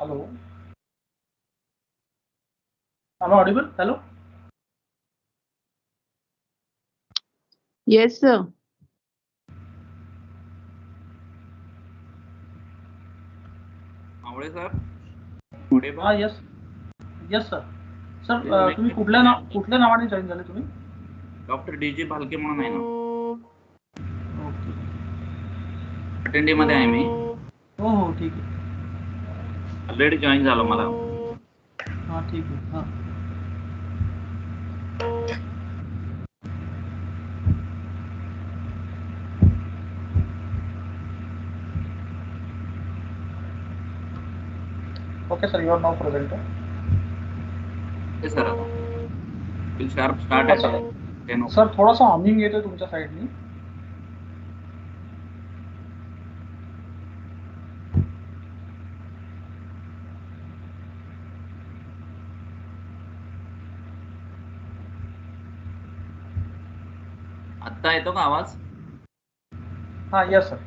Hello. Am I audible? Hello. Yes, sir. Awale sir Ah, yes. Yes, sir. Sir, तुम्ही कुठल्या नावाने join झाले तुम्ही? डॉक्टर डीजे भालके म्हणून आहे ना. ओके. अटेंडी मध्ये आहे मी. हो हो ठीक आहे. ऑलरेडी जॉईन झालो मला. हां ठीक आहे. हां. Okay, sir. You are now present. Yes, sir. Will sharp start at 10 o'clock. Sir थोडासा हमिंग येतोय तुमच्या साईडनी. आता येतो का आवाज? हां yes sir.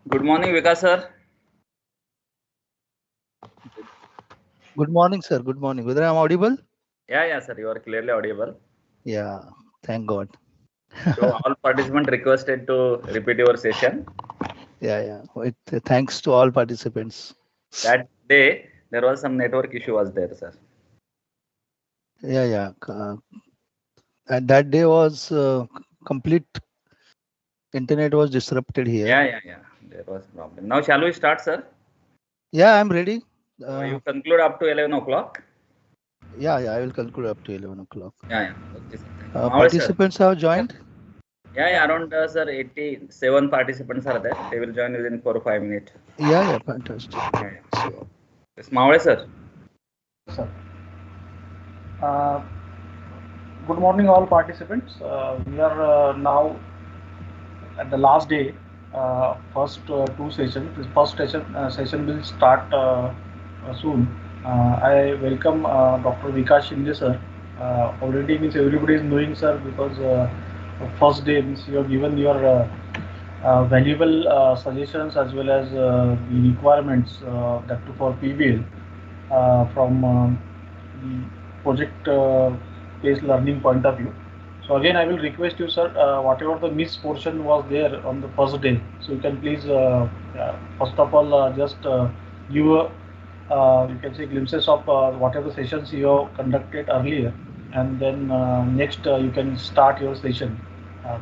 Good morning, Vikas sir. Good morning, sir. Good morning. Whether I'm audible? Yeah, sir. You are clearly audible. Yeah, thank God. So all participants requested to repeat your session. Yeah. Thanks to all participants. That day there was some network issue was there, sir. Yeah. And that day was complete. Internet was disrupted here. Yeah. There was problem. Now shall we start, sir? Yeah, I'm ready. You conclude up to 11 o'clock. Yeah. I will conclude up to 11 o'clock. Yeah. Okay, sir. Thank you. Sir. Participants have joined. Yeah. Around sir 87 participants are there. They will join within 4 or 5 minutes. Yeah. Fantastic. Yeah. So, yes, sir. Sir. Good morning, all participants. We are now at the last day. First two sessions. This first session will start soon. I welcome Dr. Vikas Shinde sir. Already means everybody is knowing sir because first day means you have given your valuable suggestions as well as the requirements that too for PBL from the project based learning point of view. So again, I will request you, sir, whatever the missed portion was there on the first day, so you can please, first of all, just give you can say glimpses of whatever sessions you have conducted earlier, and then next you can start your session,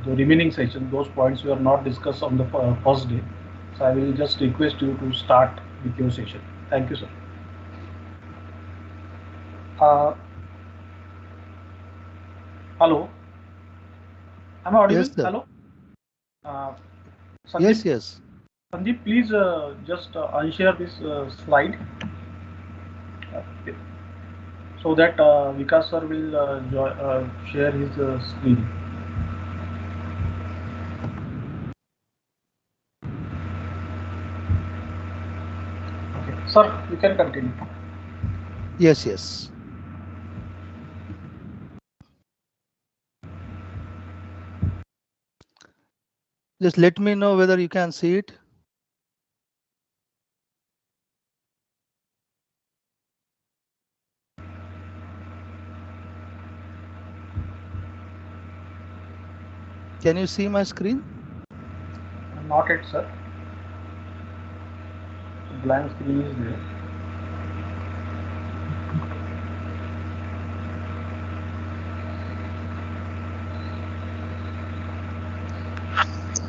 the remaining session, those points were not discussed on the first day. So I will just request you to start with your session. Thank you, sir. Uh, Hello, am I audible? Yes, sir. Hello, Sandeep. Yes. Sandeep, please just unshare this slide uh, so that Vikas sir will share his screen. Okay. Sir, you can continue. Yes. Just let me know whether you can see it. Can you see my screen? Not it, sir. Blank screen is there.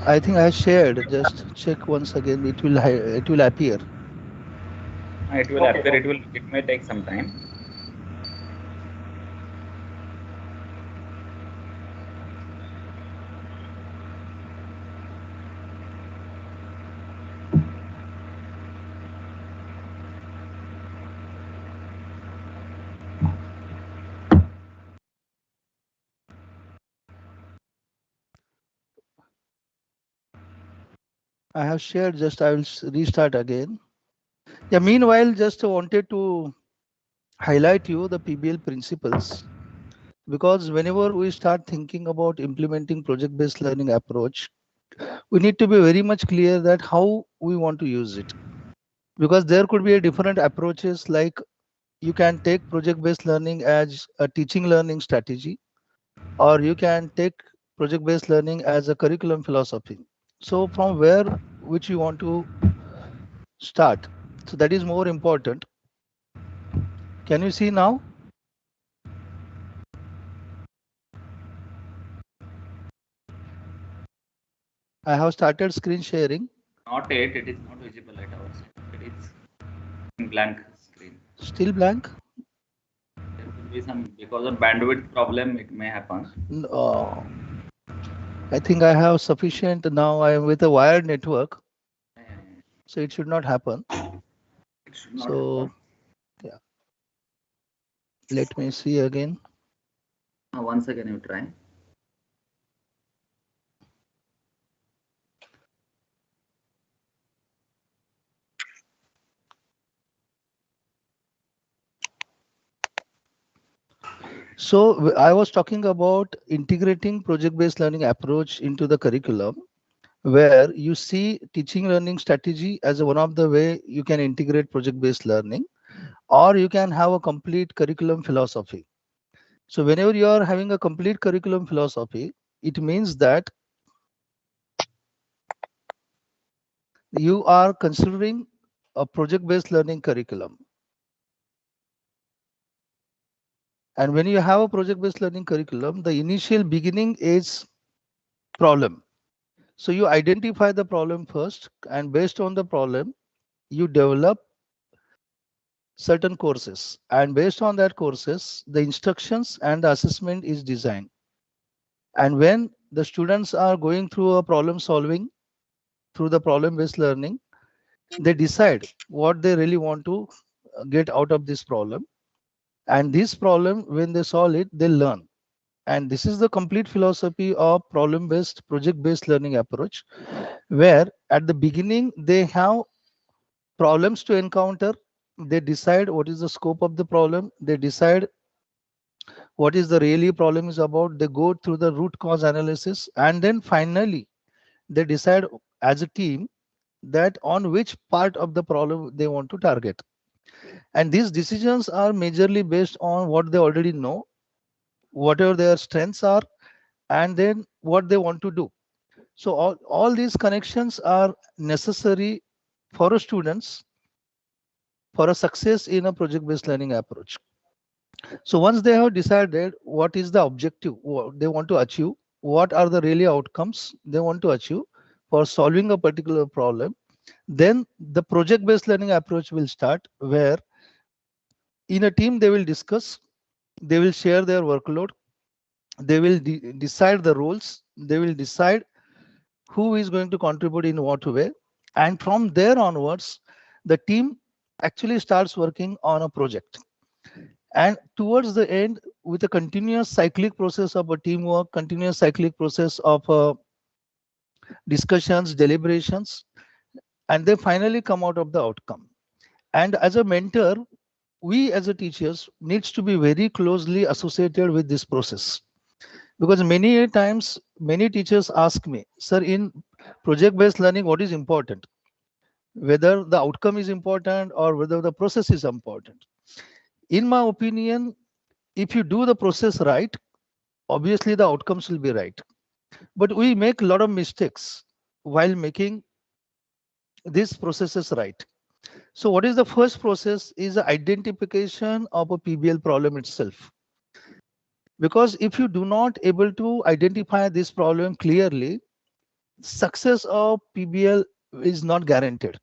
I think I shared. Just check once again. It will appear. It will appear. It may take some time. I have shared. Just I will restart again. Yeah. Meanwhile, just wanted to highlight you the PBL principles, because whenever we start thinking about implementing project-based learning approach, we need to be very much clear that how we want to use it, because there could be a different approaches. Like you can take project-based learning as a teaching learning strategy, or you can take project-based learning as a curriculum philosophy. So from which you want to start, so that is more important. Can you see now? I have started screen sharing. Not yet. It is not visible at our side. It is in blank screen. Still blank. There could be some, because of bandwidth problem, it may happen. I think I have sufficient now. I am with a wired network, so it should not happen. It should not happen. Yeah, let me see again. Once again you try. So I was talking about integrating project-based learning approach into the curriculum. where you see teaching learning strategy as one of the way you can integrate project-based learning, or you can have a complete curriculum philosophy. So whenever you are having a complete curriculum philosophy, it means that you are considering a project-based learning curriculum. And when you have a project-based learning curriculum, the initial beginning is problem. So you identify the problem first, and based on the problem, you develop certain courses. And based on that courses, the instructions and the assessment is designed. And when the students are going through a problem solving through the problem-based learning, they decide what they really want to get out of this problem. And this problem, when they solve it, they learn. And this is the complete philosophy of problem-based, project-based learning approach, where at the beginning they have problems to encounter. They decide what is the scope of the problem. They decide what is the really problem is about. They go through the root cause analysis, and then finally they decide as a team that on which part of the problem they want to target. And these decisions are majorly based on what they already know, whatever their strengths are, and then what they want to do. So all these connections are necessary for students for a success in a project-based learning approach. So once they have decided what is the objective, what they want to achieve, what are the really outcomes they want to achieve for solving a particular problem, then the project-based learning approach will start, where in a team they will discuss, they will share their workload, they will decide the roles, they will decide who is going to contribute in what way, and from there onwards the team actually starts working on a project. And towards the end, with a continuous cyclic process of a teamwork, continuous cyclic process of discussions, deliberations, and they finally come out of the outcome. And as a mentor, we as a teachers needs to be very closely associated with this process, because many times many teachers ask me, sir, in project based learning, what is important, whether the outcome is important or whether the process is important. In my opinion, if you do the process right, obviously the outcomes will be right. But we make a lot of mistakes while making these processes right. So what is the first process is the identification of a PBL problem itself. Because if you do not able to identify this problem clearly, success of PBL is not guaranteed.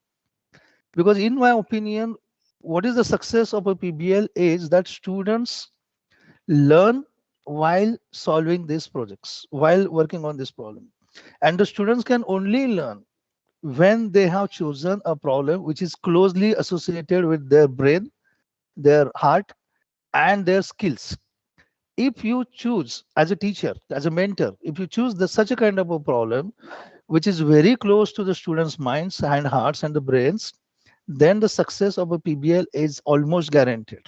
Because in my opinion, what is the success of a PBL is that students learn while solving these projects, while working on this problem. And the students can only learn when they have chosen a problem which is closely associated with their brain, their heart, and their skills. If you choose as a teacher, as a mentor, if you choose such a kind of a problem which is very close to the students' minds and hearts and the brains, then the success of a PBL is almost guaranteed.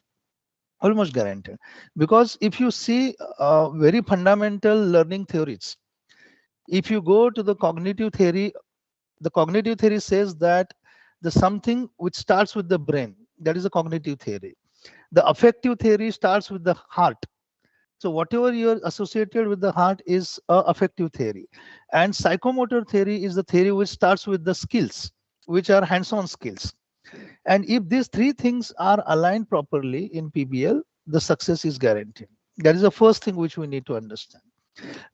Almost guaranteed. Because if you see very fundamental learning theories, if you go to the cognitive theory says that the something which starts with the brain, that is a cognitive theory. The affective theory starts with the heart. So whatever you're associated with the heart is a affective theory. And psychomotor theory is the theory which starts with the skills, which are hands-on skills. And if these three things are aligned properly in PBL, the success is guaranteed. That is the first thing which we need to understand.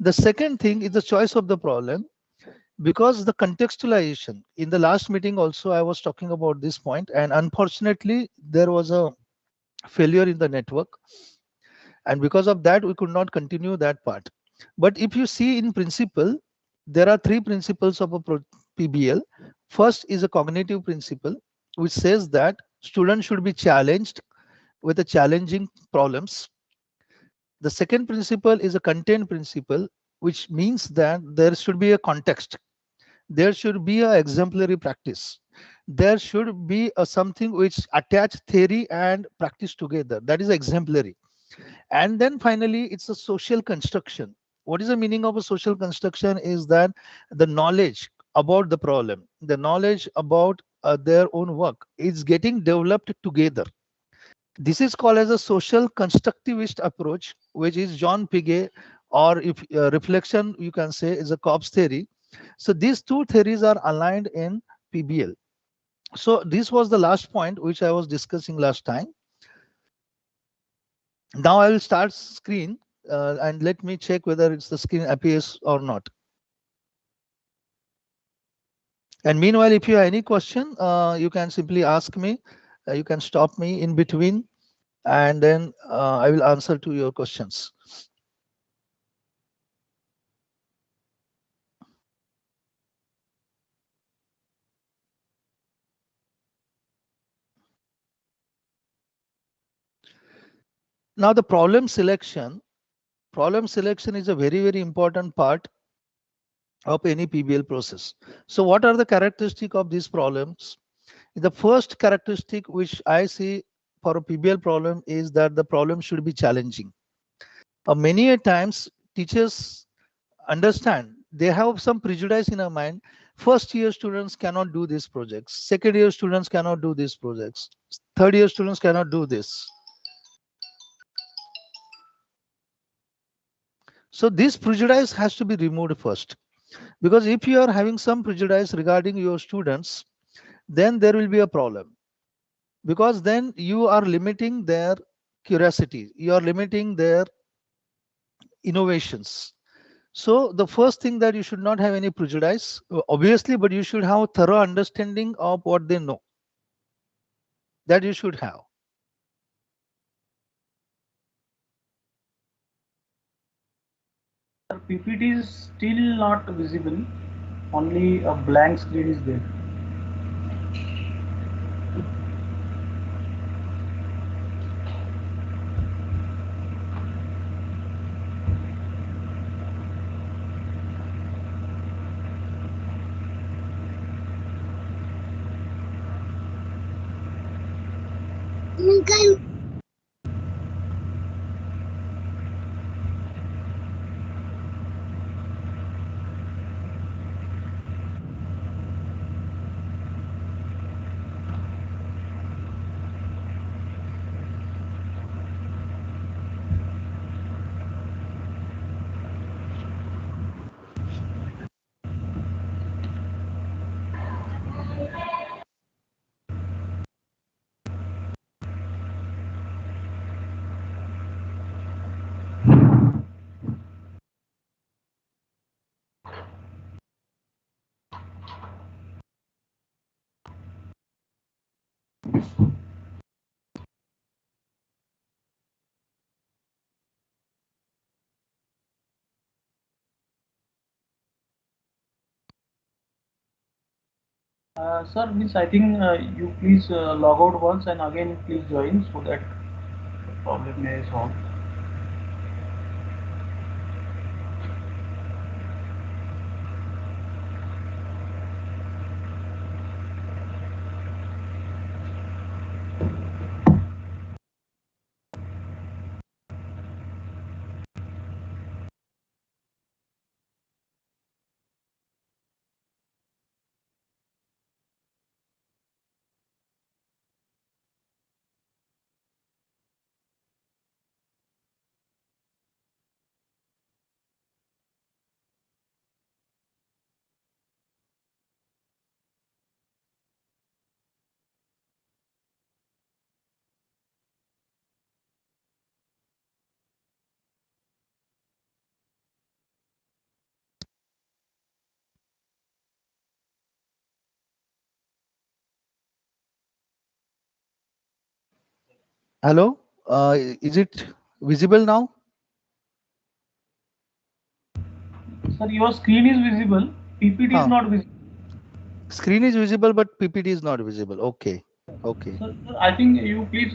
The second thing is the choice of the problem, because the contextualization, in the last meeting also I was talking about this point, and unfortunately there was a failure in the network, and because of that we could not continue that part. But if you see in principle, there are three principles of a PBL. First is a cognitive principle, which says that students should be challenged with the challenging problems. The second principle is a content principle, which means that there should be a context, there should be an exemplary practice, there should be a something which attach theory and practice together, that is exemplary. And then finally it's a social construction. What is the meaning of a social construction is that the knowledge about the problem, the knowledge about their own work is getting developed together. This is called as a social constructivist approach, which is John Piaget, or if reflection you can say is a Cobb's theory. So these two theories are aligned in PBL. So this was the last point which I was discussing last time. Now I will start screen and let me check whether it's the screen appears or not. And meanwhile, if you have any question, you can simply ask me. You can stop me in between, and then I will answer to your questions. Now the problem selection is a very, very important part of any PBL process. So what are the characteristics of these problems? The first characteristic which I see for a PBL problem is that the problem should be challenging. Many a times teachers understand they have some prejudice in their mind. First year students cannot do these projects. Second year students cannot do these projects. Third year students cannot do this. So this prejudice has to be removed first, because if you are having some prejudice regarding your students, then there will be a problem, because then you are limiting their curiosity, you are limiting their innovations. So the first thing that you should not have any prejudice, obviously, but you should have thorough understanding of what they know. That you should have. PPT is still not visible, only a blank screen is there. Sir, means I think you please log out once and again please join so that the problem may solve. Hello, is it visible now? Sir, your screen is visible, PPT is not visible. Screen is visible, but PPT is not visible. Okay, okay. Sir, I think you please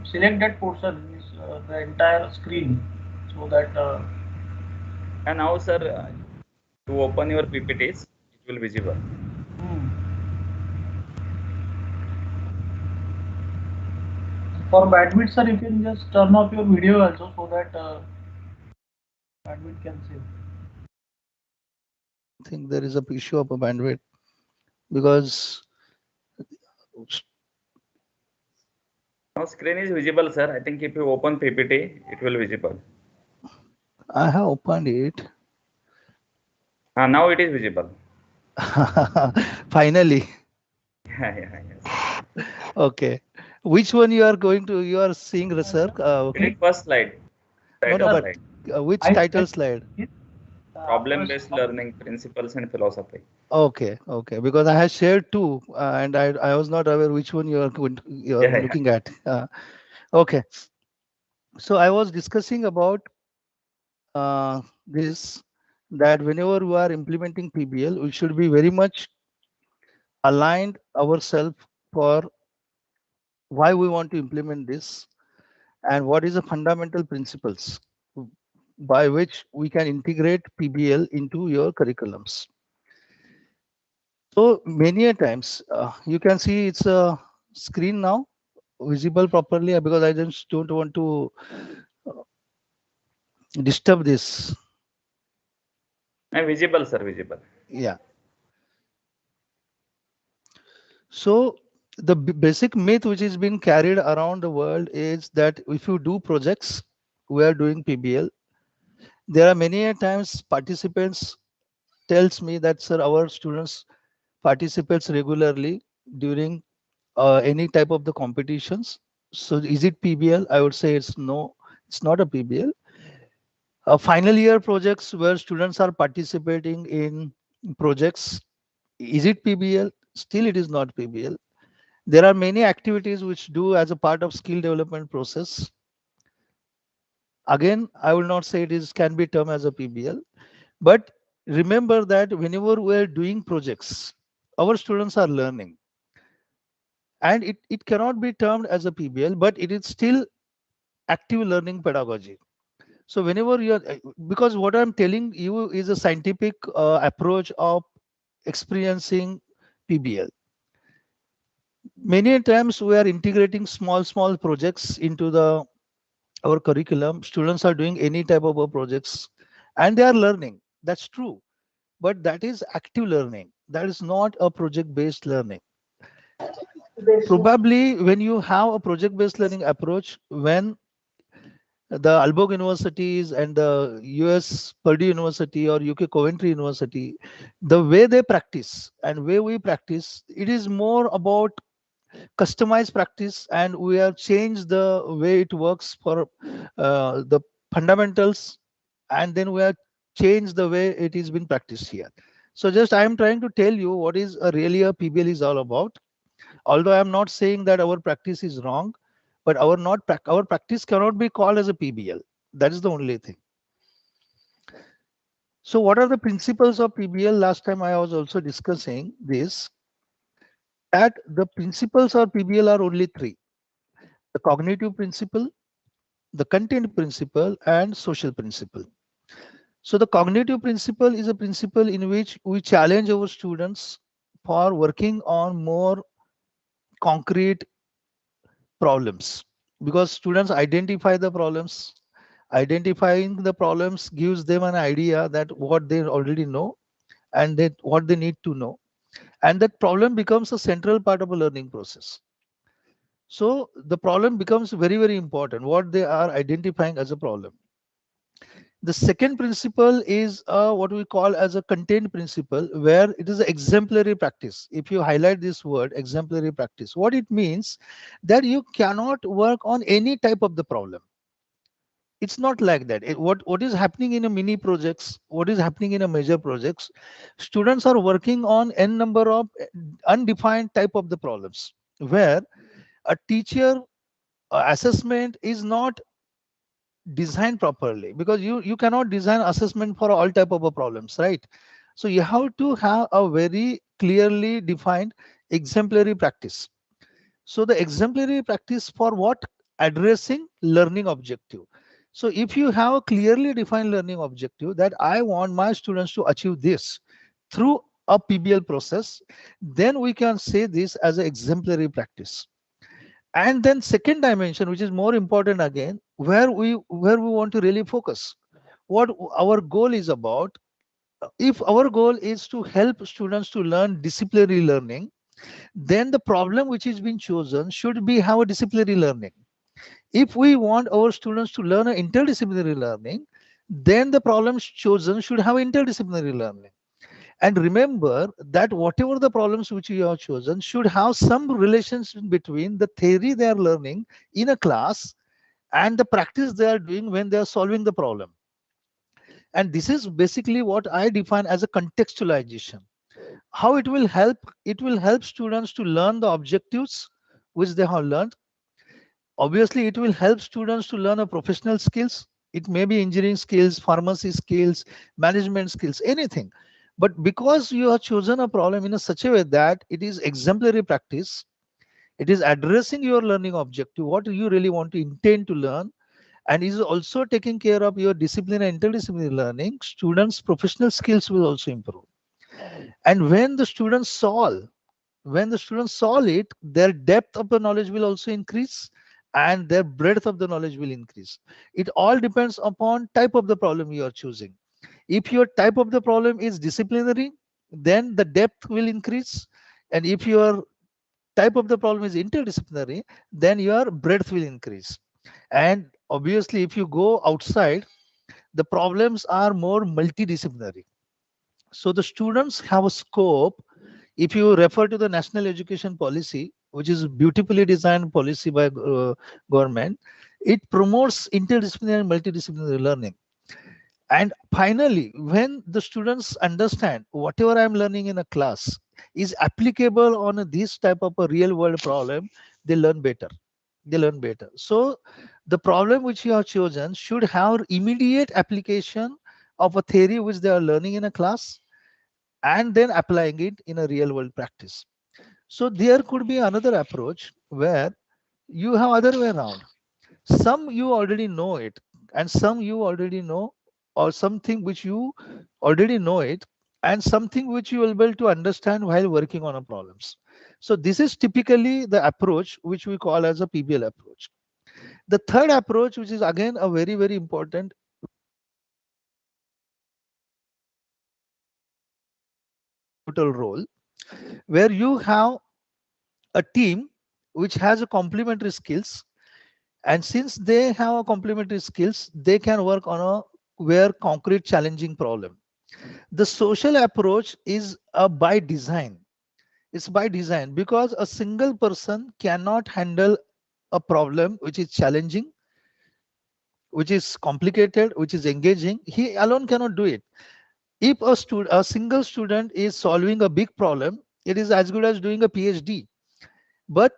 select that portion, the entire screen, so that. And now, sir, to open your PPTs, it will visible. For bandwidth, sir, you can just turn off your video also so that bandwidth can save. I think there is a issue of a bandwidth because Now screen is visible, sir. I think if you open PPT, it will visible. I have opened it. Now it is visible. Finally. Yes. Okay. Which one you are going to, you are seeing, sir? It is first slide. No, Title no, but slide. which title slide? Problem-based learning principles and philosophy. Okay, okay. Because I had shared two, and I was not aware which one you are going to, you are Yeah. looking at. Okay. So I was discussing about this, that whenever we are implementing PBL, we should be very much aligned ourselves for why we want to implement this and what is the fundamental principles by which we can integrate PBL into your curriculums. So many a times you can see it's a screen now visible properly, because I just don't want to disturb this. And visible, sir, visible. Yeah. So the basic myth which is being carried around the world is that if you do projects, we are doing PBL. There are many a times participants tells me that, sir, our students participates regularly during any type of the competitions. So is it PBL? I would say it's no, it's not a PBL. Final year projects where students are participating in projects, is it PBL? Still it is not PBL. There are many activities which do as a part of skill development process. Again, I will not say it is can be termed as a PBL, but remember that whenever we are doing projects, our students are learning, and it cannot be termed as a PBL, but it is still active learning pedagogy. So whenever you are, because what I'm telling you is a scientific approach of experiencing PBL. Many times we are integrating small projects into the our curriculum. Students are doing any type of projects and they are learning. That's true, but that is active learning. That is not a project based learning. Probably when you have a project based learning approach, when the Aalborg universities and the US Purdue University or UK Coventry University, the way they practice and way we practice, it is more about customized practice, and we have changed the way it works for the fundamentals, and then we have changed the way it is been practiced here. So just I am trying to tell you what is really a PBL is all about. Although I am not saying that our practice is wrong, but our practice cannot be called as a PBL. That is the only thing. So what are the principles of PBL? Last time I was also discussing this, that the principles of PBL are only three: the cognitive principle, the content principle, and social principle. So the cognitive principle is a principle in which we challenge our students for working on more concrete problems, because students identify the problems. Identifying the problems gives them an idea that what they already know and that what they need to know, and that problem becomes a central part of a learning process. So the problem becomes very important, what they are identifying as a problem. The second principle is what we call as a content principle, where it is an exemplary practice. If you highlight this word exemplary practice, what it means, that you cannot work on any type of the problem. It's not like that. What is happening in a mini projects, what is happening in a major projects, students are working on n number of undefined type of the problems, where a teacher assessment is not designed properly, because you cannot design assessment for all type of problems, right? So you have to have a very clearly defined exemplary practice. So the exemplary practice for what? Addressing learning objective. So if you have a clearly defined learning objective, that I want my students to achieve this through a PBL process, then we can say this as an exemplary practice. And then second dimension, which is more important again, where we want to really focus, what our goal is about, if our goal is to help students to learn disciplinary learning, then the problem which is being chosen should be have a disciplinary learning. If we want our students to learn an interdisciplinary learning, then the problems chosen should have interdisciplinary learning. And remember that whatever the problems which you have chosen should have some relations between the theory they are learning in a class and the practice they are doing when they are solving the problem. And this is basically what I define as a contextualization. How it will help? It will help students to learn the objectives which they have learned. Obviously, it will help students to learn a professional skills. It may be engineering skills, pharmacy skills, management skills, anything. But because you have chosen a problem in a such a way that it is exemplary practice, it is addressing your learning objective, what you really want to intend to learn, and is also taking care of your discipline and interdisciplinary learning, students' professional skills will also improve. And when the students solve it, their depth of the knowledge will also increase and their breadth of the knowledge will increase. It all depends upon type of the problem you are choosing. If your type of the problem is disciplinary, then the depth will increase. And if your type of the problem is interdisciplinary, then your breadth will increase. And obviously, if you go outside, the problems are more multidisciplinary. So the students have a scope. If you refer to the national education policy, which is beautifully designed policy by government, it promotes interdisciplinary and multidisciplinary learning. And finally, when the students understand whatever I'm learning in a class is applicable on this type of a real world problem, they learn better. They learn better. So the problem which you have chosen should have immediate application of a theory which they are learning in a class and then applying it in a real world practice. So there could be another approach where you have other way around. Some you already know it, and some you already know, or something which you already know it, and something which you will be able to understand while working on a problems. So this is typically the approach which we call as a PBL approach. The third approach, which is again a very, very important pivotal role, where you have a team which has a complementary skills, and since they have a complementary skills, they can work on a where concrete challenging problem. The social approach is by design. It's by design because a single person cannot handle a problem which is challenging, which is complicated, which is engaging. He alone cannot do it. If a single student is solving a big problem, it is as good as doing a PhD. But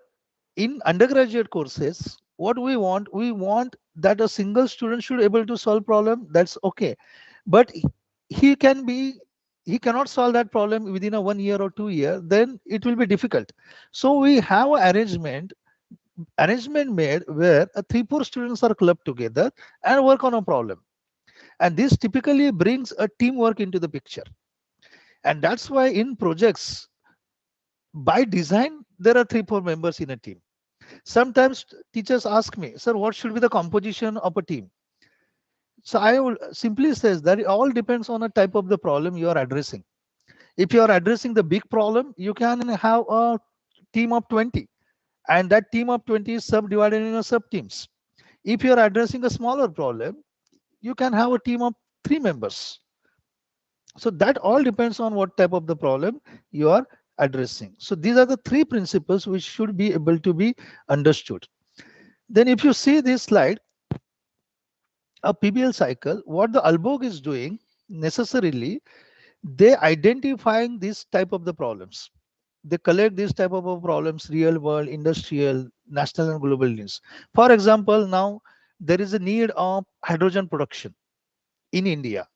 in undergraduate courses, what we want that a single student should able to solve problem. That's okay, but he can be he cannot solve that problem within a 1 year or 2 year, then it will be difficult. So we have an arrangement made where 3-4 students are clubbed together and work on a problem, and this typically brings a teamwork into the picture. And that's why in projects, by design, there are 3-4 members in a team. Sometimes teachers ask me, sir, what should be the composition of a team? So I will simply says that it all depends on a type of the problem you are addressing. If you are addressing the big problem, you can have a team of 20, and that team of 20 is subdivided into sub teams. If you are addressing a smaller problem, you can have a team of 3 members. So that all depends on what type of the problem you are addressing. So these are the 3 principles which should be able to be understood. Then if you see this slide, a PBL cycle, what the Alborg is doing necessarily, they identifying this type of the problems. They collect this type of problems, real world, industrial, national and global needs. For example, now there is a need of hydrogen production in India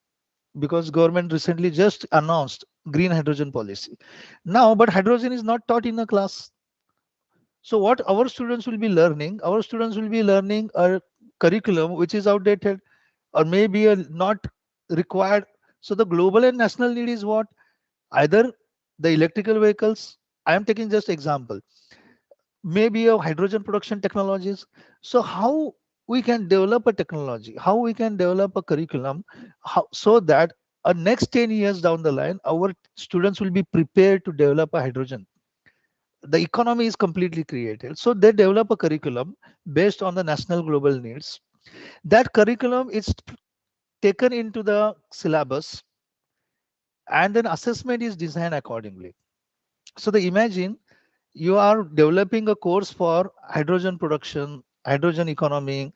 because government recently just announced green hydrogen policy. Now, but hydrogen is not taught in a class. So what our students will be learning, our students will be learning a curriculum which is outdated or maybe not required. So the global and national need is what? Either the electrical vehicles, I am taking just example, maybe a hydrogen production technologies. So how we can develop a technology, how we can develop a curriculum, so that next 10 years down the line, our students will be prepared to develop a hydrogen. The economy is completely created. So they develop a curriculum based on the national global needs. That curriculum is taken into the syllabus, and then assessment is designed accordingly. So the imagine you are developing a course for hydrogen production, hydrogen economy,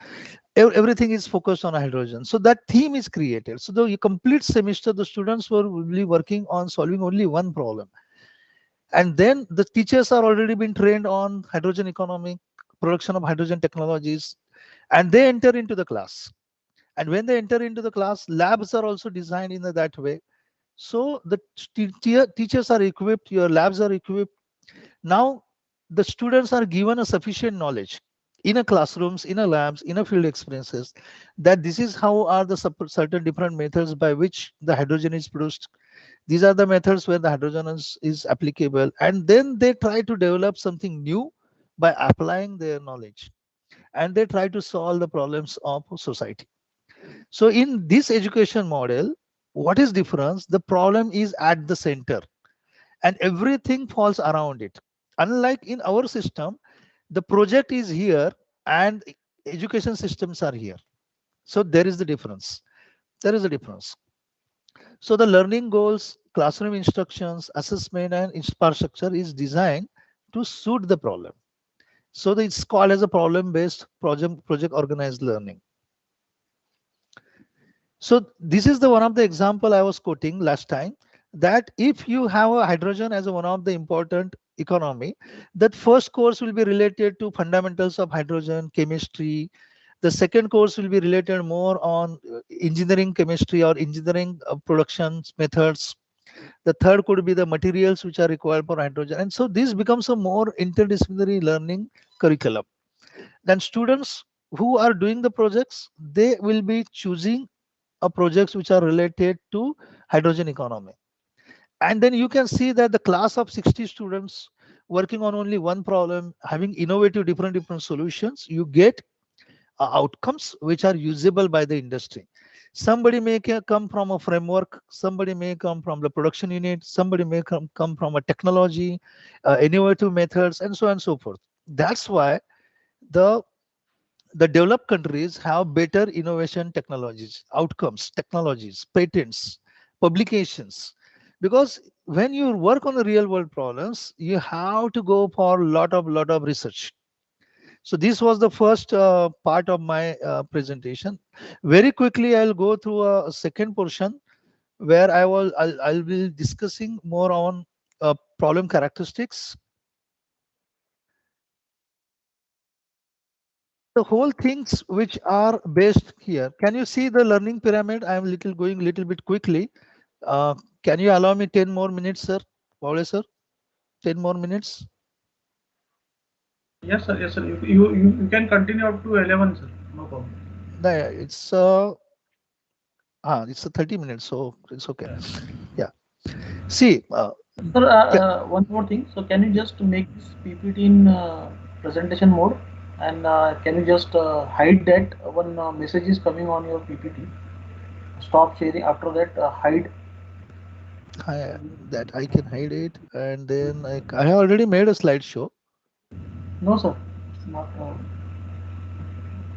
everything is focused on hydrogen. So that theme is created. So the complete semester, the students will be working on solving only one problem. And then the teachers are already been trained on hydrogen economy, production of hydrogen technologies, and they enter into the class. And when they enter into the class, labs are also designed in that way. So the teachers are equipped, your labs are equipped. Now the students are given a sufficient knowledge in a classrooms, in a labs, in a field experiences, that this is how are the certain different methods by which the hydrogen is produced. These are the methods where the hydrogen is applicable, and then they try to develop something new by applying their knowledge, and they try to solve the problems of society. So in this education model, what is difference? The problem is at the center and everything falls around it. Unlike in our system, the project is here and education systems are here. So there is the difference. There is a difference. So the learning goals, classroom instructions, assessment, and infrastructure is designed to suit the problem. So it's called as a problem-based project organized learning. So this is the one of the example I was quoting last time, that if you have a hydrogen as one of the important economy, that first course will be related to fundamentals of hydrogen chemistry. The second course will be related more on engineering chemistry or engineering production methods. The third could be the materials which are required for hydrogen. And so this becomes a more interdisciplinary learning curriculum. Then students who are doing the projects, they will be choosing projects which are related to hydrogen economy. And then you can see that the class of 60 students working on only one problem, having innovative different solutions, you get outcomes which are usable by the industry. Somebody may come from a framework, somebody may come from the production unit, somebody may come from a technology, innovative methods, and so on and so forth. That's why the developed countries have better innovation technologies, outcomes, technologies, patents, publications. Because when you work on the real world problems, you have to go for a lot of research. So this was the first part of my presentation. Very quickly, I'll go through a second portion where I'll be discussing more on problem characteristics. The whole things which are based here. Can you see the learning pyramid? I'm going a little bit quickly. Can you allow me 10 more minutes, sir? Pbl sir, 10 more minutes. Yes, sir. Yes, sir. You can continue up to 11, sir. No problem. It's it's a 30 minutes, so it's okay. Yeah. See, sir, one more thing. So can you just make this PPT in presentation mode, and can you just hide that when message is coming on your PPT? Stop sharing. After that, hide. That I can hide it, and then I have already made a slideshow. No, sir. It's not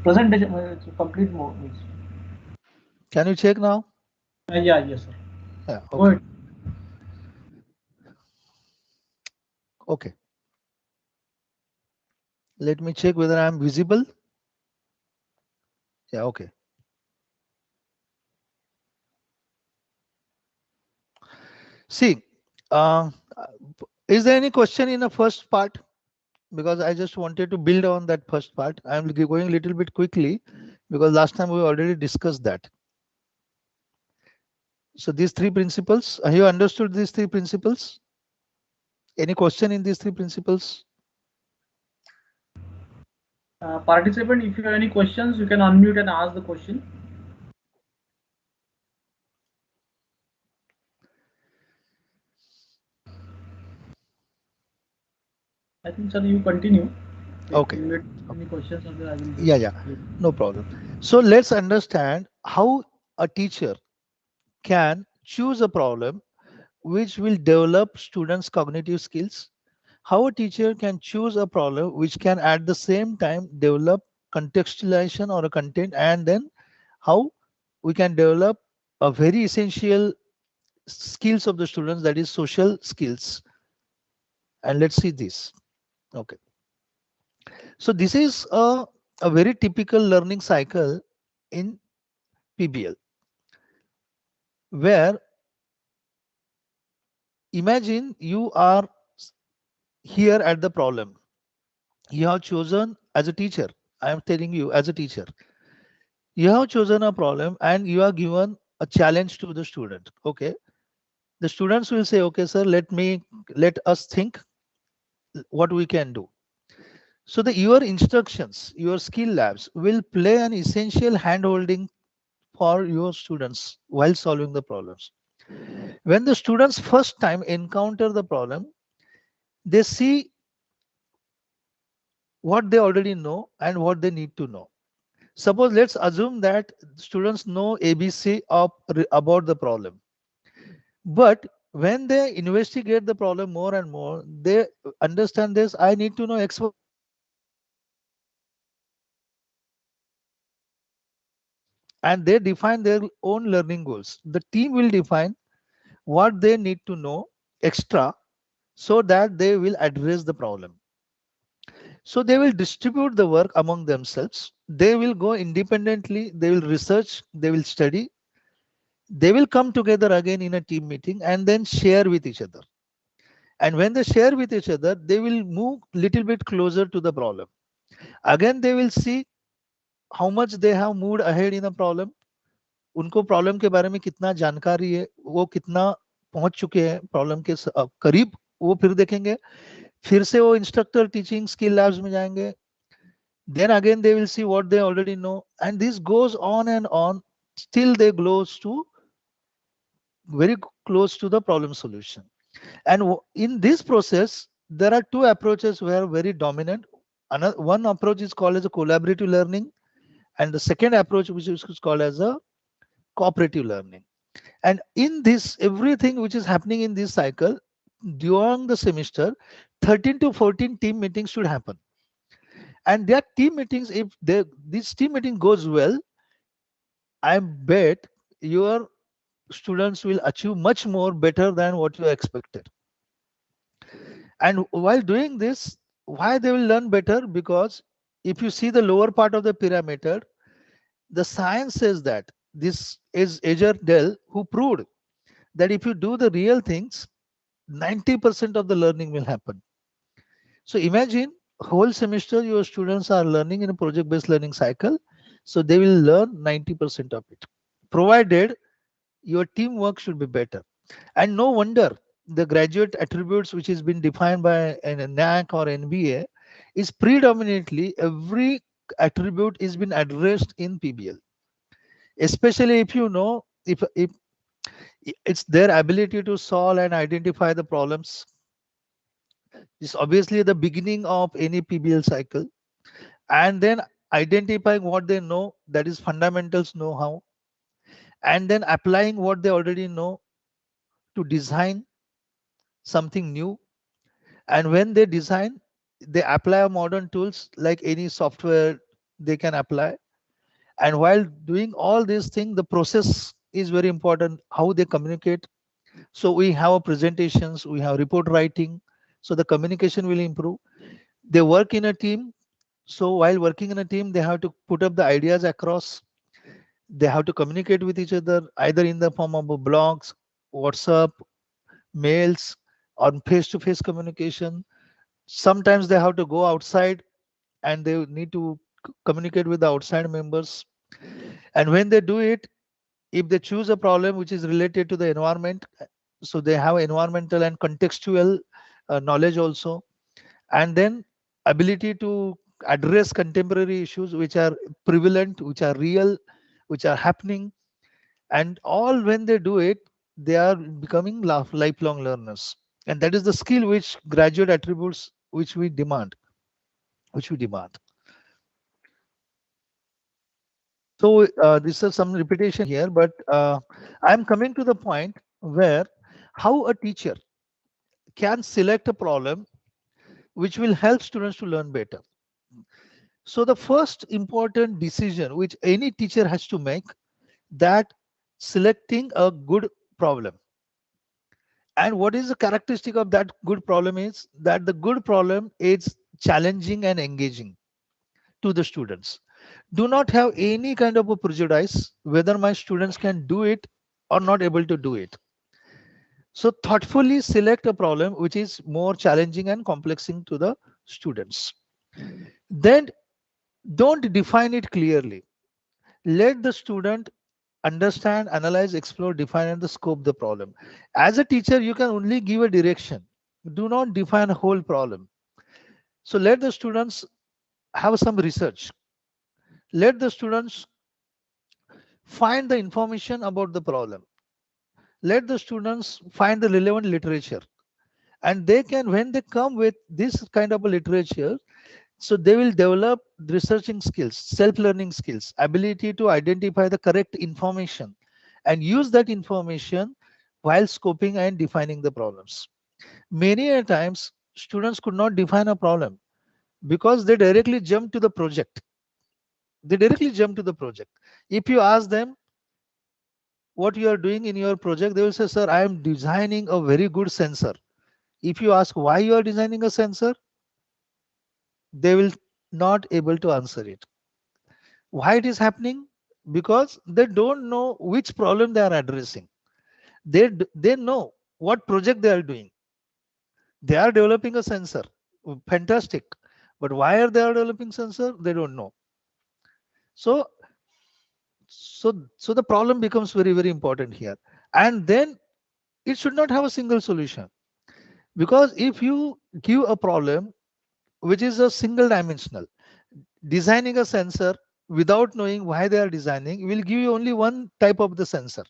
presentation. It's complete mode. Can you check now? Yeah. Yes, sir. Yeah. Okay. Go ahead. Okay. Let me check whether I am visible. Yeah. Okay. See, is there any question in the first part? Because I just wanted to build on that first part. I'm going a little bit quickly because last time we already discussed that. So these three principles, have you understood these three principles? Any question in these three principles? Participant, if you have any questions, you can unmute and ask the question. I think, sir, you continue. Okay. Any questions are there, I will. Yeah, no problem. So let's understand how a teacher can choose a problem which will develop students' cognitive skills, how a teacher can choose a problem which can at the same time develop contextualization or a content, and then how we can develop a very essential skills of the students, that is social skills. And let's see this. Okay, so this is a very typical learning cycle in PBL, where imagine you are here at the problem. You have chosen as a teacher. I am telling you as a teacher. You have chosen a problem and you are given a challenge to the student. Okay. The students will say, okay, sir, let us think what we can do. So your instructions, your skill labs will play an essential hand holding for your students while solving the problems. When the students first time encounter the problem, they see what they already know and what they need to know. Suppose let's assume that students know ABC about the problem. But when they investigate the problem more and more, they understand this. I need to know X, Y, and they define their own learning goals. The team will define what they need to know extra so that they will address the problem. So they will distribute the work among themselves. They will go independently. They will research. They will study. They will come together again in a team meeting and then share with each other. And when they share with each other, they will move little bit closer to the problem. Again, they will see how much they have moved ahead in a problem. उनको problem के बारे में कितना जानकारी है, वो कितना पहुंच चुके हैं प्रॉब्लम के करीब, वो फिर देखेंगे. फिर से वो इंस्ट्रक्टर टीचिंग स्किल लैब्स में जाएंगे. Then again they will see what they already know, and this goes on and on till they close to very close to the problem solution. And in this process, there are two approaches were very dominant. Another one approach is called as a collaborative learning, and the second approach which is called as a cooperative learning. And in this, everything which is happening in this cycle during the semester, 13 to 14 team meetings should happen. And their team meetings, if this team meeting goes well, I bet your students will achieve much more better than what you expected. And while doing this, why they will learn better? Because if you see the lower part of the pyramid, the science says that this is Dell who proved that if you do the real things, 90% of the learning will happen. So imagine whole semester your students are learning in a project-based learning cycle. So they will learn 90% of it, provided your teamwork should be better. And no wonder the graduate attributes which has been defined by an NAC or NBA is predominantly every attribute is been addressed in PBL. Especially if you know if it's their ability to solve and identify the problems. It's obviously the beginning of any PBL cycle, and then identifying what they know, that is fundamentals know-how, and then applying what they already know to design something new. And when they design, they apply modern tools like any software they can apply. And while doing all these things, the process is very important, how they communicate. So we have presentations, we have report writing, so the communication will improve. They work in a team. So while working in a team, they have to put up the ideas across. They have to communicate with each other either in the form of blogs, WhatsApp, mails, or face-to-face communication. Sometimes they have to go outside and they need to communicate with the outside members. And when they do it, if they choose a problem which is related to the environment, so they have environmental and contextual knowledge also, and then ability to address contemporary issues which are prevalent, which are real, which are happening. And all when they do it, they are becoming lifelong learners. And that is the skill which graduate attributes which we demand. So this is some repetition here, but I'm coming to the point where how a teacher can select a problem which will help students to learn better. So the first important decision which any teacher has to make, that selecting a good problem. And what is the characteristic of that good problem is that the good problem is challenging and engaging to the students. Do not have any kind of a prejudice whether my students can do it or not able to do it. So thoughtfully select a problem which is more challenging and complexing to the students. Then don't define it clearly. Let the student understand, analyze, explore, define, and the scope the problem. As a teacher, you can only give a direction. Do not define a whole problem. So let the students have some research. Let the students find the information about the problem. Let the students find the relevant literature. And they can, when they come with this kind of a literature, so they will develop researching skills, self-learning skills, ability to identify the correct information and use that information while scoping and defining the problems. Many a times, students could not define a problem because they directly jump to the project. They directly jump to the project. If you ask them what you are doing in your project, they will say, sir, I am designing a very good sensor. If you ask why you are designing a sensor, they will not able to answer it. Why it is happening? Because they don't know which problem they are addressing. They know what project they are doing. They are developing a sensor. Fantastic. But why are they are developing sensor? They don't know. So the problem becomes very, very important here. And then it should not have a single solution. Because if you give a problem which is a single dimensional, designing a sensor without knowing why they are designing will give you only one type of the sensor.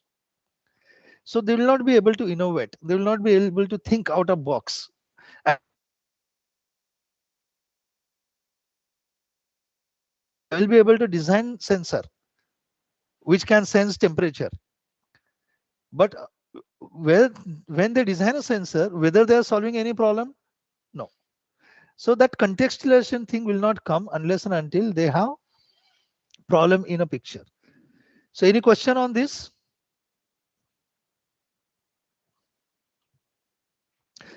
So they will not be able to innovate. They will not be able to think out of box. And they will be able to design sensor which can sense temperature. But when they design a sensor, whether they are solving any problem, no. So that contextualization thing will not come unless and until they have problem in a picture. So any question on this?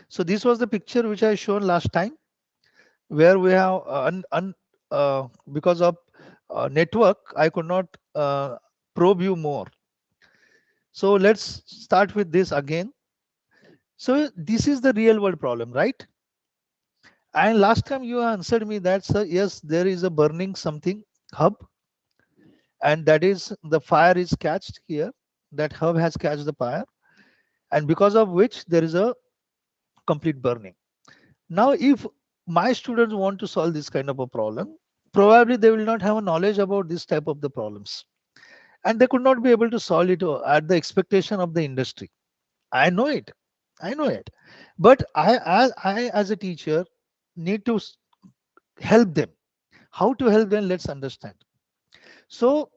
So this was the picture which I shown last time, where we have because of network, I could not probe you more. So let's start with this again. So this is the real world problem, right? And last time you answered me that, sir, yes, there is a burning something hub, and that is the fire is catched here. That hub has catched the fire, and because of which there is a complete burning. Now, if my students want to solve this kind of a problem, probably they will not have a knowledge about this type of the problems, and they could not be able to solve it at the expectation of the industry. I know it. I know it. But I as a teacher need to help them. How to help them? Let's understand. So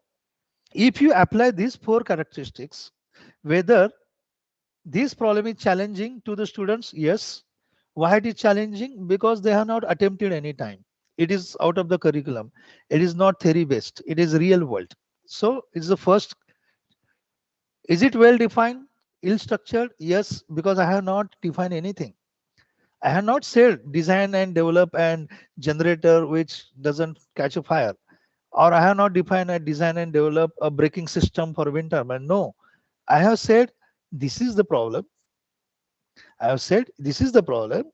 if you apply these four characteristics, whether this problem is challenging to the students, yes. Why it is challenging? Because they have not attempted any time. It is out of the curriculum. It is not theory based. It is real world. So it's the first. Is it well defined? Ill structured? Yes, because I have not defined anything. I have not said design and develop and generator which doesn't catch a fire, or I have not defined a design and develop a braking system for wind turbine. No, I have said this is the problem. I have said this is the problem,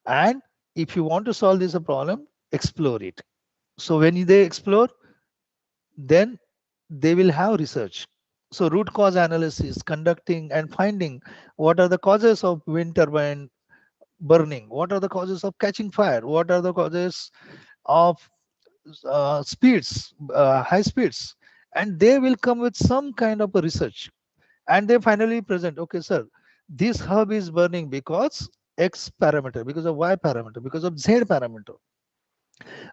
and if you want to solve this problem, explore it. So when they explore, then they will have research. So root cause analysis, conducting and finding what are the causes of wind turbine burning, what are the causes of catching fire, what are the causes of speeds, high speeds, and they will come with some kind of a research, and they finally present, okay, sir, this hub is burning because X parameter, because of Y parameter, because of Z parameter.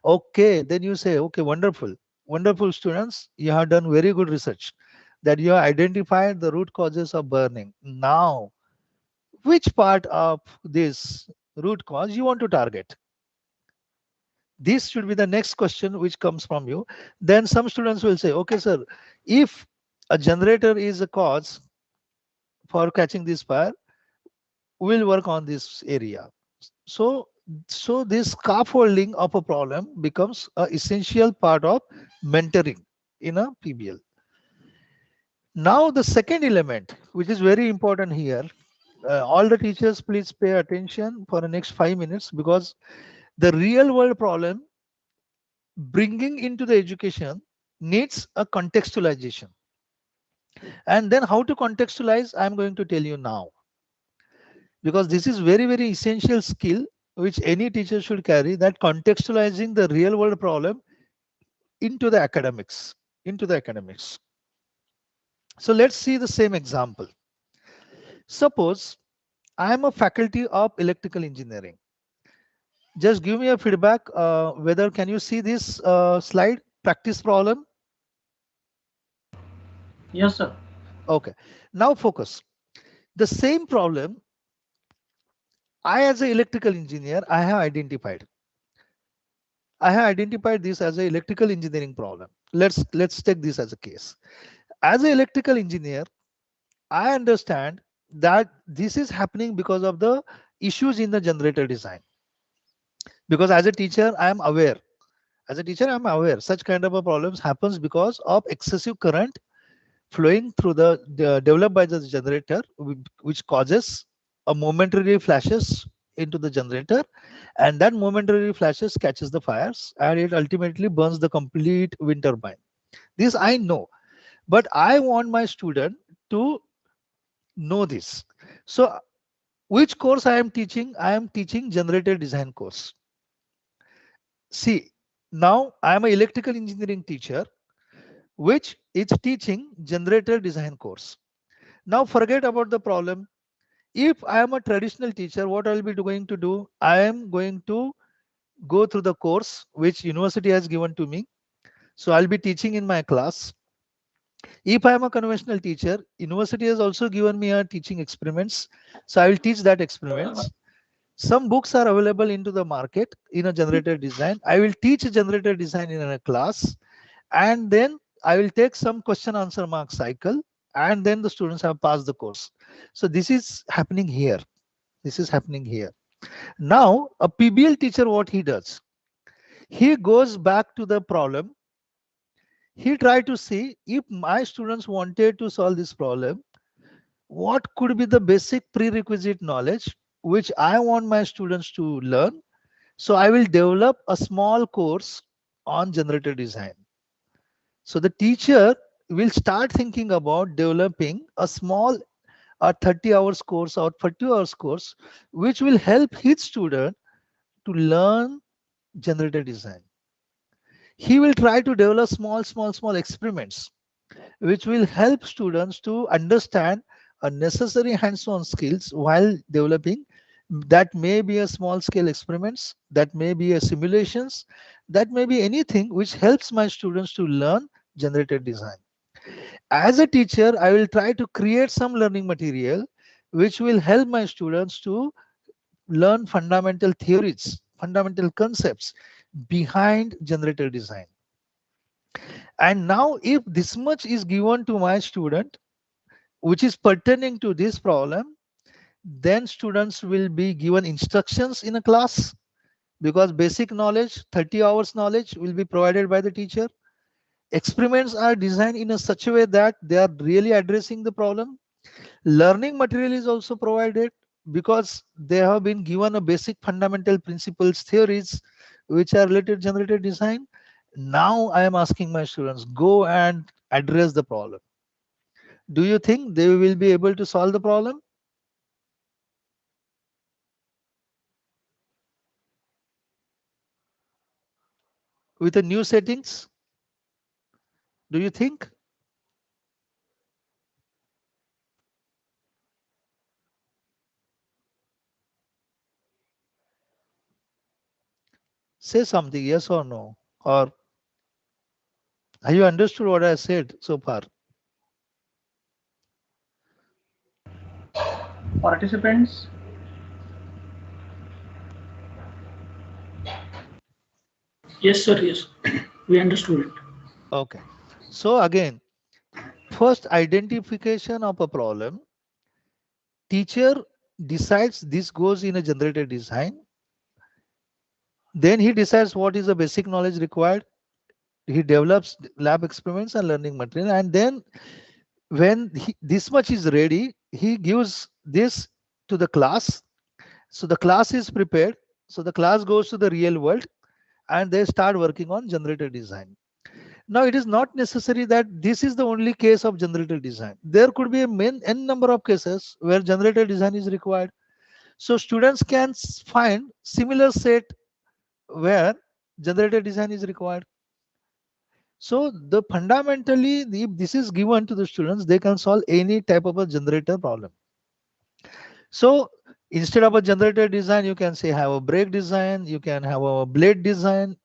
Okay, then you say, okay, wonderful. Wonderful students. You have done very good research that you have identified the root causes of burning. Now, which part of this root cause you want to target? This should be the next question which comes from you. Then some students will say, okay, sir, if a generator is a cause for catching this fire, we'll work on this area. So, so this scaffolding of a problem becomes an essential part of mentoring in a PBL. Now, the second element, which is very important here, all the teachers, please pay attention for the next 5 minutes, because the real world problem bringing into the education needs a contextualization. And then how to contextualize, I'm going to tell you now, because this is very, very essential skill which any teacher should carry, that contextualizing the real world problem into the academics, So let's see the same example. Suppose I am a faculty of electrical engineering. Just give me a feedback whether can you see this slide, practice problem? Yes, sir. Okay, now focus. The same problem I, as an electrical engineer, I have identified this as an electrical engineering problem. Let's take this as a case. As an electrical engineer, I understand that this is happening because of the issues in the generator design. Because as a teacher, I am aware. Such kind of a problems happens because of excessive current flowing through the developed by the generator, which causes a momentary flashes into the generator, and that momentary flashes catches the fires, and it ultimately burns the complete wind turbine. This I know, but I want my student to know this. So which course I am teaching? I am teaching generator design course. See, now I am an electrical engineering teacher which is teaching generator design course. Now forget about the problem. If I am a traditional teacher, what I'll be going to do? I am going to go through the course which university has given to me. So I'll be teaching in my class. If I am a conventional teacher, university has also given me a teaching experiments. So I will teach that experiments. Some books are available into the market in a generator design. I will teach generator design in a class, and then I will take some question answer mark cycle, and then the students have passed the course. So this is happening here. Now a PBL teacher, what he does, he goes back to the problem. He tried to see if my students wanted to solve this problem, what could be the basic prerequisite knowledge which I want my students to learn. So I will develop a small course on generator design. So the teacher will start thinking about developing a small 30 hours course or 40 hours course, which will help his student to learn generator design. He will try to develop small experiments, which will help students to understand a necessary hands-on skills while developing. That may be a small scale experiments, that may be a simulations, that may be anything which helps my students to learn generator design. As a teacher, I will try to create some learning material which will help my students to learn fundamental theories, fundamental concepts behind generator design. And now if this much is given to my student which is pertaining to this problem, then students will be given instructions in a class, because basic knowledge, 30 hours knowledge will be provided by the teacher. Experiments are designed in a such a way that they are really addressing the problem. Learning material is also provided because they have been given a basic fundamental principles, theories which are related to generator design. Now I am asking my students, go and address the problem. Do you think they will be able to solve the problem with the new settings? Do you think? Say something, yes or no, or Have you understood what I said so far? Participants, Yes, sir. Yes, we understood it. Okay. So again, first identification of a problem. Teacher decides this goes in a generated design. Then he decides what is the basic knowledge required. He develops lab experiments and learning material. And then when this much is ready, he gives this to the class. So the class is prepared. So the class goes to the real world and they start working on generated design. Now, it is not necessary that this is the only case of generated design. There could be a n number of cases where generated design is required. So students can find similar set where generated design is required. So the fundamentally, if this is given to the students, they can solve any type of a generator problem. So instead of a generator design, you can say have a brake design, you can have a blade design.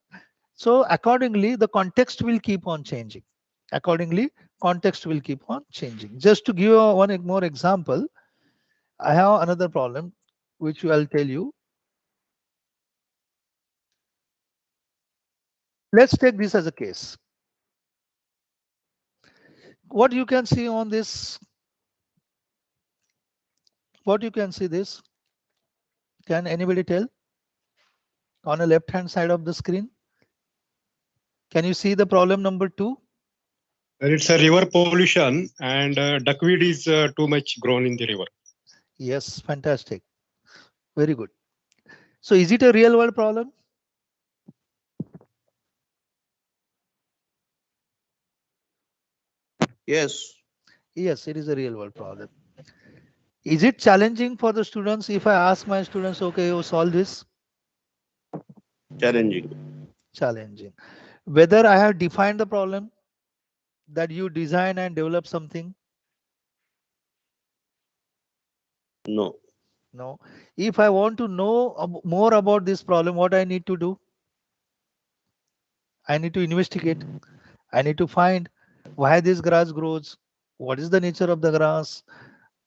So accordingly, the context will keep on changing. Accordingly, context will keep on changing. Just to give you one more example, I have another problem which I'll tell you. Let's take this as a case. What you can see on this, what you can see this, can anybody tell? On the left hand side of the screen, can you see the problem number 2? It's a river pollution and duckweed is too much grown in the river. Yes, fantastic. Very good. So is it a real world problem? Yes. Yes, it is a real world problem. Is it challenging for the students if I ask my students, okay, you solve this? Challenging. Challenging. Whether I have defined the problem, that you design and develop something? No. No. If I want to know more about this problem, what I need to do? I need to investigate. I need to find why this grass grows, what is the nature of the grass,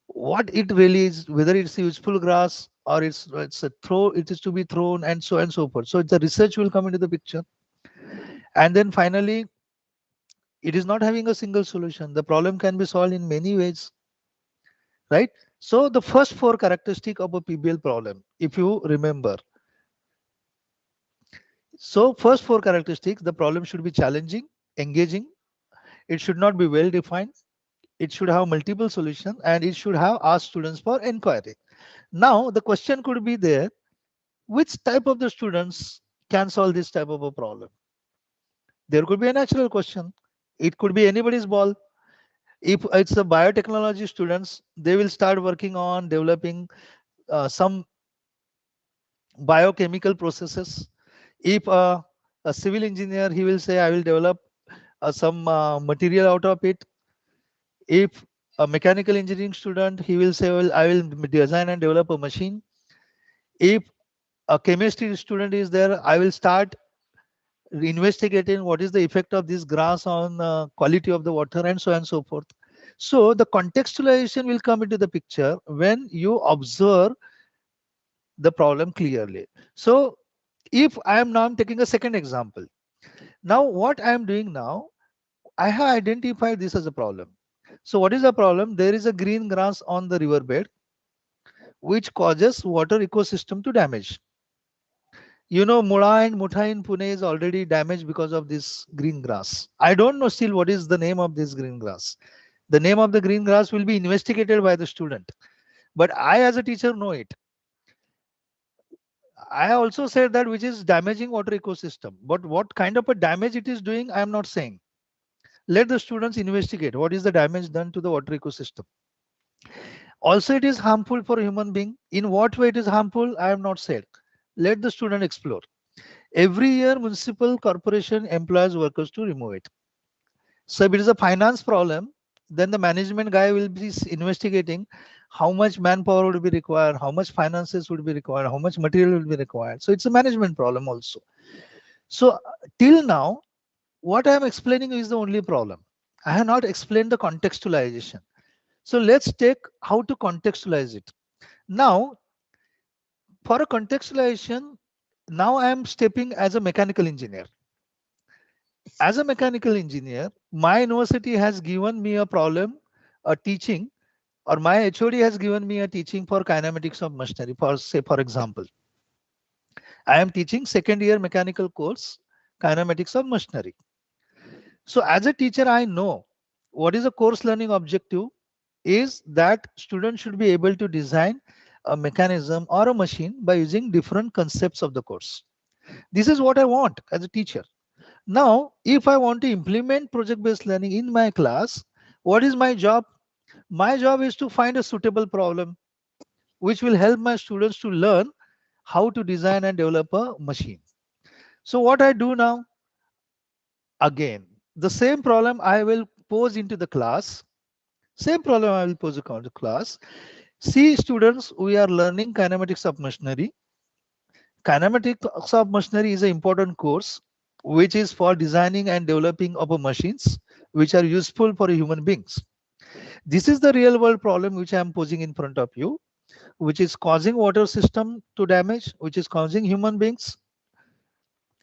what it really is, whether it's useful grass or it's a throw, it is to be thrown, and so on and so forth. So the research will come into the picture. And then finally, it is not having a single solution. The problem can be solved in many ways, right? So the first 4 characteristics of a Pbl problem, if you remember. So first 4 characteristics, the problem should be challenging, engaging. It should not be well defined. It should have multiple solutions and it should have asked students for inquiry. Now the question could be there, which type of the students can solve this type of a problem? There could be a natural question. It could be anybody's ball. If it's the biotechnology students, they will start working on developing some biochemical processes. If a civil engineer, he will say, I will develop some material out of it. If a mechanical engineering student, he will say, well, I will design and develop a machine. If a chemistry student is there, I will start investigating what is the effect of this grass on quality of the water, and so on and so forth. So the contextualization will come into the picture when you observe the problem clearly. So if I'm taking a second example. Now what I am doing now, I have identified this as a problem. So what is the problem? There is a green grass on the riverbed which causes water ecosystem to damage. You know, Mula and Mutha in Pune is already damaged because of this green grass. I don't know still what is the name of this green grass. The name of the green grass will be investigated by the student. But I as a teacher know it. I also said that which is damaging water ecosystem. But what kind of a damage it is doing, I am not saying. Let the students investigate what is the damage done to the water ecosystem. Also, it is harmful for human being. In what way it is harmful, I have not said. Let the student explore. Every year, municipal corporation employs workers to remove it. So if it is a finance problem, then the management guy will be investigating how much manpower would be required, how much finances would be required, how much material will be required. So it's a management problem also. So till now, what I am explaining is the only problem. I have not explained the contextualization. So let's take how to contextualize it. Now, for a contextualization, now I am stepping as a mechanical engineer. As a mechanical engineer, my university has given me a problem, a teaching, or my HOD has given me a teaching for kinematics of machinery. For example, I am teaching second year mechanical course, kinematics of machinery. So as a teacher, I know what is a course learning objective is that students should be able to design a mechanism or a machine by using different concepts of the course. This is what I want as a teacher. Now, if I want to implement project-based learning in my class, what is my job? My job is to find a suitable problem which will help my students to learn how to design and develop a machine. So what I do now, again, the same problem I will pose into the class. Same problem I will pose into the class. See, students, we are learning kinematics of machinery. Kinematics of machinery is an important course which is for designing and developing of machines which are useful for human beings. This is the real world problem which I am posing in front of you, which is causing water system to damage, which is causing human beings.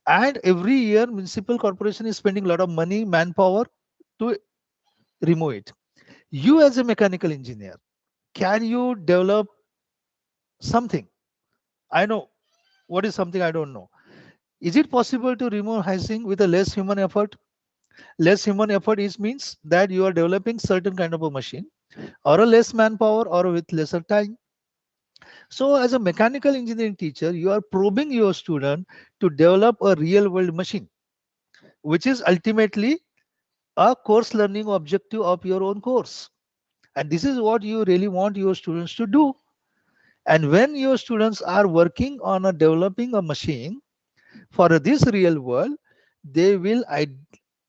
And every year municipal corporation is spending a lot of money, manpower to remove it. You as a mechanical engineer, can you develop something? I know what is something I don't know. Is it possible to remove housing with a less human effort? Less human effort means that you are developing certain kind of a machine or a less manpower or with lesser time. So as a mechanical engineering teacher, you are probing your student to develop a real world machine, which is ultimately a course learning objective of your own course. And this is what you really want your students to do. And when your students are working on a developing a machine for this real world, they will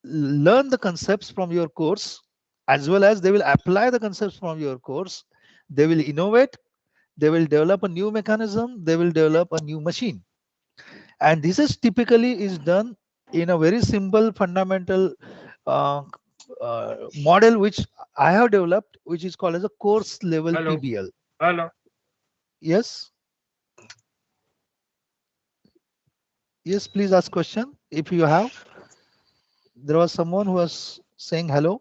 learn the concepts from your course, as well as they will apply the concepts from your course. They will innovate, they will develop a new mechanism, they will develop a new machine. And this is typically is done in a very simple fundamental uh, model which I have developed, which is called as a course level Pbl. Hello. Yes. Yes, please ask question if you have. There was someone who was saying hello.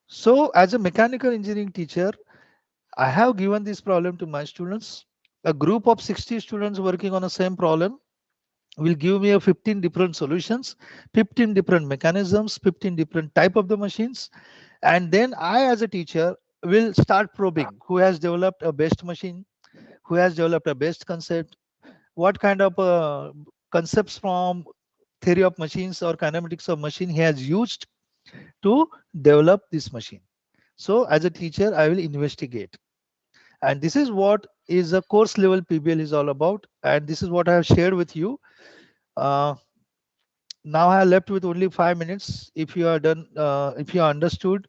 So as a mechanical engineering teacher, I have given this problem to my students. A group of 60 students working on the same problem will give me a 15 different solutions, 15 different mechanisms, 15 different type of the machines. And then I as a teacher will start probing who has developed a best machine, who has developed a best concept, what kind of concepts from theory of machines or kinematics of machine he has used to develop this machine. So as a teacher, I will investigate. And this is what is a course level Pbl is all about. And this is what I have shared with you. Now I have left with only 5 minutes. If you are done, if you understood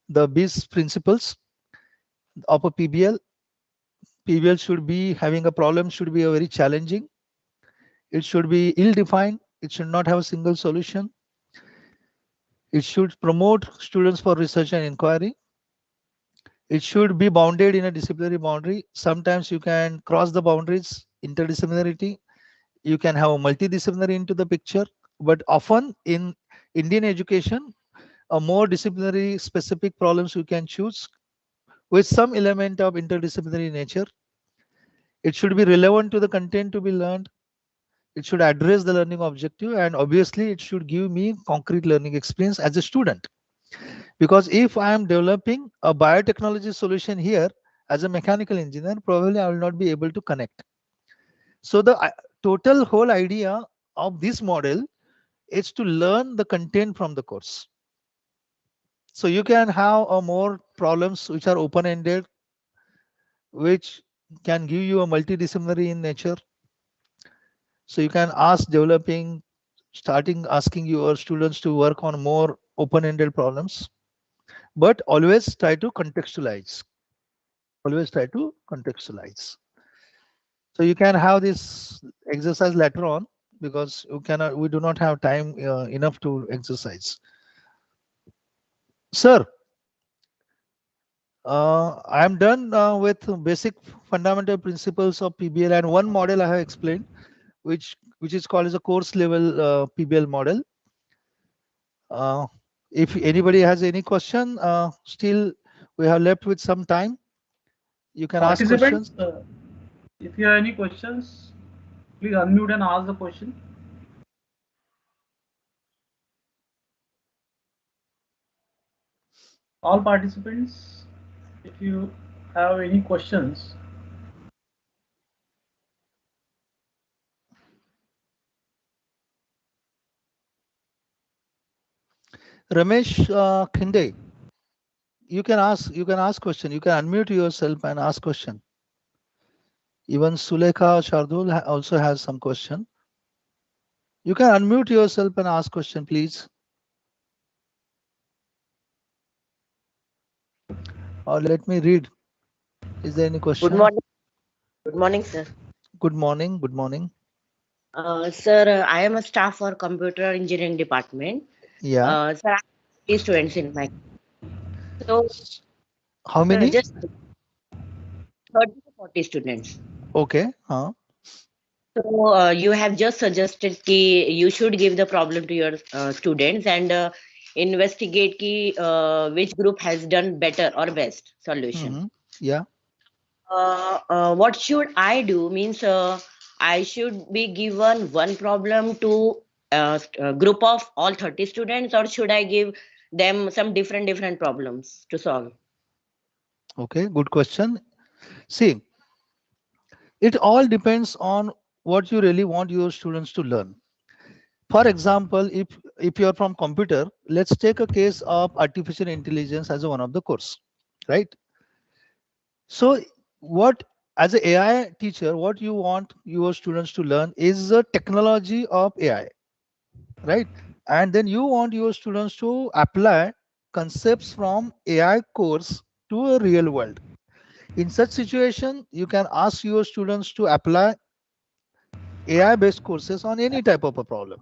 the BIS principles of a Pbl, Pbl should be having a problem, should be a very challenging. It should be ill-defined. It should not have a single solution. It should promote students for research and inquiry. It should be bounded in a disciplinary boundary. Sometimes you can cross the boundaries, interdisciplinarity. You can have a multidisciplinary into the picture, but often in Indian education, a more disciplinary specific problems you can choose with some element of interdisciplinary nature. It should be relevant to the content to be learned. It should address the learning objective, and obviously it should give me concrete learning experience as a student. Because if I am developing a biotechnology solution here as a mechanical engineer, probably I will not be able to connect. So the total whole idea of this model is to learn the content from the course. So you can have a more problems which are open-ended, which can give you a multidisciplinary in nature. So you can ask developing, starting asking your students to work on more open-ended problems, but always try to contextualize. Always try to contextualize. So you can have this exercise later on, because we do not have time enough to exercise. Sir, I am done with basic fundamental principles of PBL, and one model I have explained, which is called as a course level PBL model. If anybody has any question, still we have left with some time. You can ask questions. If you have any questions, please unmute and ask the question. All participants, if you have any questions. Ramesh Khinde, you can ask question. You can unmute yourself and ask question. Even Sulekha Shardul also has some question. You can unmute yourself and ask question, please. Or let me read. Is there any question? Good morning. Good morning, sir. Good morning. Good morning. Sir, I am a staff for computer engineering department. Yeah. Sir, I have 30 students in my. So how many? Just 30 to 40 students. Okay. So you have just suggested that you should give the problem to your students and investigate which group has done better or best solution. Yeah. What should I do? Means I should be given one problem to a group of all 30 students, or should I give them some different problems to solve? Okay, good question. See, it all depends on what you really want your students to learn. For example, if you're from computer, let's take a case of artificial intelligence as one of the course, right? So what, as an AI teacher, what you want your students to learn is the technology of AI, right? And then you want your students to apply concepts from AI course to a real world. In such situation, you can ask your students to apply AI based courses on any type of a problem.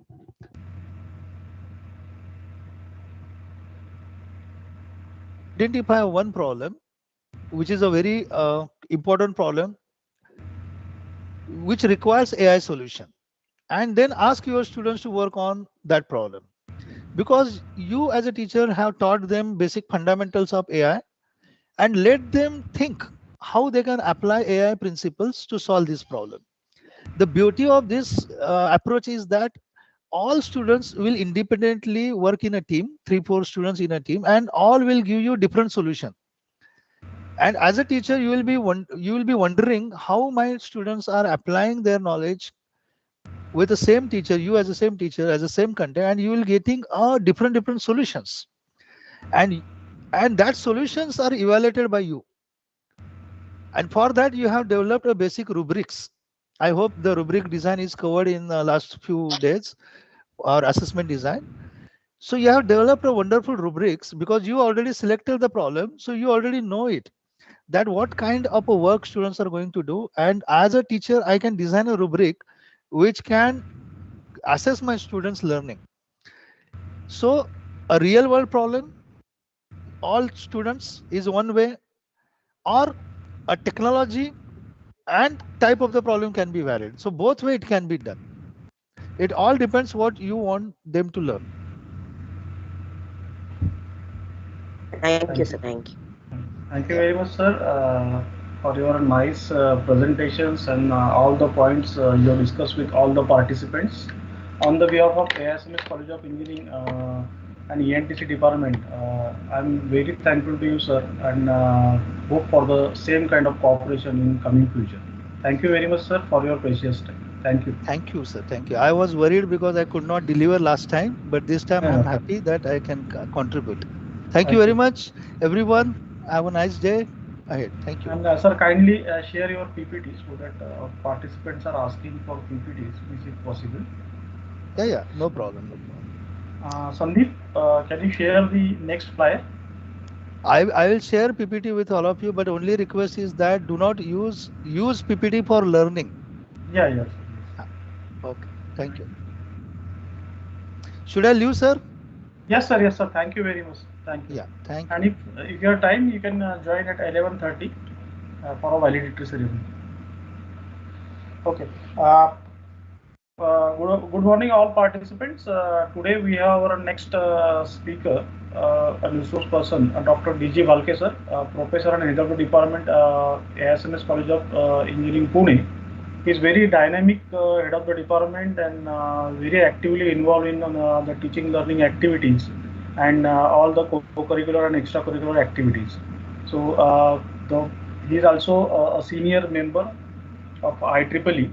Identify one problem, which is a very important problem, which requires AI solution, and then ask your students to work on that problem. Because you as a teacher have taught them basic fundamentals of AI, and let them think how they can apply AI principles to solve this problem. The beauty of this approach is that all students will independently work in a team, 3-4 students in a team, and all will give you different solution. And as a teacher, you will be wondering how my students are applying their knowledge with the same teacher, you as the same teacher, as the same content, and you will getting different solutions. And that solutions are evaluated by you. And for that, you have developed a basic rubrics. I hope the rubric design is covered in the last few days, or assessment design. So you have developed a wonderful rubrics because you already selected the problem. So you already know it, that what kind of a work students are going to do. And as a teacher, I can design a rubric which can assess my students' learning. So a real world problem, all students is one way, or a technology and type of the problem can be varied. So both way it can be done. It all depends what you want them to learn. Thank you, sir. Thank you. Thank you very much, sir, for your nice presentations and all the points you discussed with all the participants. On the behalf of AISSMS College of Engineering and ENTC department, I'm very thankful to you, sir, and hope for the same kind of cooperation in coming future. Thank you very much, sir, for your precious time. Thank you. Thank you, sir. Thank you. I was worried because I could not deliver last time, but this time I'm happy that I can contribute. Thank you very much, everyone. Have a nice day ahead. Thank you. And sir, kindly share your PPT so that participants are asking for PPTs, is it possible? Yeah, no problem. Sandeep, can you share the next flyer? I will share PPT with all of you, but only request is that do not use PPT for learning. Yeah, yes. Okay, thank you. Should I leave, sir? Yes, sir. Yes, sir. Thank you very much. Thank you. Yeah, thank And you. if you have time, you can join at 11:30 for a validatory ceremony. Okay. Good morning, all participants. Today we have our next speaker, a resource person, Dr. Dj Vulcan, sir, Professor and Head of the Department, AISSMS College of Engineering, Pune. He is very dynamic head of the department and very actively involved in the teaching learning activities and all the co-curricular and extracurricular activities. So he is also a senior member of IEEE,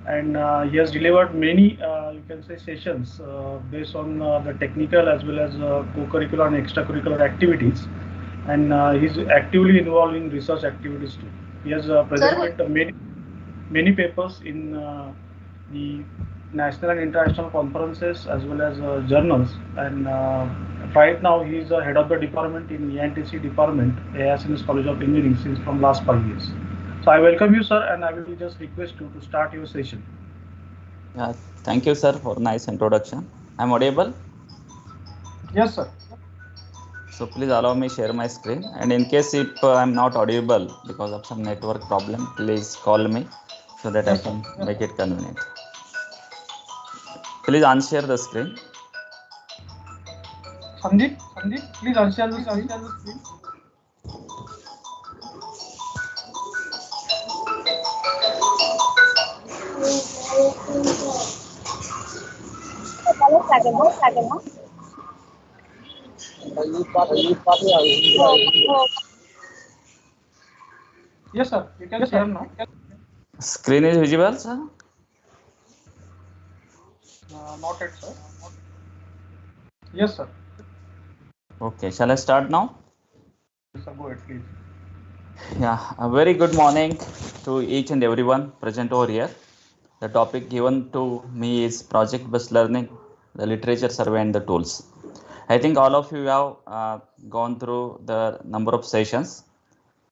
and he has delivered many, you can say, sessions based on the technical as well as co-curricular and extracurricular activities, and he's actively involved in research activities too. He has presented many papers in the national and international conferences as well as journals, and right now he is the head of the department in ENTC department, AISSMS College of Engineering, since from last 5 years. So I welcome you, sir, and I will just request you to start your session. Yeah, thank you, sir, for nice introduction. I'm audible? Yes, sir. So please allow me share my screen. And in case if I'm not audible because of some network problem, please call me so that Yes, I can sir. make it convenient. Please unshare the screen. Sandeep, please unshare the screen. Yes, sir. You can share now. Screen is visible, sir? Not yet, sir. Yes, sir. Okay, shall I start now? Yes, sir. Go ahead, please. Yeah, a very good morning to each and everyone present over here. The topic given to me is project-based learning, the literature survey and the tools. I think all of you have gone through the number of sessions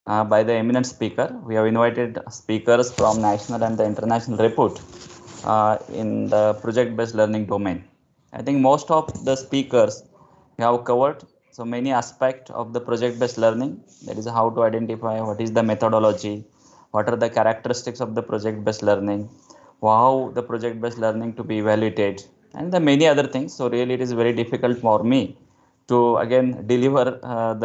by the eminent speaker. We have invited speakers from national and the international repute in the project-based learning domain. I think most of the speakers have covered so many aspects of the project-based learning. That is how to identify what is the methodology, what are the characteristics of the project-based learning, how the project-based learning to be evaluated, and the many other things. So really it is very difficult for me to again deliver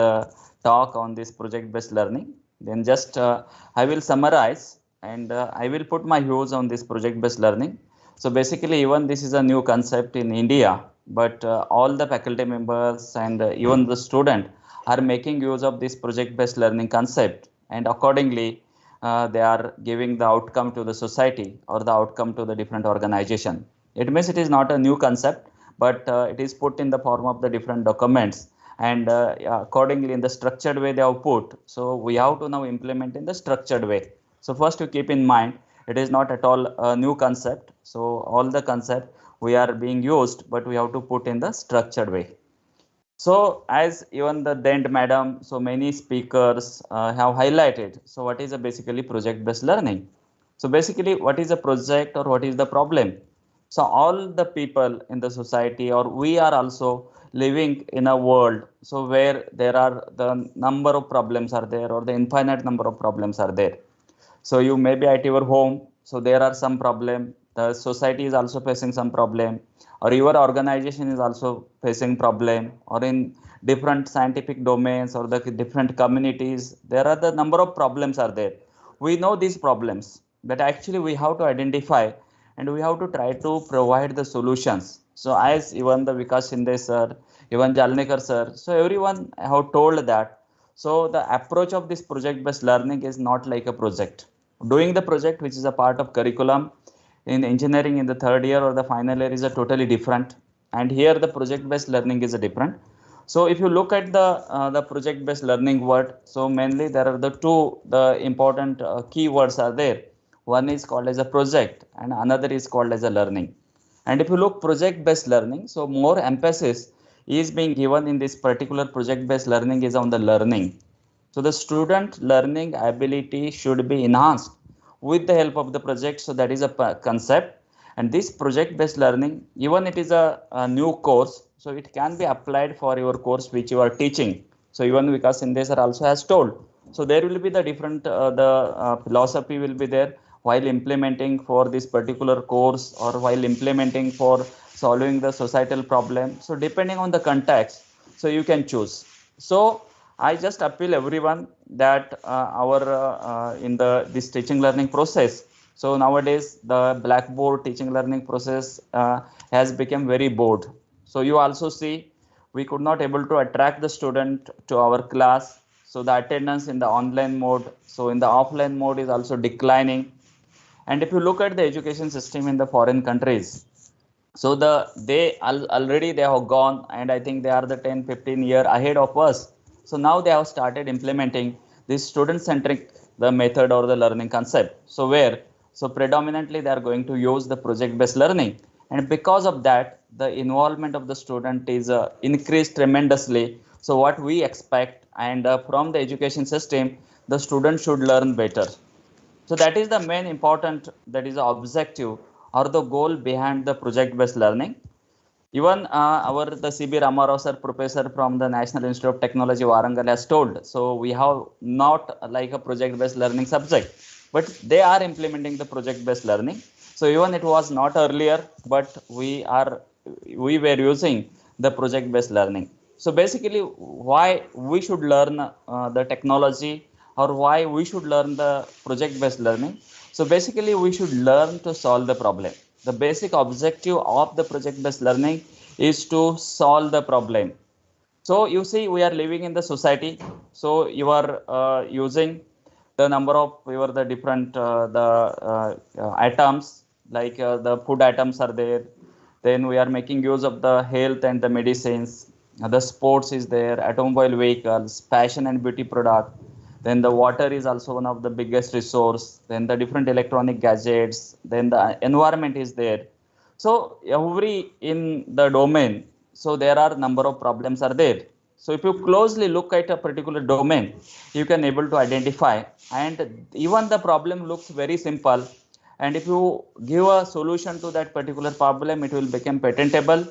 the talk on this project-based learning. Then just I will summarize and I will put my views on this project-based learning. So basically, even this is a new concept in India, but all the faculty members and even the student are making use of this project-based learning concept, and accordingly, they are giving the outcome to the society or the outcome to the different organization. It means it is not a new concept, but it is put in the form of the different documents, and accordingly in the structured way they have put. So we have to now implement in the structured way. So first to keep in mind, it is not at all a new concept. So all the concept we are being used, but we have to put in the structured way. So as even the Dent madam, so many speakers have highlighted. So what is a basically project-based learning? So basically what is a project or what is the problem? So all the people in the society or we are also living in a world so where there are the number of problems are there or the infinite number of problems are there. So you may be at your home, so there are some problem, the society is also facing some problem, or your organization is also facing problem, or in different scientific domains or the different communities there are the number of problems are there. We know these problems, but actually we have to identify and we have to try to provide the solutions. So as even the Vikas Shinde sir, even Jalnikar sir, so everyone have told that so the approach of this project based learning is not like a project. Doing the project which is a part of curriculum in engineering in the third year or the final year is a totally different, and here the project based learning is a different. So if you look at the project based learning word, so mainly there are the two the important key words are there. One is called as a project and another is called as a learning. And if you look project based learning, so more emphasis is being given in this particular project based learning is on the learning. So the student learning ability should be enhanced with the help of the project. So that is a concept. And this project based learning, even it is a new course, so it can be applied for your course which you are teaching. So even because Sindhu sir also has told, so there will be the different philosophy will be there while implementing for this particular course or while implementing for solving the societal problem. So depending on the context, so you can choose. So I just appeal everyone that our in the this teaching learning process. So nowadays the blackboard teaching learning process has become very bored. So you also see we could not able to attract the student to our class. So the attendance in the online mode, so in the offline mode is also declining. And if you look at the education system in the foreign countries, so already they have gone, and I think they are the 10-15 year ahead of us. So now they have started implementing this student centric the method or the learning concept. So predominantly they are going to use the project based learning, and because of that the involvement of the student is increased tremendously. So what we expect, and from the education system, the student should learn better. So that is the main important, that is the objective or the goal behind the project based learning. Even our the CB Ramarao sir, professor from the National Institute of Technology Warangal, has told. So we have not like a project based learning subject, but they are implementing the project based learning. So even it was not earlier, but we were using the project based learning. So basically why we should learn the technology, or why we should learn the project based learning. So basically we should learn to solve the problem. The basic objective of the project based learning is to solve the problem. So you see we are living in the society. So you are using the number of the different items, like the food items are there. Then we are making use of the health and the medicines. The sports is there, automobile vehicles, fashion and beauty product. Then the water is also one of the biggest resource. Then the different electronic gadgets. Then the environment is there. So every in the domain, so there are number of problems are there. So if you closely look at a particular domain, you can able to identify, and even the problem looks very simple. And if you give a solution to that particular problem, it will become patentable.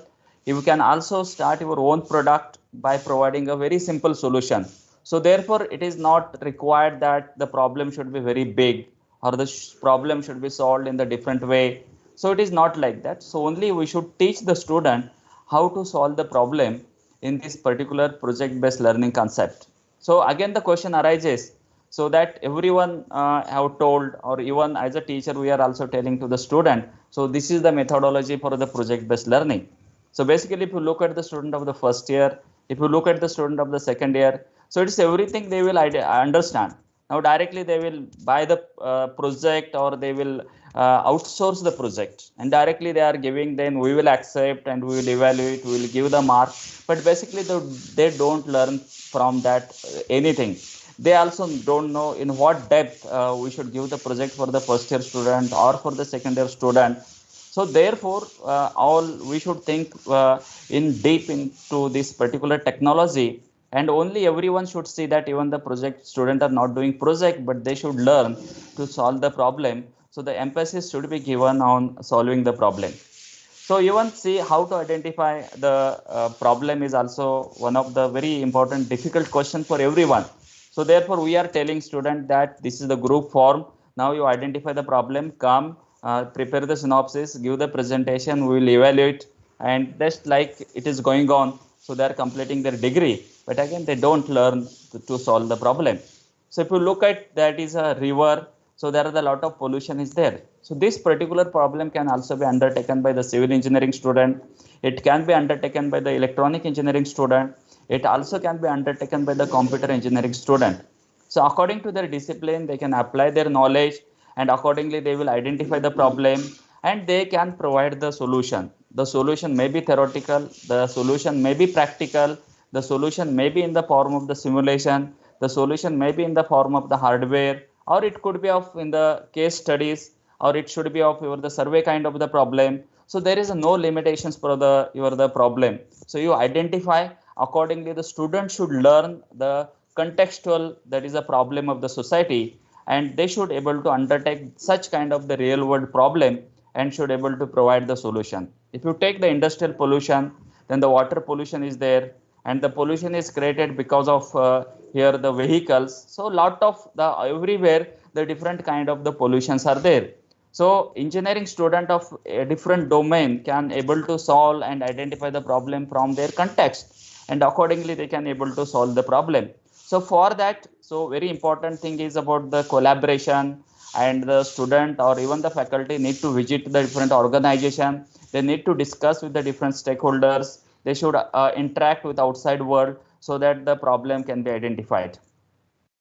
You can also start your own product by providing a very simple solution. So therefore, it is not required that the problem should be very big, or the problem should be solved in the different way. So it is not like that. So only we should teach the student how to solve the problem in this particular project based learning concept. So again the question arises, so that everyone have told, or even as a teacher we are also telling to the student, so this is the methodology for the project based learning. So basically if you look at the student of the first year, if you look at the student of the second year, so it's everything they will understand. Now directly they will buy the project, or they will outsource the project, and directly they are giving, then we will accept and we will evaluate, we will give the mark. But basically they don't learn from that anything. They also don't know in what depth we should give the project for the first year student or for the second year student. So therefore all we should think in deep into this particular technology, and only everyone should see that even the project student are not doing project, but they should learn to solve the problem. So the emphasis should be given on solving the problem. So even see how to identify the problem is also one of the very important difficult question for everyone. So therefore we are telling student that this is the group form. Now you identify the problem, come prepare the synopsis, give the presentation, we will evaluate, and just like it is going on. So they are completing their degree, but again they don't learn to solve the problem. So if you look at that is a river, so there are a lot of pollution is there. So this particular problem can also be undertaken by the civil engineering student. It can be undertaken by the electronic engineering student. It also can be undertaken by the computer engineering student. So according to their discipline, they can apply their knowledge, and accordingly they will identify the problem, and they can provide the solution. The solution may be theoretical, the solution may be practical, the solution may be in the form of the simulation, the solution may be in the form of the hardware, or it could be of in the case studies, or it should be of the survey kind of the problem. So there is no limitations for the problem. So you identify accordingly. The student should learn the contextual, that is a problem of the society, and they should able to undertake such kind of the real world problem and should able to provide the solution. If you take the industrial pollution, then the water pollution is there, and the pollution is created because of here the vehicles. So lot of the everywhere the different kind of the pollutions are there. So engineering student of a different domain can able to solve and identify the problem from their context, and accordingly they can able to solve the problem. So for that, so very important thing is about the collaboration, and the student or even the faculty need to visit the different organization. They need to discuss with the different stakeholders. They should interact with outside world so that the problem can be identified.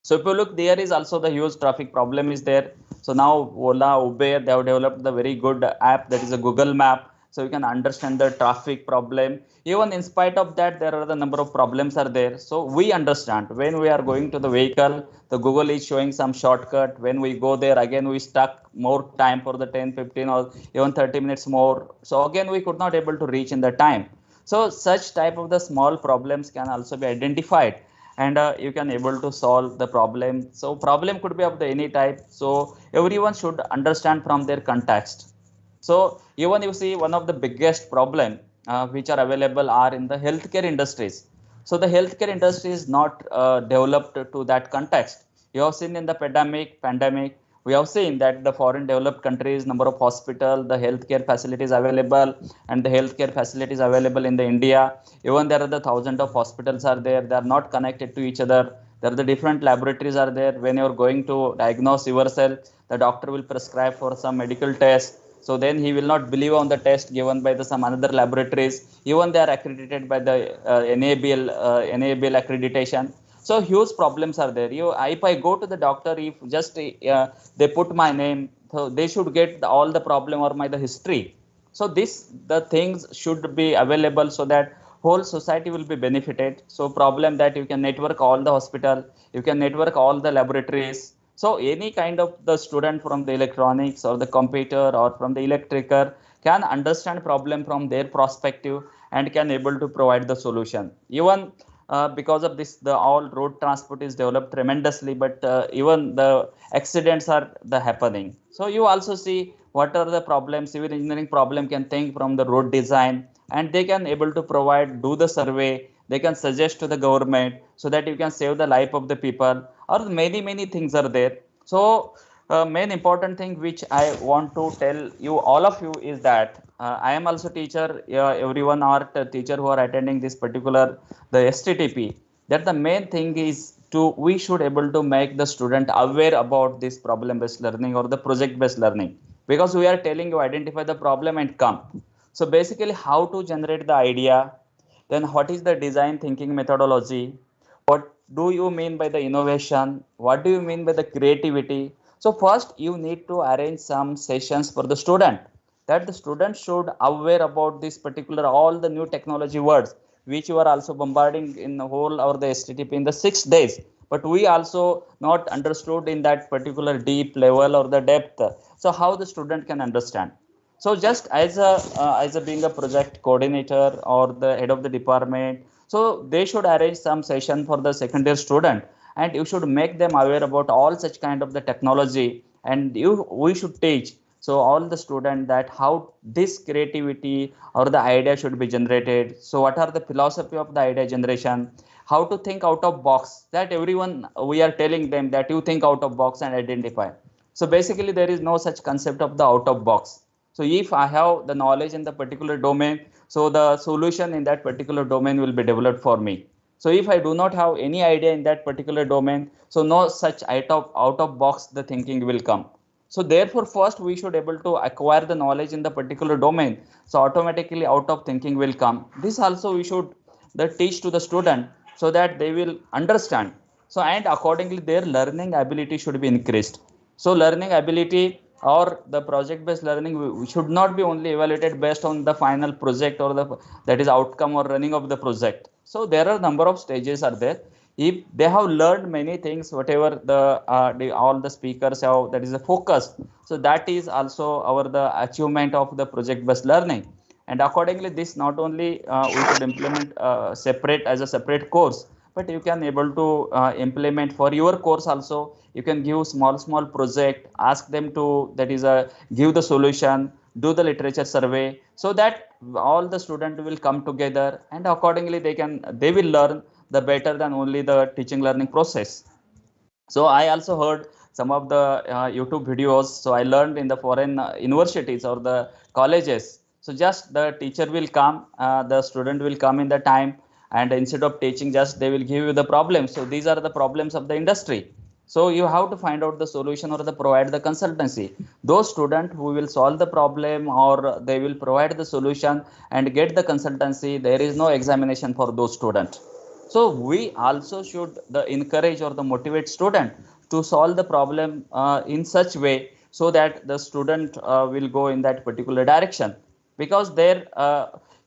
So if you look, there is also the huge traffic problem is there. So now Ola, Uber, they have developed the very good app that is a Google Map. So you can understand the traffic problem. Even in spite of that, there are the number of problems are there. So we understand when we are going to the vehicle, the Google is showing some shortcut. When we go there, again, we stuck more time for the 10, 15 or even 30 minutes more. So again, we could not able to reach in the time. So such type of the small problems can also be identified, and you can able to solve the problem. So problem could be of the any type. So everyone should understand from their context. So even you see one of the biggest problem which are available are in the healthcare industries. So the healthcare industry is not developed to that context. You have seen in the pandemic, we have seen that the foreign developed countries, number of hospital, the healthcare facilities available, and the healthcare facilities available in the India. Even there are the thousands of hospitals are there. They are not connected to each other. There are the different laboratories are there. When you are going to diagnose yourself, the doctor will prescribe for some medical test. So then he will not believe on the test given by the some another laboratories. Even they are accredited by the NABL accreditation. So huge problems are there. If I go to the doctor, if just they put my name, so they should get all the problem or the history. So the things should be available so that whole society will be benefited. So problem that you can network all the hospital, you can network all the laboratories. So any kind of the student from the electronics or the computer or from the electrical can understand problem from their perspective and can able to provide the solution. Even because of this, the all road transport is developed tremendously, but even the accidents are the happening. So you also see what are the problems. Civil engineering problem can think from the road design, and they can able to provide, do the survey, they can suggest to the government so that you can save the life of the people, or many things are there. So main important thing which I want to tell you all of you is that I am also teacher, everyone are teacher who are attending this particular the STTP, that the main thing is we should able to make the student aware about this problem based learning or the project based learning, because we are telling you identify the problem and come. So basically how to generate the idea, then what is the design thinking methodology, what do you mean by the innovation, what do you mean by the creativity. So first you need to arrange some sessions for the student, that the student should aware about this particular all the new technology words which you are also bombarding in the whole or the STTP in the 6 days, but we also not understood in that particular deep level or the depth. So how the student can understand. So just as a being a project coordinator or the head of the department, so they should arrange some session for the second year student, and you should make them aware about all such kind of the technology, and we should teach so all the student that how this creativity or the idea should be generated. So what are the philosophy of the idea generation, how to think out of box, that everyone we are telling them that you think out of box and identify. So basically there is no such concept of the out of box. So if I have the knowledge in the particular domain, so the solution in that particular domain will be developed for me. So if I do not have any idea in that particular domain, so no such out of box the thinking will come. So therefore first we should able to acquire the knowledge in the particular domain, so automatically out of thinking will come. This also we should teach to the student so that they will understand. So and accordingly their learning ability should be increased. So learning ability or the project based learning we should not be only evaluated based on the final project or the that is outcome or running of the project. So there are number of stages are there. If they have learned many things, whatever all the speakers have, that is a focus. So that is also our the achievement of the project based learning. And accordingly this not only we should implement separate as a separate course, but you can able to implement for your course also. You can give small project, ask them to, that is a give the solution, do the literature survey, so that all the student will come together, and accordingly they will learn the better than only the teaching learning process. So I also heard some of the YouTube videos. So I learned in the foreign universities or the colleges. So just the teacher will come, the student will come in the time, and instead of teaching, just they will give you the problems. So these are the problems of the industry. So you have to find out the solution or the provide the consultancy. Those students who will solve the problem or they will provide the solution and get the consultancy, there is no examination for those students. So we also should the encourage or the motivate student to solve the problem in such way, so that the student will go in that particular direction, because their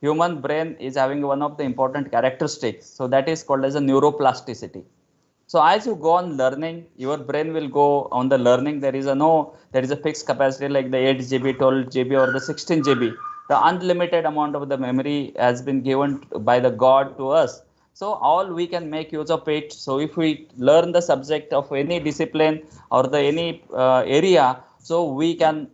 human brain is having one of the important characteristics. So that is called as a neuroplasticity. So as you go on learning, your brain will go on the learning. There is a fixed capacity like the 8 GB, 12 GB or the 16 GB. The unlimited amount of the memory has been given by the God to us. So all we can make use of it. So if we learn the subject of any discipline or the any area, so we can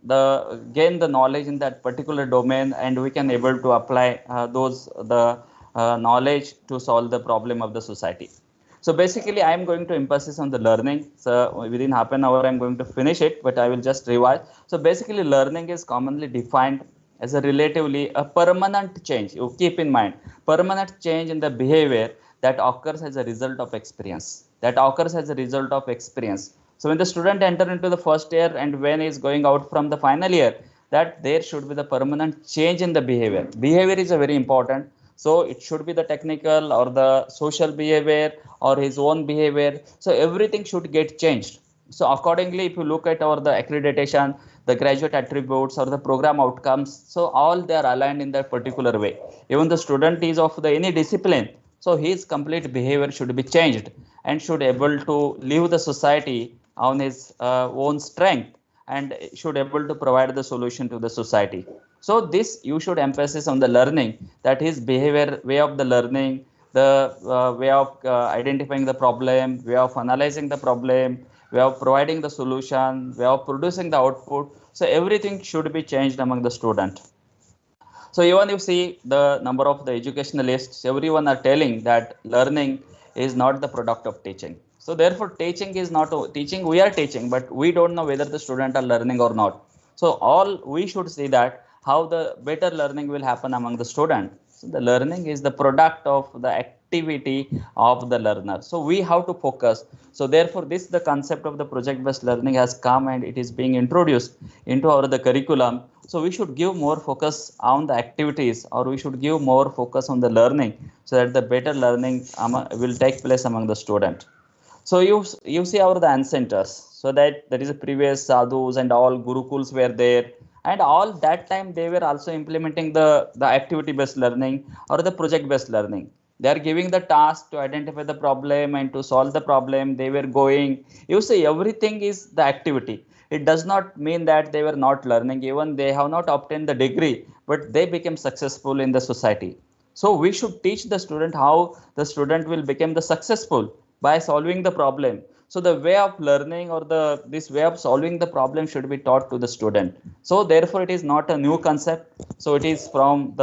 gain the knowledge in that particular domain, and we can able to apply the knowledge to solve the problem of the society. So basically, I am going to emphasis on the learning. So within half an hour, I'm going to finish it, but I will just revise. So basically, learning is commonly defined as a relatively a permanent change. You keep in mind, permanent change in the behavior that occurs as a result of experience. So when the student enter into the first year and when he is going out from the final year, that there should be the permanent change in the behavior. Behavior is a very important. So it should be the technical or the social behavior or his own behavior. So everything should get changed. So accordingly, if you look at the accreditation, the graduate attributes or the program outcomes, so all they are aligned in that particular way. Even the student is of the any discipline, so his complete behavior should be changed and should able to live the society on his own strength, and should able to provide the solution to the society. So this you should emphasis on the learning, that his behavior, way of the learning, the way of identifying the problem, way of analyzing the problem, way of providing the solution, way of producing the output. So everything should be changed among the student. So even you see the number of the educationalists, everyone are telling that learning is not the product of teaching. So therefore teaching is not teaching, we are teaching, but we don't know whether the students are learning or not. So all we should see that how the better learning will happen among the student. So the learning is the product of the activity of the learner. So we have to focus. So therefore this the concept of the project based learning has come and it is being introduced into the curriculum. So we should give more focus on the activities, or we should give more focus on the learning, so that the better learning will take place among the student. So you see the ancestors, so that is a previous sadhus and all gurukuls were there, and all that time they were also implementing the activity based learning or the project based learning. They are giving the task to identify the problem and to solve the problem. They were going, you see, everything is the activity. It does not mean that they were not learning, even they have not obtained the degree, but they became successful in the society. So we should teach the student how the student will become the successful by solving the problem. So the way of learning or this way of solving the problem should be taught to the student. So therefore it is not a new concept. So it is from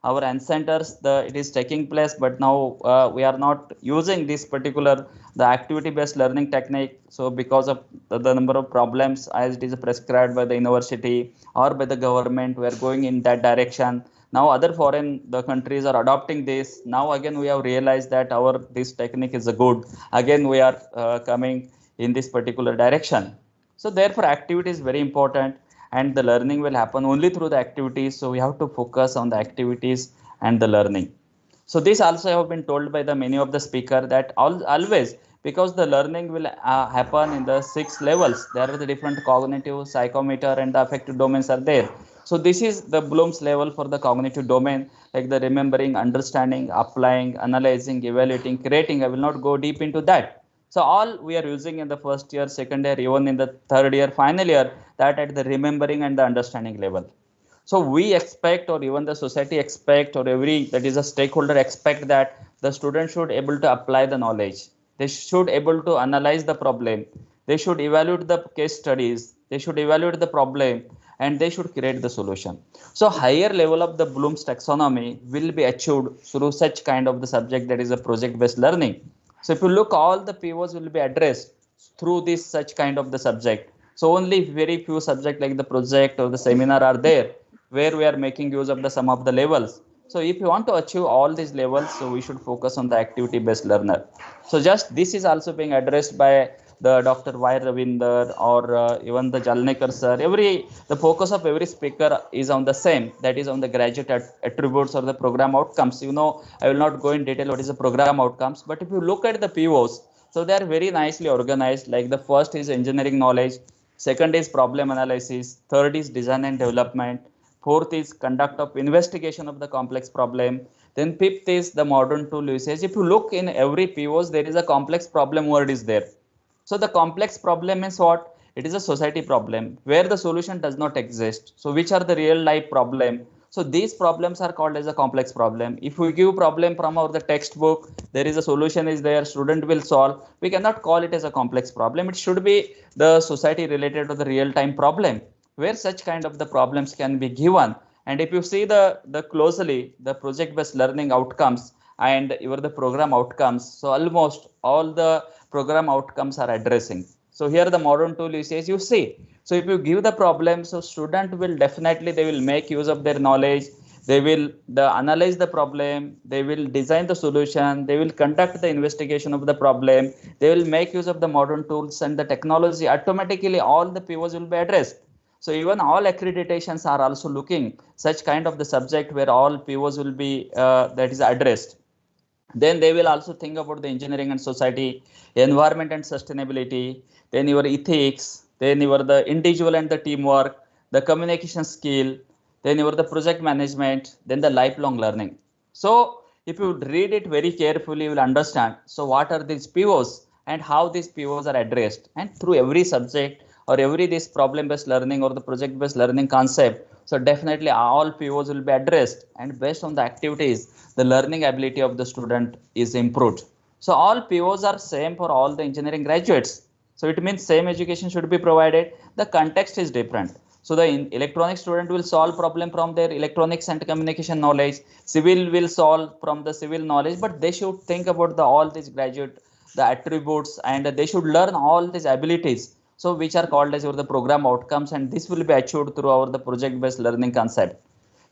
our ancestors, it is taking place, but now we are not using this particular the activity based learning technique. So because of the number of problems as it is prescribed by the university or by the government, we are going in that direction. Now other foreign countries are adopting this. Now again we have realized that this technique is a good. Again we are coming in this particular direction. So therefore activity is very important, and the learning will happen only through the activities. So we have to focus on the activities and the learning. So this also have been told by the many of the speaker, that always, because the learning will happen in the 6 levels. There are the different cognitive, psychomotor and the affective domains are there. So this is the Bloom's level for the cognitive domain, like the remembering, understanding, applying, analyzing, evaluating, creating. I will not go deep into that. So all we are using in the first year, second year, even in the third year, final year, that at the remembering and the understanding level. So we expect, or even the society expect, or every that is a stakeholder expect, that the student should able to apply the knowledge. They should able to analyze the problem. They should evaluate the case studies. They should evaluate the problem, and they should create the solution. So higher level of the Bloom's taxonomy will be achieved through such kind of the subject, that is a project based learning. So if you look, all the POs will be addressed through this such kind of the subject. So only very few subject like the project or the seminar are there where we are making use of the some of the levels. So if you want to achieve all these levels, so we should focus on the activity based learner. So just this is also being addressed by the Dr. Y. Ravinder or even the Jalnekar sir. The focus of every speaker is on the same, that is on the graduate attributes or the program outcomes. You know, I will not go in detail what is the program outcomes, but if you look at the POs, so they are very nicely organized. Like the first is engineering knowledge, second is problem analysis, third is design and development, fourth is conduct of investigation of the complex problem, then fifth is the modern tool usage. If you look in every POs, there is a complex problem word is there. So the complex problem is what? It is a society problem where the solution does not exist. So which are the real life problem? So these problems are called as a complex problem. If we give problem from the textbook, there is a solution is there, student will solve. We cannot call it as a complex problem. It should be the society related to the real time problem where such kind of the problems can be given. And if you see the closely the project based learning outcomes and even the program outcomes, so almost all the program outcomes are addressing. So here the modern tool usage you see. So if you give the problem, so student will definitely, they will make use of their knowledge. They will analyze the problem. They will design the solution. They will conduct the investigation of the problem. They will make use of the modern tools and the technology. Automatically all the POs will be addressed. So even all accreditations are also looking such kind of the subject where all POs will be that is addressed. Then they will also think about the engineering and society, environment and sustainability, then your ethics, then your the individual and the teamwork, the communication skill, then your the project management, then the lifelong learning. So if you read it very carefully, you will understand. So what are these POs and how these POs are addressed, and through every subject or every this problem based learning or the project based learning concept. So definitely all POs will be addressed, and based on the activities, the learning ability of the student is improved. So all POs are same for all the engineering graduates. So it means same education should be provided. The context is different. So the electronics student will solve problem from their electronics and communication knowledge. Civil will solve from the civil knowledge, but they should think about all these graduate, the attributes, and they should learn all these abilities. So which are called as the program outcomes, and this will be achieved through the project based learning concept.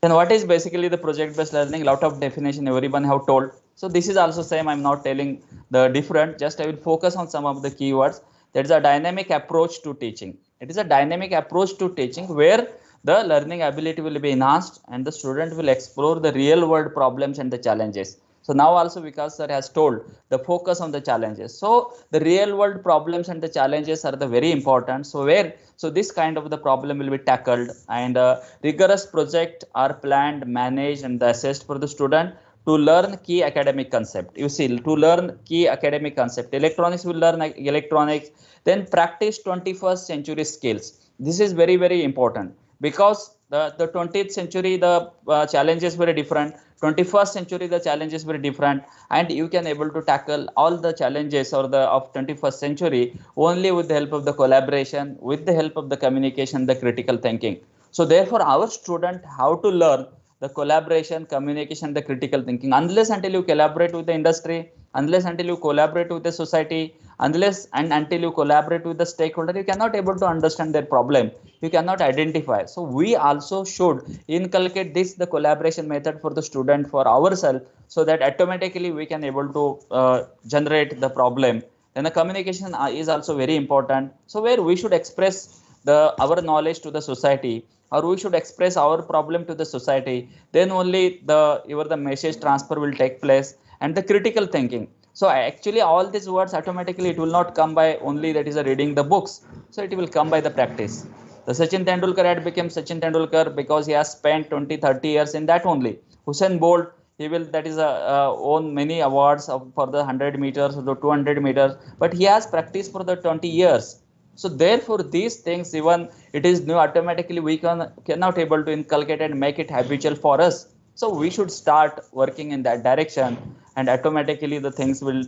Then what is basically the project based learning? Lot of definition everyone have told. So this is also same. I'm not telling the different, just I will focus on some of the keywords. That is a dynamic approach to teaching. It is a dynamic approach to teaching where the learning ability will be enhanced and the student will explore the real world problems and the challenges. So now also Vikas sir has told the focus on the challenges. So the real world problems and the challenges are the very important. So this kind of the problem will be tackled, and rigorous project are planned, managed and assessed for the student to learn key academic concept. You see, to learn key academic concept. Electronics will learn electronics, then practice 21st century skills. This is very, very important because the 20th century, the challenges were different. 21st century, the challenges were different, and you can able to tackle all the challenges or the of 21st century only with the help of the collaboration, with the help of the communication, the critical thinking. So therefore, our student have to learn the collaboration, communication, the critical thinking. Unless until you collaborate with the industry, unless until you collaborate with the society, unless and until you collaborate with the stakeholder, you cannot able to understand their problem. You cannot identify. So we also should inculcate this, the collaboration method for the student, for ourselves, so that automatically we can able to generate the problem. Then the communication is also very important. So where we should express our knowledge to the society, or we should express our problem to the society, then only the message transfer will take place, and the critical thinking. So actually all these words automatically, it will not come by only that is reading the books. So it will come by the practice. The Sachin Tendulkar had become Sachin Tendulkar because he has spent 20-30 years in that only. Usain Bolt, he will own many awards for the 100 meters or the 200 meters, but he has practiced for the 20 years. So therefore these things, even it is new, automatically we cannot able to inculcate and make it habitual for us. So we should start working in that direction. and automatically the things will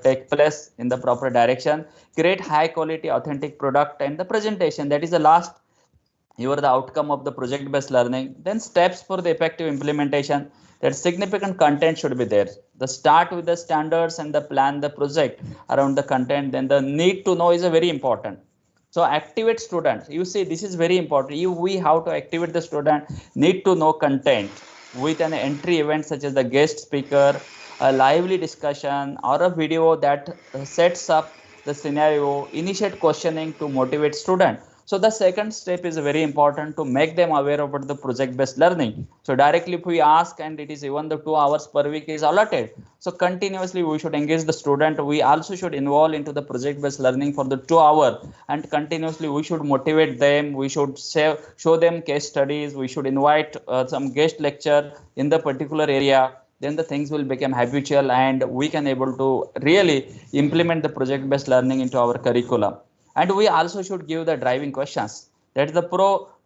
take place in the proper direction. Create high quality authentic product and the presentation, that is the last you are the outcome of the project based learning. Then steps for the effective implementation, that significant content should be there. The start with the standards and the plan the project around the content. Then the need to know is a very important. So activate students, you see this is very important. We have to activate the student, need to know content with an entry event such as the guest speaker, a lively discussion or a video that sets up the scenario, initiate questioning to motivate student. So the second step is very important to make them aware about the project based learning. So directly if we ask, and it is even the 2 hours per week is allotted, so continuously we should engage the student. We also should involve into the project based learning for the 2 hours, and continuously we should motivate them. We should show them case studies. We should invite some guest lecture in the particular area. Then the things will become habitual and we can able to really implement the project based learning into our curriculum. And we also should give the driving questions, that is the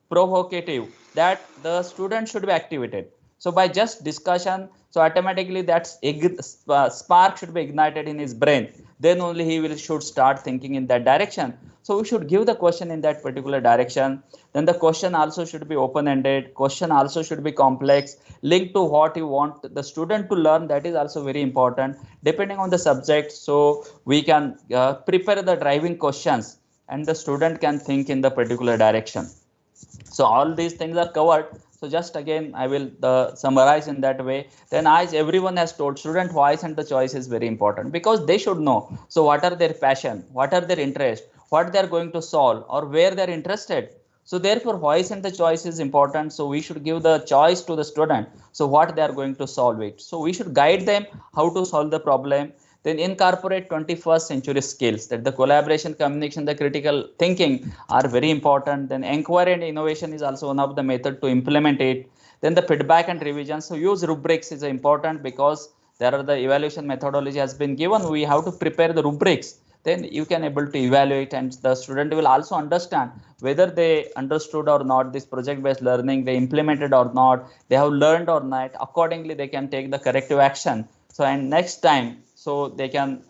provocative, that the student should be activated. So by just discussion, so automatically that spark should be ignited in his brain, then only he will should start thinking in that direction. So we should give the question in that particular direction. Then the question also should be open-ended. Question also should be complex, linked to what you want the student to learn. That is also very important depending on the subject. So we can prepare the driving questions and the student can think in the particular direction. So all these things are covered. So just again, I will summarize in that way. Then as everyone has told, student voice and the choice is very important because they should know. So what are their passion? What are their interest? What they are going to solve or where they are interested. So therefore voice and the choice is important. So we should give the choice to the student. So what they are going to solve it. So we should guide them how to solve the problem. Then incorporate 21st century skills, that the collaboration, communication, the critical thinking are very important. Then inquiry and innovation is also one of the method to implement it. Then the feedback and revision. So use rubrics is important because there are the evaluation methodology has been given. We have to prepare the rubrics. Then you can able to evaluate and the student will also understand whether they understood or not this project based learning, they implemented or not, they have learned or not. Accordingly, they can take the corrective action. So and next time, so they can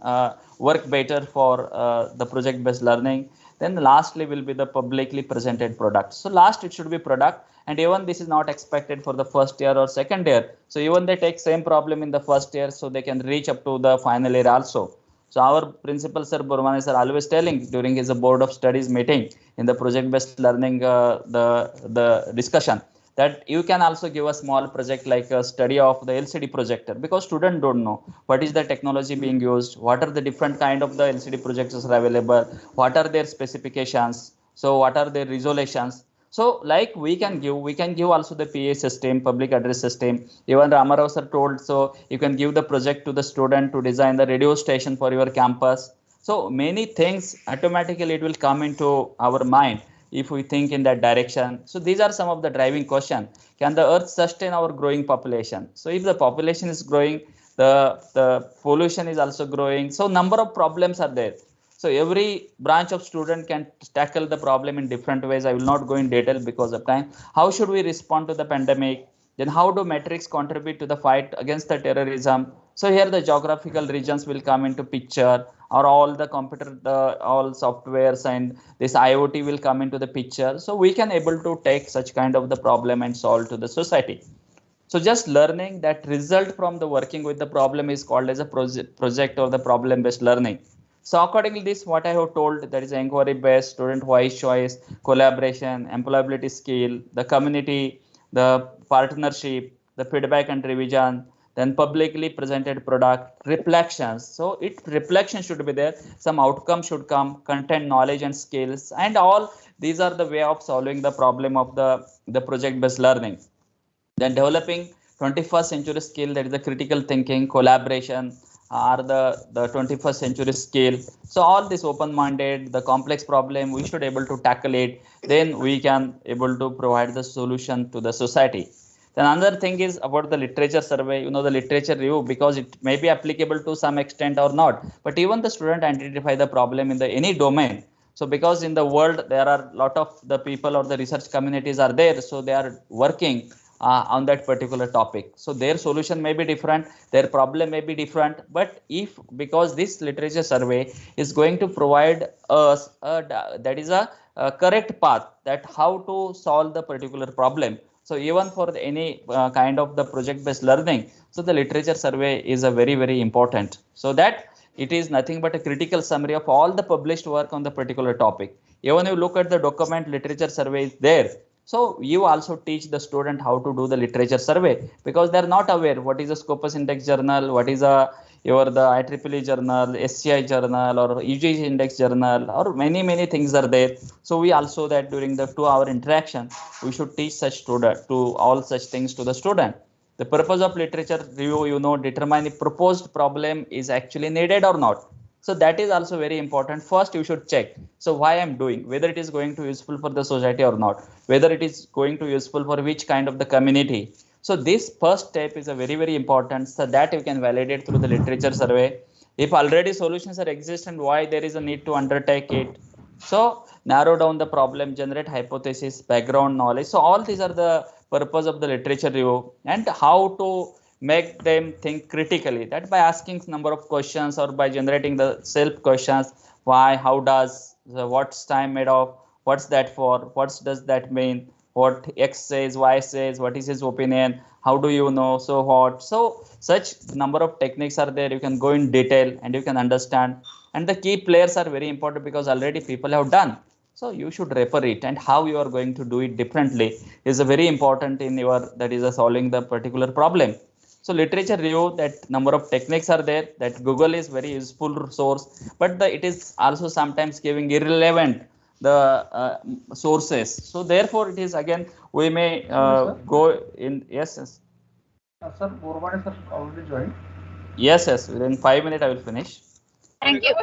work better for the project based learning. Then lastly will be the publicly presented product. So last it should be product, and even this is not expected for the first year or second year. So even they take same problem in the first year, so they can reach up to the final year also. So our principal sir Burmani sir always telling during his board of studies meeting in the project based learning the discussion, that you can also give a small project like a study of the LCD projector, because students don't know what is the technology being used, what are the different kind of the LCD projectors are available, what are their specifications, so what are their resolutions. So like we can give also the PA system, public address system. Even Ramarao sir told, so you can give the project to the student to design the radio station for your campus. So many things automatically it will come into our mind if we think in that direction. So these are some of the driving questions. Can the earth sustain our growing population? So if the population is growing, the pollution is also growing. So number of problems are there. So every branch of student can tackle the problem in different ways. I will not go in detail because of time. How should we respond to the pandemic? Then how do metrics contribute to the fight against the terrorism? So here the geographical regions will come into picture, or all the computer, all softwares and this IoT will come into the picture. So we can able to take such kind of the problem and solve to the society. So just learning that result from the working with the problem is called as a project or the problem based learning. So accordingly, this what I have told, that is inquiry based, student voice choice, collaboration, employability skill, the community, the partnership, the feedback and revision, then publicly presented product, reflections. So reflection should be there, some outcome should come, content, knowledge and skills, and all these are the way of solving the problem of the project based learning. Then developing 21st century skill, that is the critical thinking, collaboration are the 21st century skill. So all this open-minded, the complex problem, we should able to tackle it. Then we can able to provide the solution to the society. Then another thing is about the literature survey, the literature review, because it may be applicable to some extent or not. But even the student identify the problem in the any domain. So because in the world there are a lot of the people or the research communities are there, so they are working on that particular topic. So their solution may be different, their problem may be different, but if because this literature survey is going to provide us that is a correct path that how to solve the particular problem. So even for any kind of the project based learning, so the literature survey is a very important, so that it is nothing but a critical summary of all the published work on the particular topic. Even if you look at the document, literature survey is there. So you also teach the student how to do the literature survey, because they are not aware what is a Scopus Index journal, what is a the IEEE journal, SCI journal, or UGC Index journal, or many things are there. So we also that during the 2-hour interaction, we should teach such student to all such things to the student. The purpose of literature review, determine if proposed problem is actually needed or not. So that is also very important. First, you should check. So why I'm doing, whether it is going to useful for the society or not, whether it is going to useful for which kind of the community. So this first step is a very important, so that you can validate through the literature survey. If already solutions are exist and why there is a need to undertake it. So narrow down the problem, generate hypothesis, background knowledge. So all these are the purpose of the literature review, and how to make them think critically, that by asking number of questions or by generating the self questions, why, how does, what's time made of, what's that for, what does that mean, what X says, Y says, what is his opinion, how do you know, so what. So such number of techniques are there, you can go in detail and you can understand. And the key players are very important, because already people have done. So you should refer it, and how you are going to do it differently is a very important in your, that is a solving the particular problem. So literature review, that number of techniques are there, that Google is very useful source, but it is also sometimes giving irrelevant the sources. So therefore it is again, we may go in. Yes. Sir, Borbade sir already joined. Yes, within 5 minutes I will finish. Thank you.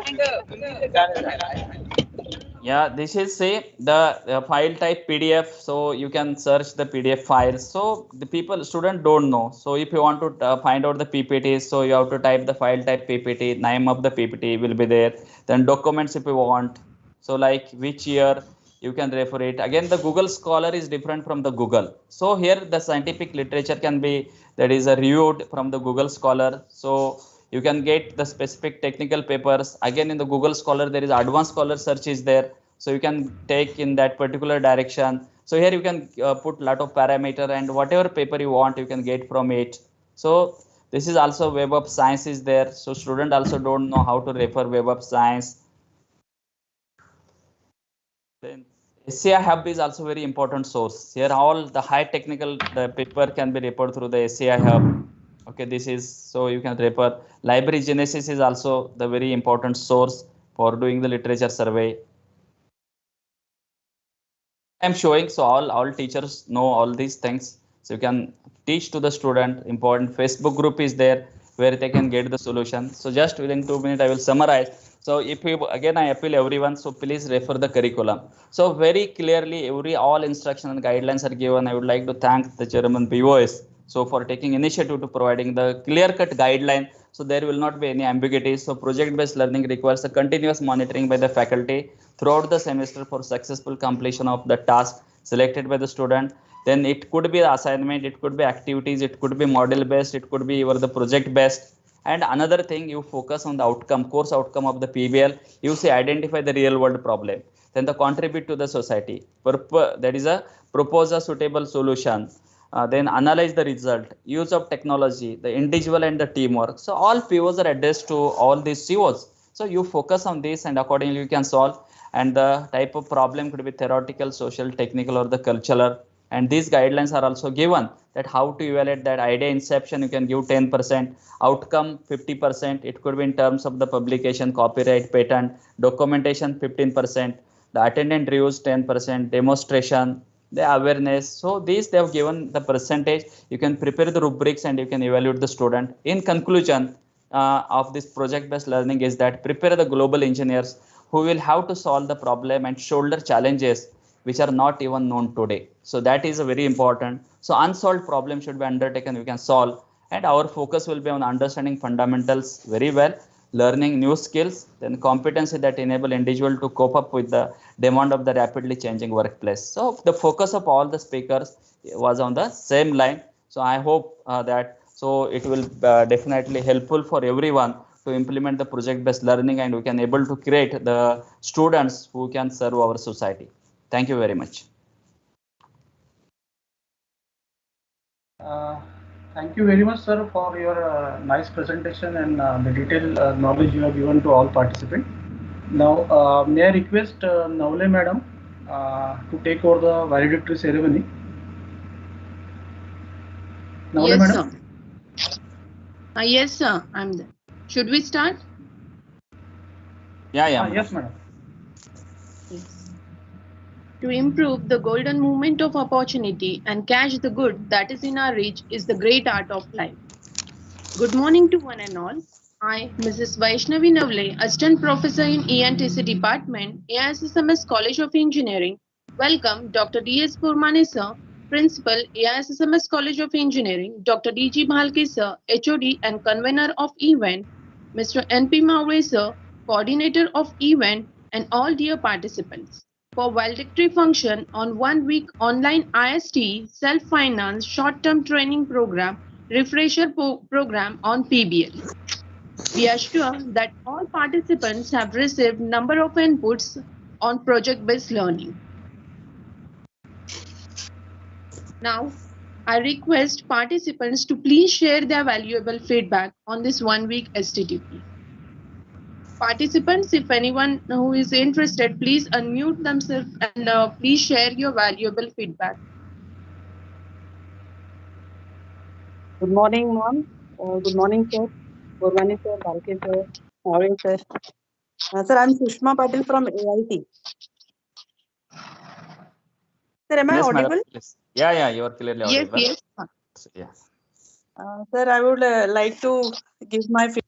Yeah, this is say the file type PDF, so you can search the PDF files. So the student don't know. So if you want to find out the PPT, so you have to type the file type PPT, name of the PPT will be there. Then documents if you want. So like which year you can refer it. Again, the Google Scholar is different from the Google. So here the scientific literature can be, that is reviewed from the Google Scholar. So you can get the specific technical papers. Again, in the Google Scholar, there is advanced scholar search is there. So you can take in that particular direction. So here you can put lot of parameter, and whatever paper you want, you can get from it. So this is also Web of Science is there. So student also don't know how to refer Web of Science. Then SCI Hub is also very important source. Here all the high technical the paper can be referred through the SCI Hub. Okay, this is, so you can refer. Library Genesis is also the very important source for doing the literature survey. I'm showing, so all teachers know all these things. So you can teach to the student. Important Facebook group is there where they can get the solution. So just within 2 minutes I will summarize. So if you, again I appeal everyone, so please refer the curriculum. So very clearly all instruction and guidelines are given. I would like to thank the chairman BOS so for taking initiative to providing the clear-cut guideline. So there will not be any ambiguity. So project-based learning requires a continuous monitoring by the faculty throughout the semester for successful completion of the task selected by the student. Then it could be assignment, it could be activities, it could be model based, it could be the project based. And another thing, you focus on the outcome, course outcome of the PBL. You say identify the real world problem, then the contribute to the society. That is a propose a suitable solution. Then analyze the result, use of technology, the individual and the teamwork. So all POs are addressed to all these COs. So you focus on this and accordingly you can solve. And the type of problem could be theoretical, social, technical, or the cultural. And these guidelines are also given, that how to evaluate that idea inception, you can give 10%, outcome 50%. It could be in terms of the publication, copyright, patent, documentation 15%, the attendant reviews 10%, demonstration, the awareness. So these they have given the percentage. You can prepare the rubrics and you can evaluate the student. In conclusion of this project-based learning is that prepare the global engineers who will have to solve the problem and shoulder challenges which are not even known today. So that is a very important. So unsolved problem should be undertaken, we can solve. And our focus will be on understanding fundamentals very well. learning new skills, then competency that enable individual to cope up with the demand of the rapidly changing workplace. So the focus of all the speakers was on the same line. So I hope that so it will definitely helpful for everyone to implement the project-based learning, and we can able to create the students who can serve our society. Thank you very much. Thank you very much, sir, for your nice presentation and the detailed knowledge you have given to all participants. Now, may I request Navle madam to take over the valedictory ceremony? Navle Yes, madam? sir. Yes, sir. I'm there. Should we start? Yeah, Yes, madam. Yes. To improve the golden moment of opportunity and catch the good that is in our reach is the great art of life. Good morning to one and all. I, Mrs. Vaishnavi Navle, Assistant Professor in ENTC Department, AISSMS College of Engineering, welcome Dr. D.S. Purmane sir, Principal, AISSMS College of Engineering, Dr. Dj Vulcan sir, HOD and Convener of Event, Mr. N.P. Maure sir, Coordinator of Event, and all dear participants for valedictory function on 1 week online IST self-finance short-term training program refresher program on Pbl. We are sure that all participants have received number of inputs on project-based learning. Now, I request participants to please share their valuable feedback on this 1 week STTP. Participants, if anyone who is interested, please unmute themselves and please share your valuable feedback. Good morning, ma'am. Good morning, sir. Purmane sir, Balke sir, Maureen sir. Sir, I'm Sushma Patil from AIT. Sir, am I Yes, audible? madam, please. Yeah, you are clearly audible. Yes. Yes. Sir, I would like to give my feedback.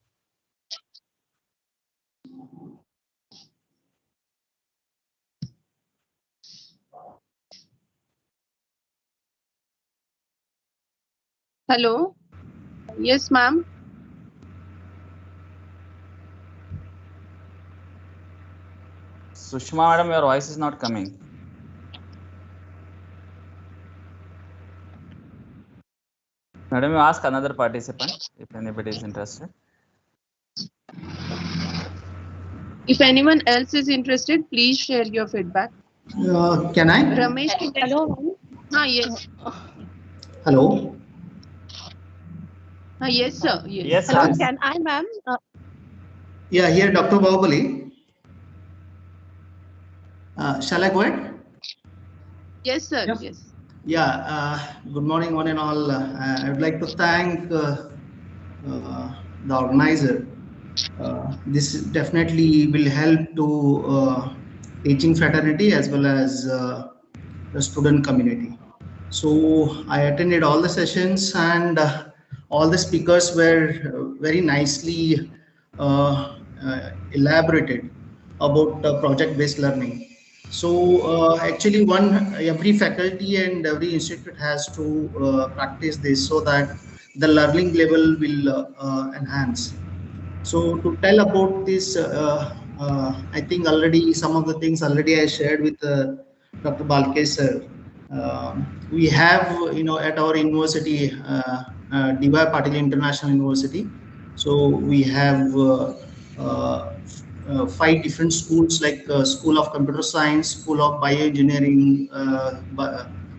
Hello. Yes, ma'am. Sushma madam, your voice is not coming. Madam, you ask another participant if anybody is interested. If anyone else is interested, please share your feedback. Can I? Ramesh, hello. Yes. Hello. Yes, sir. Yes, Hello, sir. can I, ma'am? Yeah, here, Dr. Bahubali. Shall I go ahead? Yes, sir. Yes. Yeah, good morning, one and all. I would like to thank the organizer. This definitely will help to teaching fraternity as well as the student community. So I attended all the sessions, and all the speakers were very nicely elaborated about project-based learning. So actually, every faculty and every institute has to practice this so that the learning level will enhance. So to tell about this, I think already some of the things already I shared with Dr. Balke sir. We have, at our university, DY Patil International University. So we have 5 different schools, like School of Computer Science, School of Bioengineering,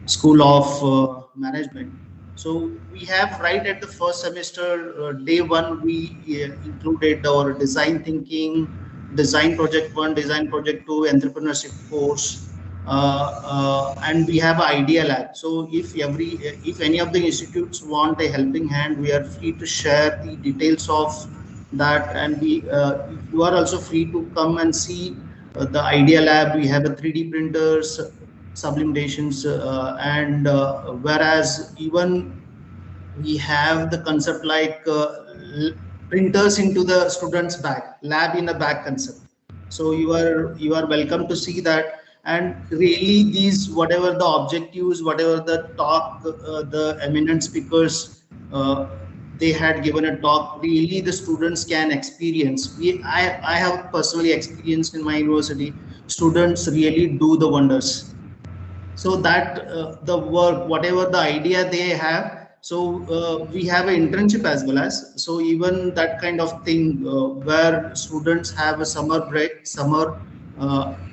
School of Management. So we have right at the first semester, day 1, we included our design thinking, design project 1, design project 2, entrepreneurship course, and we have an idea lab. So if any of the institutes want a helping hand, we are free to share the details of that, and you are also free to come and see the idea lab. We have a 3D printers, sublimations, and whereas even we have the concept like printers into the students' bag, lab in a bag concept. So you are welcome to see that. And really, these, whatever the objectives, whatever the talk, the eminent speakers they had given a talk. Really, the students can experience. I have personally experienced in my university. Students really do the wonders. So that the work, whatever the idea they have, so we have an internship as well as, so even that kind of thing where students have a summer break,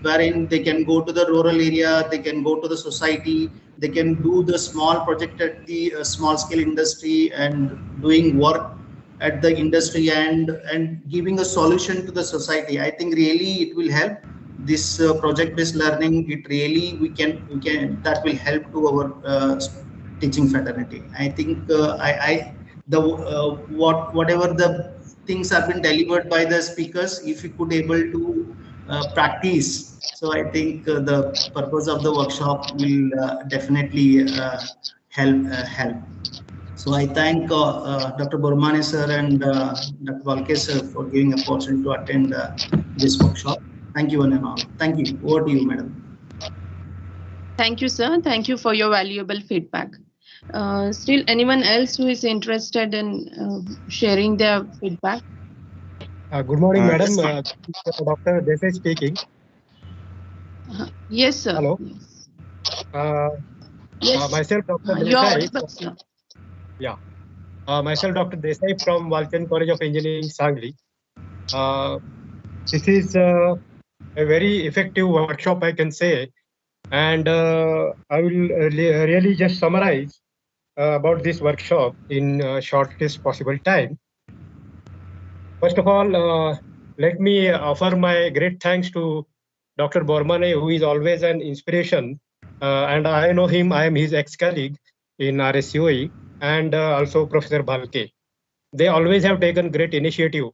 wherein they can go to the rural area, they can go to the society, they can do the small project at the small scale industry and doing work at the industry and giving a solution to the society. I think really it will help. This project based learning, it really we can that will help to our teaching fraternity. I think whatever the things have been delivered by the speakers, if we could able to practice, so I think the purpose of the workshop will definitely help. So I thank Dr. Bormani sir and Dr. Vulcan sir for giving opportunity to attend this workshop. Thank you, one and all. Thank you. Over to you, madam. Thank you, sir. Thank you for your valuable feedback. Still, anyone else who is interested in sharing their feedback? Good morning, madam. Yes, Dr. Desai speaking. Yes, sir. Hello. Yes. Yes. Myself, Dr. You are Desai. audible, sir. Yeah. Myself, Dr. Desai from Vulcan College of Engineering, Sangli. This is a very effective workshop, I can say. And I will really just summarize about this workshop in shortest possible time. First of all, let me offer my great thanks to Dr. Bormane, who is always an inspiration. And I know him, I am his ex-colleague in RSCOE, and also Professor Bhalke. They always have taken great initiative.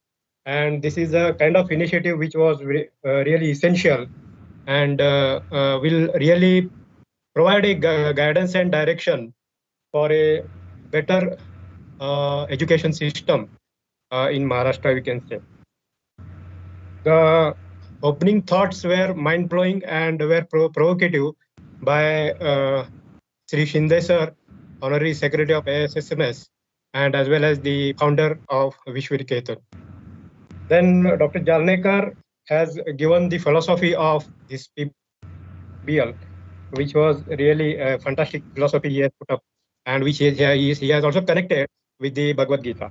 And this is a kind of initiative which was really essential and will really provide a guidance and direction for a better education system in Maharashtra, we can say. The opening thoughts were mind-blowing and were provocative by Sri Shinde sir, Honorary Secretary of AISSMS, and as well as the founder of Vishwiketan. Then Dr. Jalnekar has given the philosophy of this Pbl, which was really a fantastic philosophy he has put up, and which he has also connected with the Bhagavad Gita.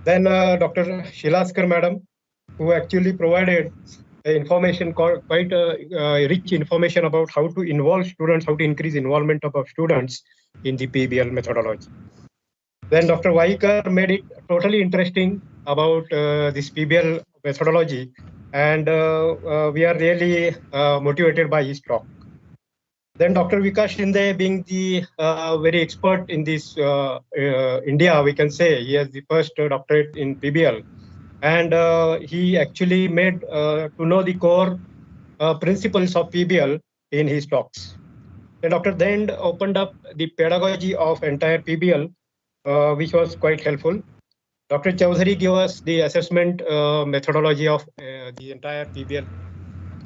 Then Dr. Shilaskar madam, who actually provided information, quite rich information about how to involve students, how to increase involvement of students in the Pbl methodology. Then Dr. Vaikar made it totally interesting about this Pbl methodology, and we are really motivated by his talk. Then Dr. Vikas Shinde, being the very expert in this India, we can say, he has the first doctorate in Pbl. And he actually made to know the core principles of Pbl in his talks. And Dr. Dend opened up the pedagogy of entire Pbl, which was quite helpful. Dr. Chaudhary gave us the assessment methodology of the entire Pbl.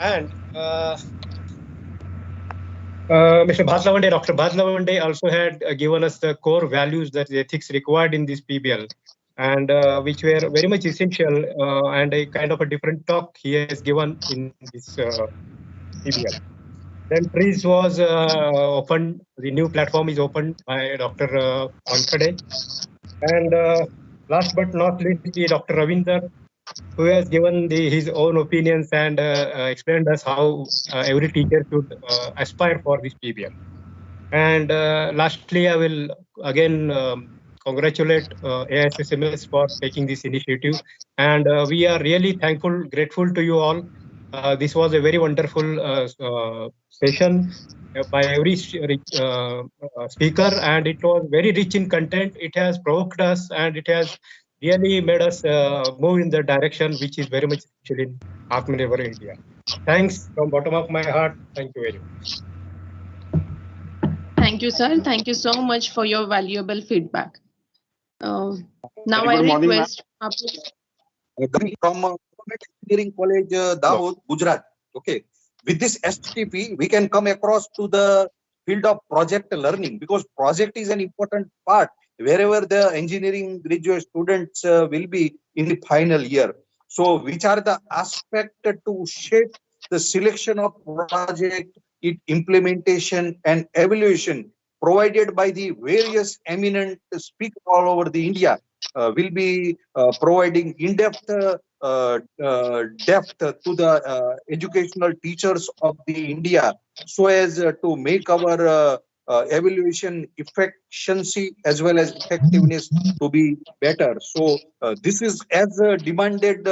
And Mr. Bhatlavande, Dr. Bhatlavande also had given us the core values that the ethics required in this Pbl, and which were very much essential, and a kind of a different talk he has given in this Pbl. Then TREES was opened, the new platform is opened by Dr. Wankade. And last but not least, the Dr. Ravinder, who has given his own opinions and explained us how every teacher should aspire for this Pbl. And lastly, I will again congratulate AISSMS for taking this initiative. And we are really thankful, grateful to you all. This was a very wonderful session by every speaker, and it was very rich in content. It has provoked us, and it has really made us move in the direction which is very much essential in Atmanirbhar India. Thanks from bottom of my heart. Thank you very much. Thank you, sir. Thank you so much for your valuable feedback. Now I request from Engineering College, Dahood, Gujarat. Okay. With this STTP, we can come across to the field of project learning, because project is an important part wherever the engineering graduate students will be in the final year. So which are the aspects to shape the selection of project, its implementation and evaluation provided by the various eminent speakers all over the India will be providing in-depth depth to the educational teachers of the India, so as to make our evaluation efficiency as well as effectiveness to be better. So this is as demanded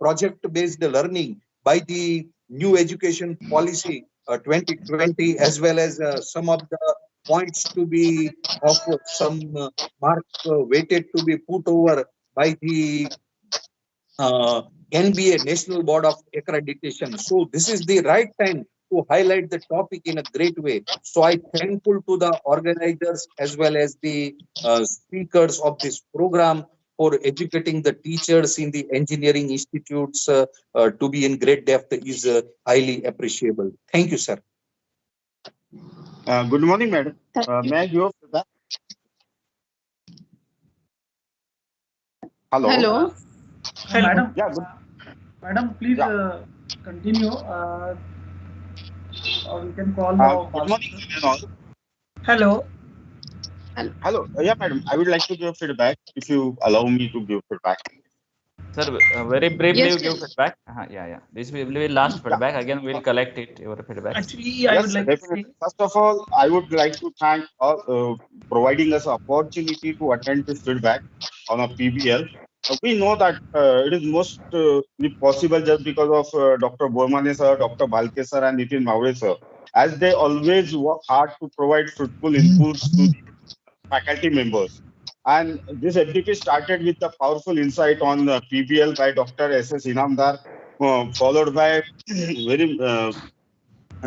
project-based learning by the new education policy 2020, as well as some of the points to be of some mark weighted to be put over by the NBA, National Board of Accreditation. So this is the right time to highlight the topic in a great way. So I thankful to the organizers as well as the speakers of this program for educating the teachers in the engineering institutes to be in great depth is highly appreciable. Thank you, sir. Good morning, madam. May I give your feedback? Hello. Hello. Madam. Yeah. Good. Madam, please continue. Or we can call good morning, all. Hello. Hello. Yeah, madam. I would like to give feedback if you allow me to give feedback. Sir, very briefly Yes, you give feedback. Yeah. This will be last feedback. Again, we'll collect it, your feedback. Actually, I would like definitely. to say. First of all, I would like to thank all providing us opportunity to attend this feedback on a Pbl. We know that it is most possible just because of Dr. Bormane sir, Dr. Bhalke sir, and Nitin Mavre sir, as they always work hard to provide fruitful inputs to the faculty members. And this FDP started with the powerful insight on Pbl by Dr. S.S. Inamdar, followed by very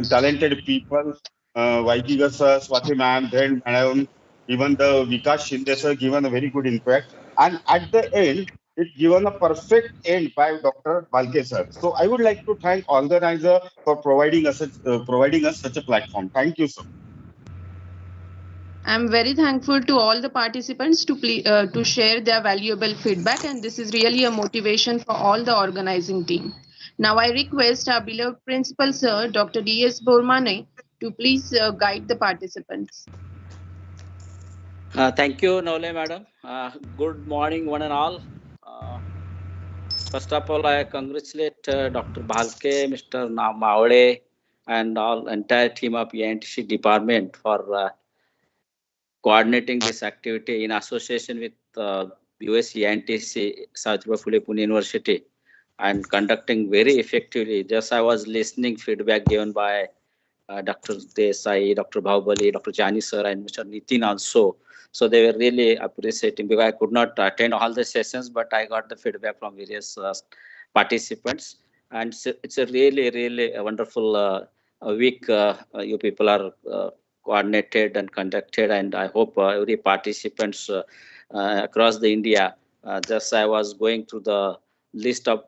talented people, Vaikiga sir, Swati ma'am, then madam, even the Vikas Shinde sir given a very good impact. And at the end, it given a perfect end by Dr. Balke sir. So I would like to thank organizer for providing us such a platform. Thank you, sir. I'm very thankful to all the participants to share their valuable feedback, and this is really a motivation for all the organizing team. Now I request our beloved principal sir, Dr. D.S. Bormane, to please guide the participants. Thank you, Nole madam. Good morning, one and all. First of all, I congratulate Dr. Bhalke, Mr. Mavade, and all entire team of ENTC department for coordinating this activity in association with US ENTC, Savitribai Phule Pune University, and conducting very effectively. Just I was listening feedback given by Dr. Desai, Dr. Bahubali, Dr. Jani sir, and Mr. Nitin also. So they were really appreciating, because I could not attend all the sessions, but I got the feedback from various participants. And it's a really a wonderful week you people are coordinated and conducted, and I hope every participants across the India. Just I was going through the list of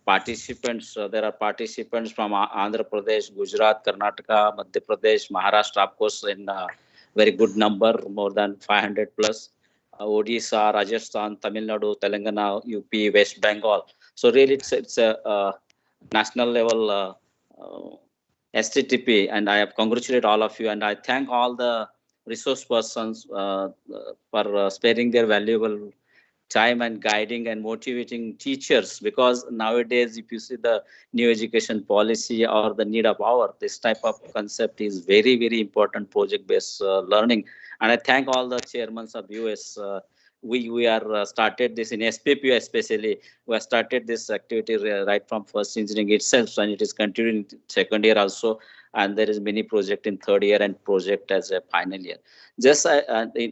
participants. There are participants from Andhra Pradesh, Gujarat, Karnataka, Madhya Pradesh, Maharashtra, of course, in very good number, more than 500 plus. Odisha, Rajasthan, Tamil Nadu, Telangana, UP, West Bengal. So really, it's a national level STTP, and I have congratulate all of you, and I thank all the resource persons for sparing their valuable time and guiding and motivating teachers, because nowadays if you see the new education policy or the need of hour, this type of concept is very important, project based learning. And I thank all the chairmen of US. We are started this in SPPU especially. We have started this activity right from first engineering itself, and it is continuing in second year also, and there is many project in third year and project as a final year. Just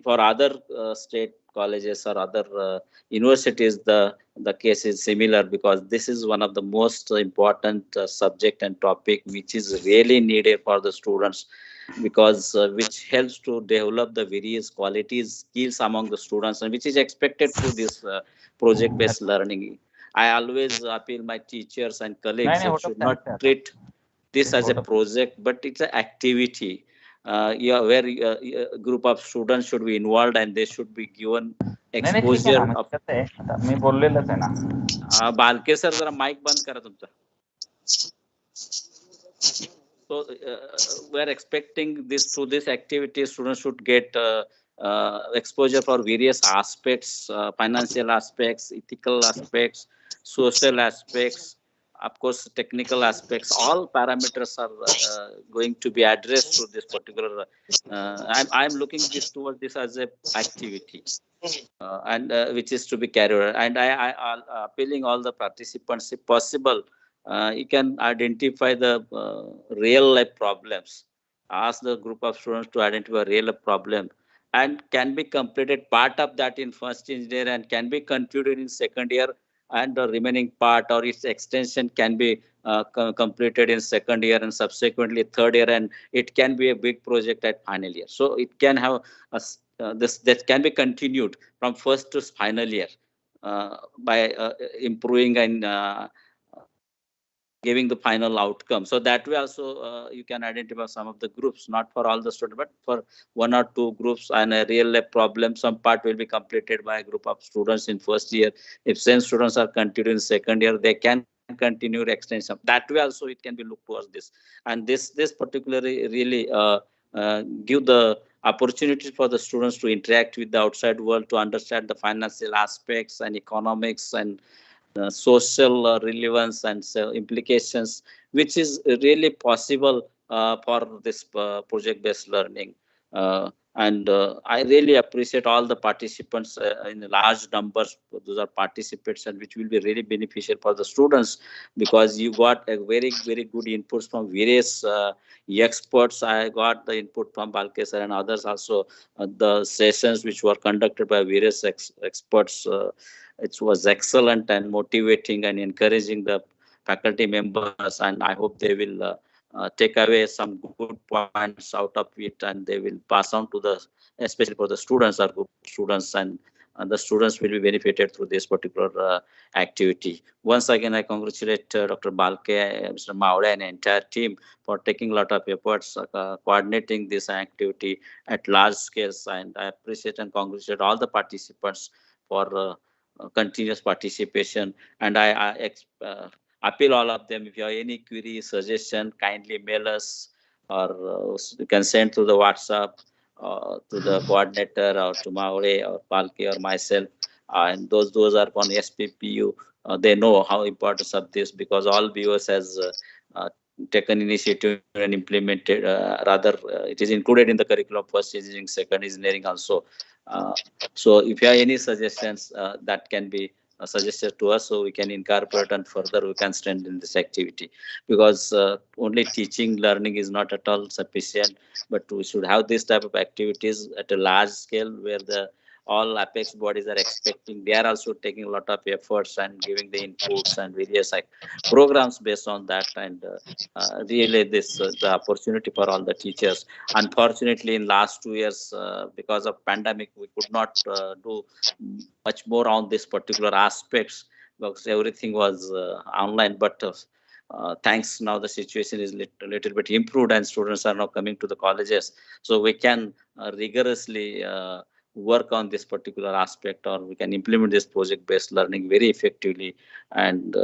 for other state colleges or other universities, the case is similar, because this is one of the most important subject and topic which is really needed for the students, because which helps to develop the various qualities, skills among the students, and which is expected through this project based learning. I always appeal my teachers and colleagues should not treat this as a project, but it's an activity. where a group of students should be involved and they should be given नाही नाही ठीक आहे exposure ना, of. कसं आहे आता मी बोललेलंच आहे ना. बालके सर जरा माईक बंद करा तुमचा. So we are expecting this through this activity, students should get exposure for various aspects, financial aspects, ethical aspects, social aspects, of course, technical aspects. All parameters are going to be addressed through this particular. I'm looking this towards this as a activity. And which is to be carried out. And I appealing all the participants, if possible, you can identify the real life problems. Ask the group of students to identify real life problem, and can be completed part of that in first engineer and can be concluded in second year, and the remaining part or its extension can be completed in second year and subsequently third year, and it can be a big project at final year. So it can have a this that can be continued from first to final year by improving and giving the final outcome. So that way also you can identify some of the groups, not for all the students, but for one or two groups, and a real life problem. Some part will be completed by a group of students in first year. If same students are continuing in second year, they can continue extension. That way also it can be looked towards this. And this particularly really give the opportunity for the students to interact with the outside world, to understand the financial aspects and economics and social relevance and implications, which is really possible for this project-based learning. And I really appreciate all the participants in large numbers. Those are participants, and which will be really beneficial for the students, because you got a very, very good inputs from various experts. I got the input from Balke sir and others also. The sessions which were conducted by various experts, it was excellent and motivating and encouraging the faculty members, and I hope they will take away some good points out of it, and they will pass on to the, especially for the students or group students, and the students will be benefited through this particular activity. Once again, I congratulate Dr. Balke, Mr. Maure, and the entire team for taking a lot of efforts coordinating this activity at large scales, and I appreciate and congratulate all the participants for continuous participation. And I appeal all of them, if you have any query, suggestion, kindly mail us, or you can send to the WhatsApp to the coordinator or to Maure or Palke or myself. And those are on SPPU. They know how importance of this, because all viewers has taken initiative and implemented, it is included in the curriculum first engineering, second engineering also. So if you have any suggestions that can be suggested to us, so we can incorporate and further we can strengthen this activity, because only teaching learning is not at all sufficient, but we should have this type of activities at a large scale, where the all apex bodies are expecting. They are also taking a lot of efforts and giving the inputs and various programs based on that, and really this the opportunity for all the teachers. Unfortunately, in last 2 years, because of pandemic, we could not do much more on this particular aspects, because everything was online. But thanks, now the situation is little bit improved, and students are now coming to the colleges, so we can rigorously work on this particular aspect, or we can implement this project-based learning very effectively. And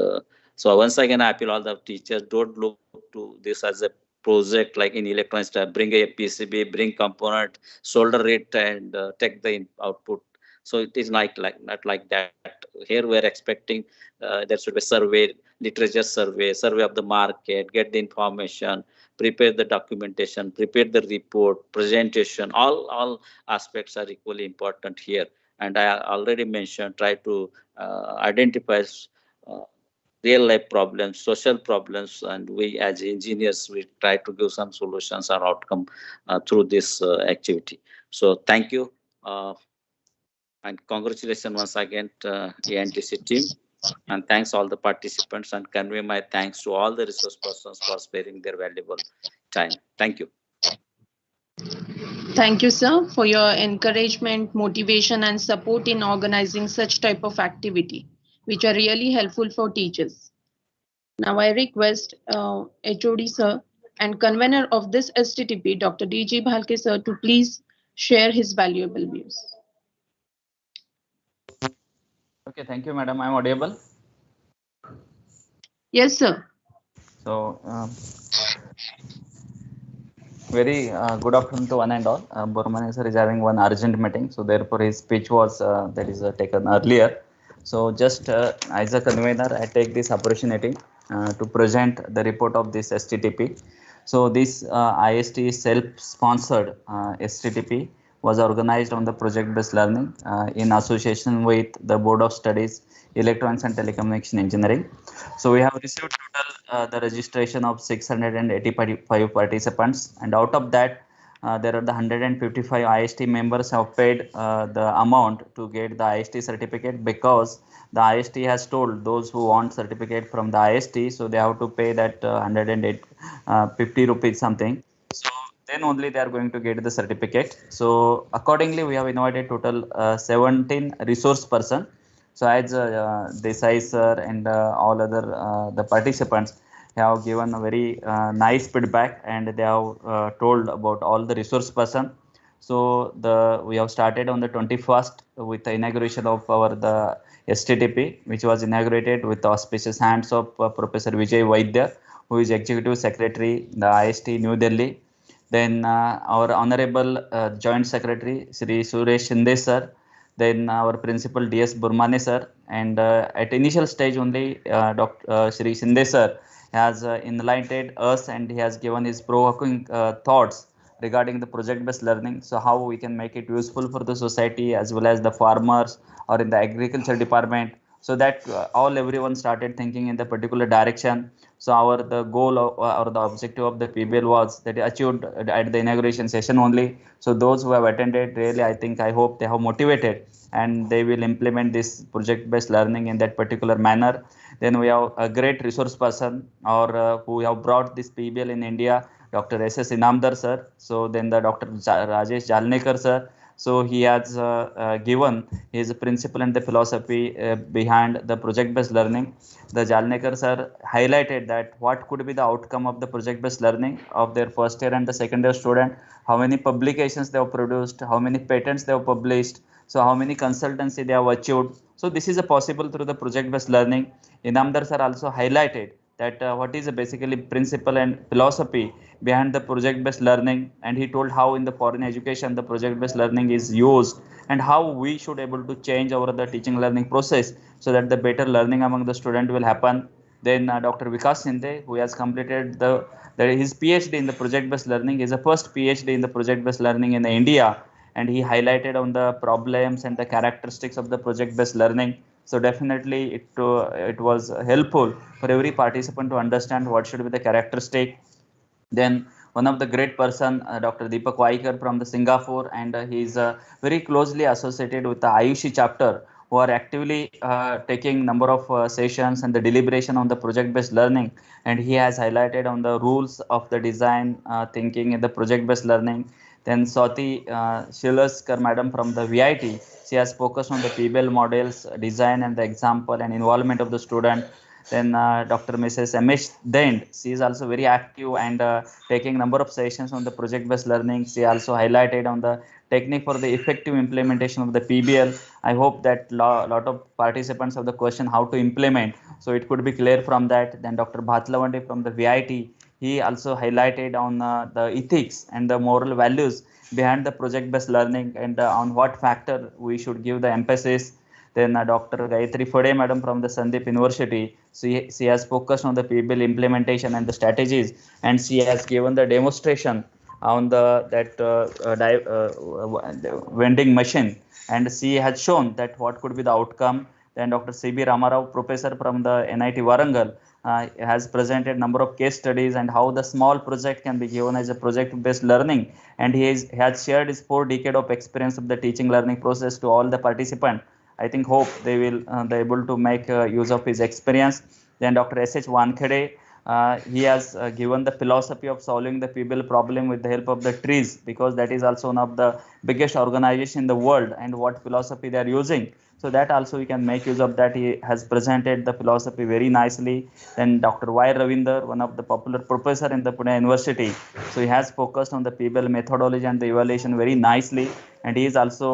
so once again, I appeal all the teachers, don't look to this as a project like in electronics, bring a PCB, bring component, solder it, and take the output. So it is not like that. Here we are expecting there should be survey, literature survey of the market, get the information, prepare the documentation, prepare the report, presentation. All aspects are equally important here. And I already mentioned, try to identify real life problems, social problems, and we as engineers, we try to give some solutions or outcome through this activity. So thank you, and congratulations once again to the ANTC team, and thanks all the participants, and convey my thanks to all the resource persons for sparing their valuable time. Thank you. Thank you, sir, for your encouragement, motivation, and support in organizing such type of activity, which are really helpful for teachers. Now I request HOD sir and convener of this STTP, Dr. Dj Vulcan sir, to please share his valuable views. Okay, thank you, madam. I'm audible. Yes, sir. So, very good afternoon to one and all. Burmani sir is having one urgent meeting, so therefore his speech was taken earlier. So just as a convener, I take this opportunity to present the report of this STTP. So this IST self-sponsored STTP was organized on the project-based learning in association with the Board of Studies, Electronics and Telecommunication Engineering. So we have received total the registration of 685 participants, and out of that there are the 155 IST members have paid the amount to get the IST certificate, because the IST has told those who want certificate from the IST, so they have to pay that 150 rupees something. So then only they are going to get the certificate. So accordingly, we have invited total 17 resource person. So as Desai sir and all other the participants have given a very nice feedback, and they have told about all the resource person. So we have started on the 21st with the inauguration of the STTP, which was inaugurated with the auspicious hands of Professor Vijay Vaidya, who is Executive Secretary, the IST New Delhi. Then our Honorable Joint Secretary, Sri Suresh Shinde sir. Then our Principal DS Burmane sir. And at initial stage only, Dr. Sri Shinde sir has enlightened us, and he has given his provoking thoughts regarding the project-based learning. So how we can make it useful for the society as well as the farmers or in the agriculture department, so that everyone started thinking in the particular direction. So the goal or the objective of the Pbl was that achieved at the inauguration session only. So those who have attended, really, I hope they have motivated and they will implement this project-based learning in that particular manner. Then we have a great resource person who have brought this Pbl in India, Dr. S.S. Inamdar sir. So then the Dr. Rajesh Jalnekar sir. So he has given his principle and the philosophy behind the project-based learning. The Jalnekar sir highlighted that what could be the outcome of the project-based learning of their first year and the second year student, how many publications they have produced, how many patents they have published, so how many consultancy they have achieved. So this is possible through the project-based learning. Inamdar sir also highlighted that what is basically principle and philosophy behind the project-based learning, and he told how in the foreign education the project-based learning is used, and how we should able to change our the teaching learning process so that the better learning among the student will happen. Then Dr. Vikas Sinde, who has completed his PhD in the project-based learning, is the first PhD in the project-based learning in India, and he highlighted on the problems and the characteristics of the project-based learning. So definitely it was helpful for every participant to understand what should be the characteristic. Then one of the great person, Dr. Deepak Vaikar from the Singapore, and he is very closely associated with the Ayushi chapter, who are actively taking number of sessions and the deliberation on the project-based learning. And he has highlighted on the rules of the design thinking in the project-based learning. Then Swati Shilaskar madam from the VIT, she has focused on the Pbl models, design and the example and involvement of the student. Then Dr. Mrs. MS Dent, she is also very active and taking number of sessions on the project-based learning. She also highlighted on the technique for the effective implementation of the Pbl. I hope that lot of participants have the question how to implement, so it could be clear from that. Then Dr. Bhatlavande from the VIT, he also highlighted on the ethics and the moral values behind the project-based learning, and on what factor we should give the emphasis. Then Dr. Gayatri Fode madam from the Sandeep University, she has focused on the Pbl implementation and the strategies, and she has given the demonstration on vending machine, and she has shown that what could be the outcome. Then Dr. C.B. Ramarao, professor from the NIT Warangal, has presented number of case studies and how the small project can be given as a project-based learning, and he has shared his 4 decades of experience of the teaching learning process to all the participants. Hope they will be able to make use of his experience. Then Dr. S.H. Wankhede he has given the philosophy of solving the Pbl problem with the help of the trees, because that is also one of the biggest organization in the world, and what philosophy they are using. So that also we can make use of that. He has presented the philosophy very nicely. Then Dr. Y. Ravinder, one of the popular professor in the Pune University, so he has focused on the Pbl methodology and the evaluation very nicely, and he is also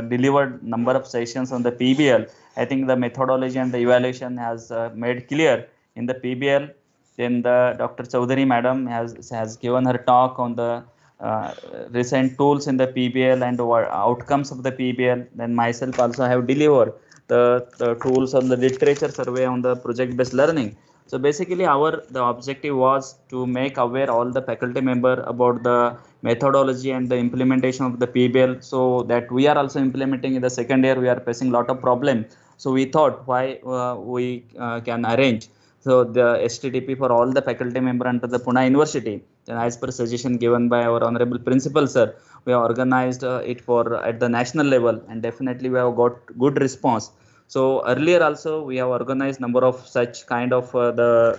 delivered number of sessions on the Pbl. I think the methodology and the evaluation has made clear in the Pbl. Then the Dr. Chaudhary madam has given her talk on the uh, recent tools in the Pbl and outcomes of the Pbl. Then myself also have delivered the tools on the literature survey on the project based learning. So basically the objective was to make aware all the faculty member about the methodology and the implementation of the Pbl, so that we are also implementing in the second year. We are facing lot of problem, so we thought why we can arrange so the STTP for all the faculty member under the Pune University. And as per suggestion given by our honorable principal sir, we have organized it for at the national level, and definitely we have got good response. So earlier also we have organized number of such kind of the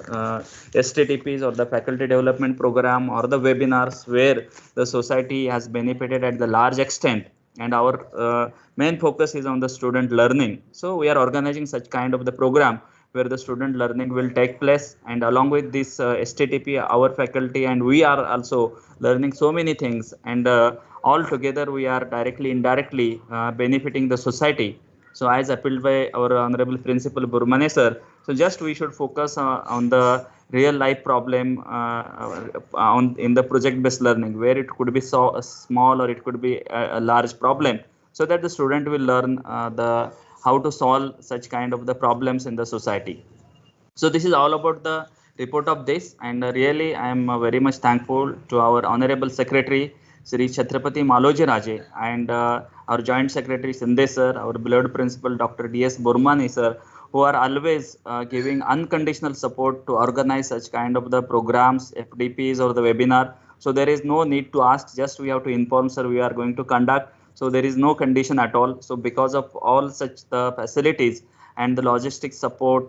STTPs or the faculty development program or the webinars where the society has benefited at the large extent, and our main focus is on the student learning. So we are organizing such kind of the program where the student learning will take place, and along with this STTP, our faculty and we are also learning so many things, and all together we are directly indirectly benefiting the society. So as appealed by our honorable principal Burmane sir, so just we should focus on the real life problem on in the project based learning, where it could be so small or it could be a large problem, so that the student will learn the how to solve such kind of the problems in the society. So this is all about the report of this, and really I am very much thankful to our honorable secretary Sri Chhatrapati Maloji Raje, and our joint secretary Sinde sir, our beloved principal Dr. D.S. Burmani sir, who are always giving unconditional support to organize such kind of the programs, FDPs or the webinar. So there is no need to ask, just we have to inform sir we are going to conduct. So there is no condition at all. So because of all such the facilities and the logistics support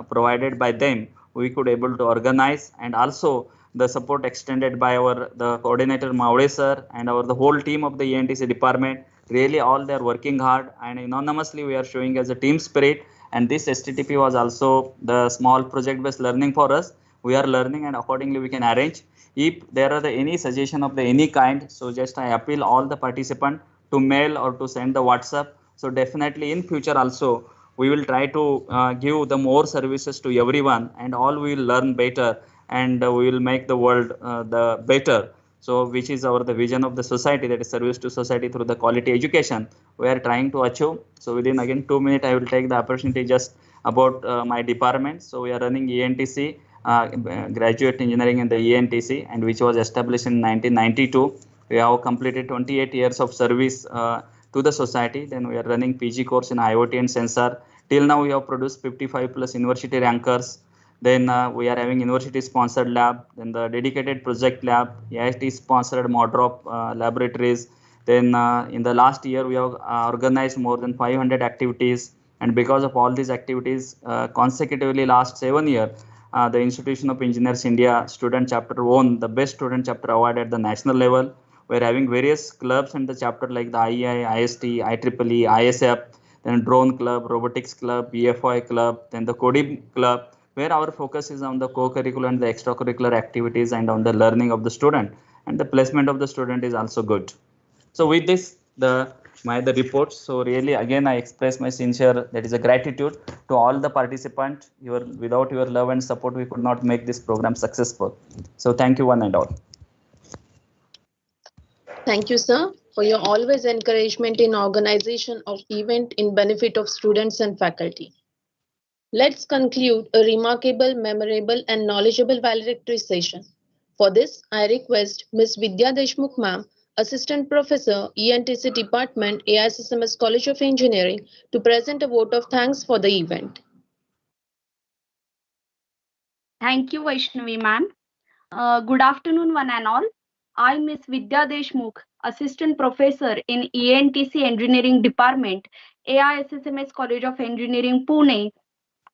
provided by them, we could able to organize, and also the support extended by our the coordinator Mavde sir and our the whole team of the ENTC department. Really all they are working hard, and anonymously we are showing as a team spirit. And this STTP was also the small project based learning for us. We are learning, and accordingly we can arrange. If there are any suggestion of the any kind, so just I appeal all the participant to mail or to send the WhatsApp. So definitely in future also we will try to give the more services to everyone, and all we will learn better, and we will make the world the better. So which is our the vision of the society, that is service to society through the quality education we are trying to achieve. So within again 2 minutes I will take the opportunity just about my department. So we are running ENTC, graduate engineering in the ENTC, and which was established in 1992. We have completed 28 years of service to the society. Then we are running PG course in IoT and sensor. Till now we have produced 55 plus university rankers. Then we are having university sponsored lab, then the dedicated project lab, AIT sponsored Modrop laboratories. Then in the last year we have organized more than 500 activities, and because of all these activities consecutively last 7 years, the Institution of Engineers India student chapter won the best student chapter award at the national level. We're having various clubs in the chapter like the IEI, IST, IEEE, ISF, then drone club, robotics club, BFI club, then the coding club, where our focus is on the co-curricular and the extracurricular activities and on the learning of the student, and the placement of the student is also good. So with this, the report. So really again I express my sincere that is a gratitude to all the participants. Without your love and support we could not make this program successful. So thank you one and all. Thank you, sir, for your always encouragement in organization of event in benefit of students and faculty. Let's conclude a remarkable, memorable and knowledgeable valedictory session. For this, I request Ms. Vidya Deshmukh ma'am, Assistant Professor, ENTC Department, AISSMS College of Engineering, to present a vote of thanks for the event. Thank you, Vaishnavi ma'am. Good afternoon, one and all. I, Ms. Vidya Deshmukh, Assistant Professor in ENTC Engineering Department, AISSMS College of Engineering, Pune,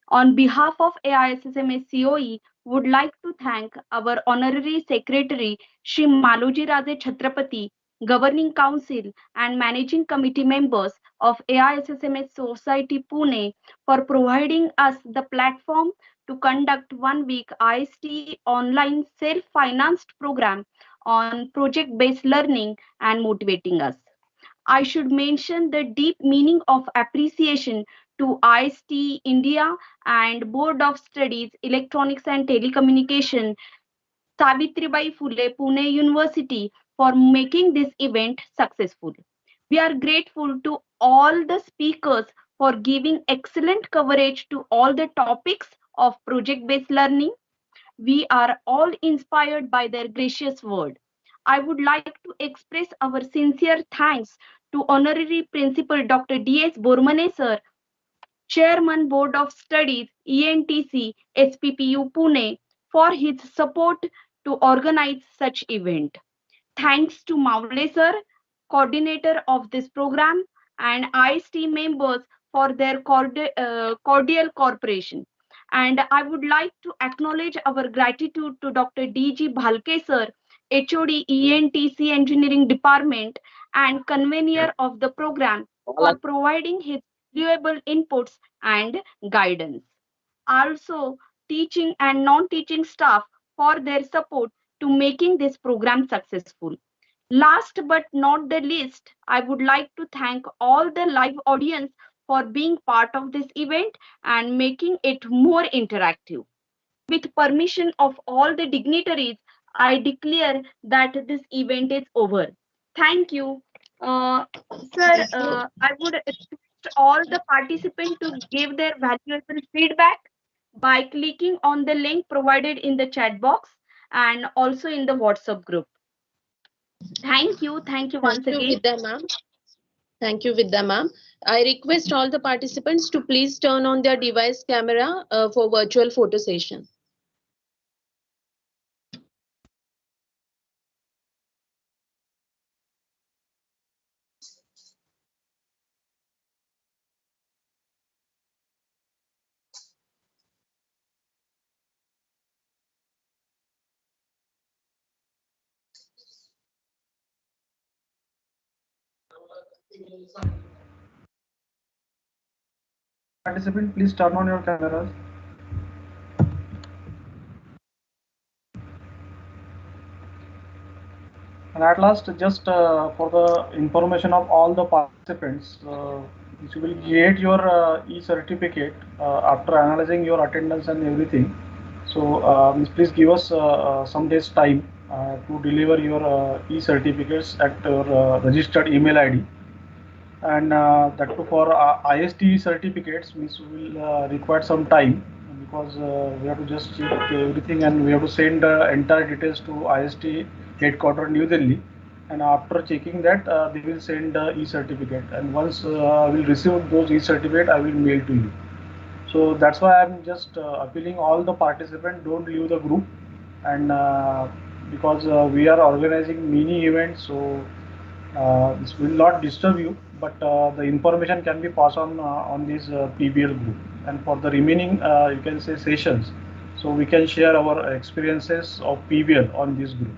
on behalf of AISSMS COE, would like to thank our Honorary Secretary, Shri Maloji Raje Chhatrapati, Governing Council and Managing Committee members of AISSMS Society Pune for providing us the platform to conduct 1 week IST online self-financed program on project-based learning and motivating us. I should mention the deep meaning of appreciation to IST India and Board of Studies Electronics and Telecommunication, Savitribai Phule Pune University for making this event successful. We are grateful to all the speakers for giving excellent coverage to all the topics of project-based learning. We are all inspired by their gracious word. I would like to express our sincere thanks to Honorary Principal Dr. D.S. Bormane Sir, Chairman Board of Studies, ENTC, SPPU Pune, for his support to organize such event. Thanks to Mavle Sir, coordinator of this program, and IST members for their cordial cooperation. And I would like to acknowledge our gratitude to Dr. Dj Vulcan Sir, HOD ENTC Engineering Department and convener of the program for providing his valuable inputs and guidance. Also, teaching and non-teaching staff for their support to making this program successful. Last but not the least, I would like to thank all the live audience for being part of this event and making it more interactive. With permission of all the dignitaries, I declare that this event is over. Thank you. Sir, I would request all the participants to give their valuable feedback by clicking on the link provided in the chat box and also in the WhatsApp group. Thank you. Thank you once again. Vidya ma'am. Thank you, Vidya ma'am. I request all the participants to please turn on their device camera for virtual photo session. Participant, please turn on your cameras. And at last, just for the information of all the participants, you will create your e-certificate after analyzing your attendance and everything. So please give us some days time to deliver your e-certificates at your registered email ID. And that too for IST certificates, means we will require some time because we have to just check everything and we have to send entire details to IST headquarters New Delhi, and after checking that they will send e-certificate, and once I will receive those e-certificate I will mail to you. So that's why I'm just appealing all the participants, don't leave the group, and because we are organizing mini events, so this will not disturb you, but the information can be passed on this Pbl group, and for the remaining you can say sessions, so we can share our experiences of Pbl on this group.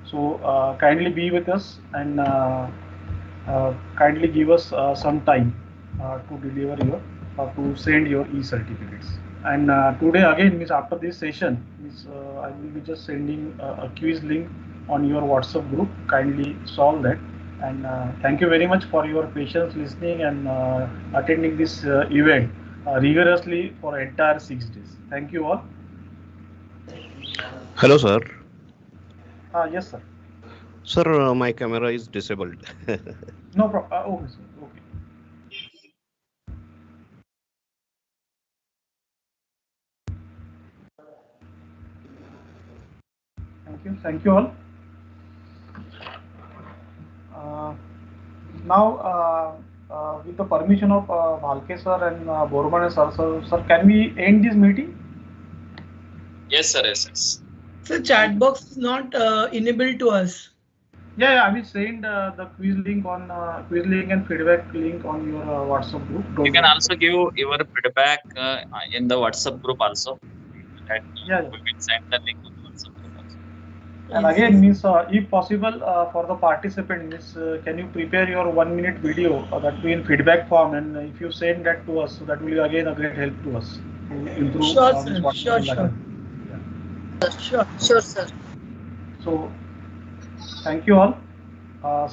So kindly be with us and kindly give us some time to deliver your to send your e-certificates. And today again, means after this session, means I will be just sending a quiz link on your WhatsApp group. Kindly solve that. And thank you very much for your patience listening and attending this event rigorously for entire 6 days. Thank you all. Hello, sir. Yes, sir. Sir, my camera is disabled. No problem. Okay, sir. Okay. Thank you. Thank you all. Now, with the permission of Bhalke sir and Bormane sir, sir, can we end this meeting? Yes, sir. Yes. So chat box is not enabled to us. Yeah, I will send the quiz link and feedback link on your WhatsApp group. You can also give your feedback in the WhatsApp group also. that Yeah. we will send the link on WhatsApp group also. And again, means if possible, for the participant, means can you prepare your 1 minute video that will in feedback form, and if you send that to us, so that will be again a great help to us to improve. Sure, means sir. what Sure, we sure. Yeah. Sure, sir. So, thank you all.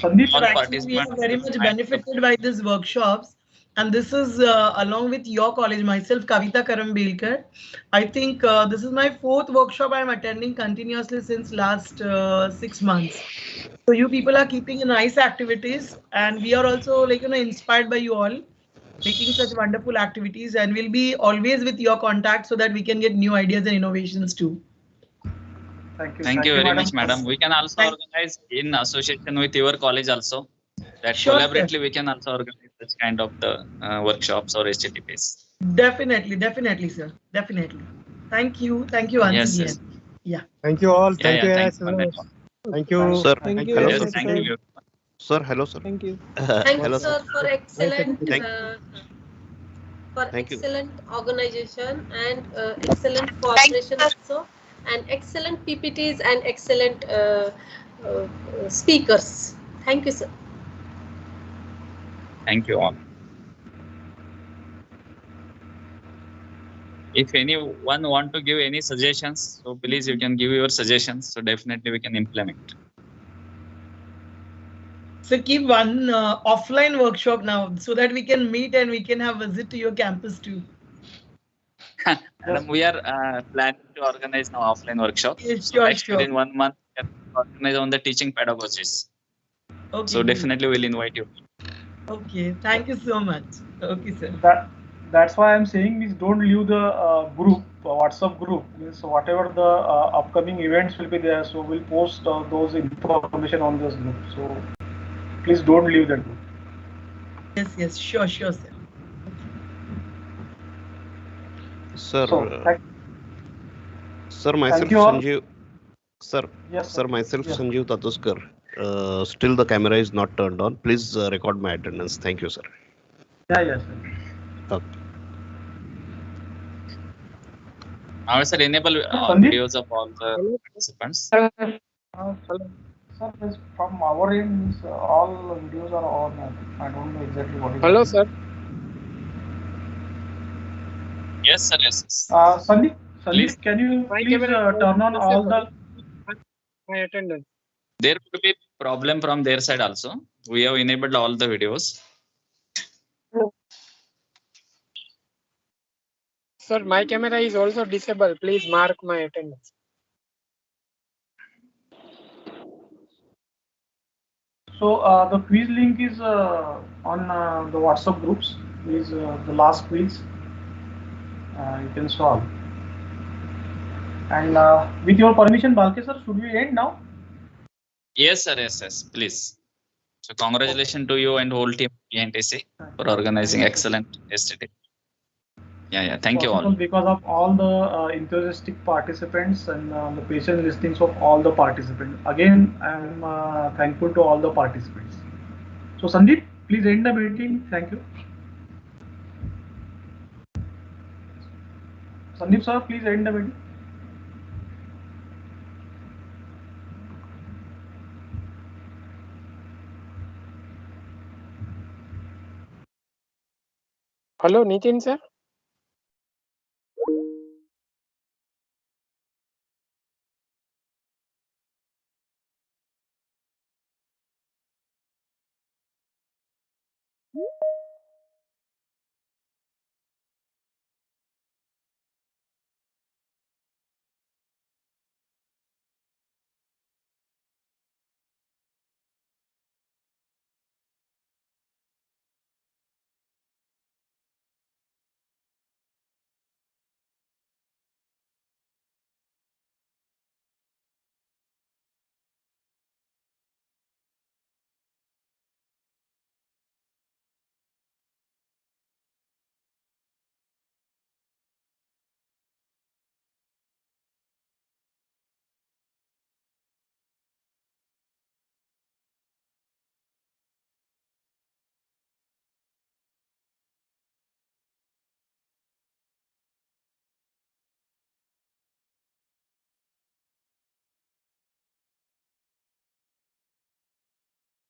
Sandeep. Sir, actually, we have very much benefited by these workshops. And this is along with your college, myself, Kavita Karambelkar. I think this is my 4th workshop I'm attending continuously since last 6 months. So you people are keeping nice activities, and we are also inspired by you all making such wonderful activities, and we'll be always with your contact so that we can get new ideas and innovations too. Thank you very much, madam. We can also organize in association with your college also. That Sure, collaboratively we can also organize such kind of the workshops or STTPs. Definitely, sir. Definitely. Thank you once Yes, again. yes. Yeah. Thank you all. Yeah, Thank you, thank AISSMS. you. Thank you. Sir, Thank hello, Yes, sir. thank you. Sir, hello, sir. Thank you. Hello, Thanks, sir. sir, for excellent Thank you. organization and excellent cooperation also, and excellent PPTs and excellent speakers. Thank you, sir. Thank you all. If anyone want to give any suggestions, so please you can give your suggestions. So definitely we can implement. So keep one offline workshop now so that we can meet and we can have visit to your campus too. Madam, we are planning to organize now offline workshop. Yes, So sure, next sure. within 1 month, we can organize on the teaching pedagogies. Okay, So good. definitely we'll invite you. Okay, thank you so much. Okay, sir. That's why I'm saying is don't leave the group, WhatsApp group. Means whatever the upcoming events will be there, so we'll post those information on this group. So please don't leave that group. Yes, sure, sir. Sir, sir, Thank myself you all. Sanjeev. Sir, Yes, sir, myself yes. Sanjeev Tatuskar. Still the camera is not turned on. Please record my attendance. Thank you, sir. Yeah, yes. Okay. Now, sir, enable Sandeep? videos of all the participants. Sir, from our end, all videos are on. I don't know exactly what is. Hello, sir. Yes, sir. Yes. Sandeep, Please. can you My please camera turn on all the? my attendance. There could be problem from their side also. We have enabled all the videos. Sir, my camera is also disabled. Please mark my attendance. So the quiz link is on the WhatsApp groups. Is the last quiz you can solve. And with your permission, Balke sir, should we end now? Yes, sir. Yes. Please. So congratulations to you and whole team ENTC for organizing excellent STTP. Yeah. Thank you all. Because of all the enthusiastic participants and the patient listings of all the participants. Again, I am thankful to all the participants. So Sandeep, please end the meeting. Thank you. Sandeep sir, please end the meeting. Hello, Nitin sir.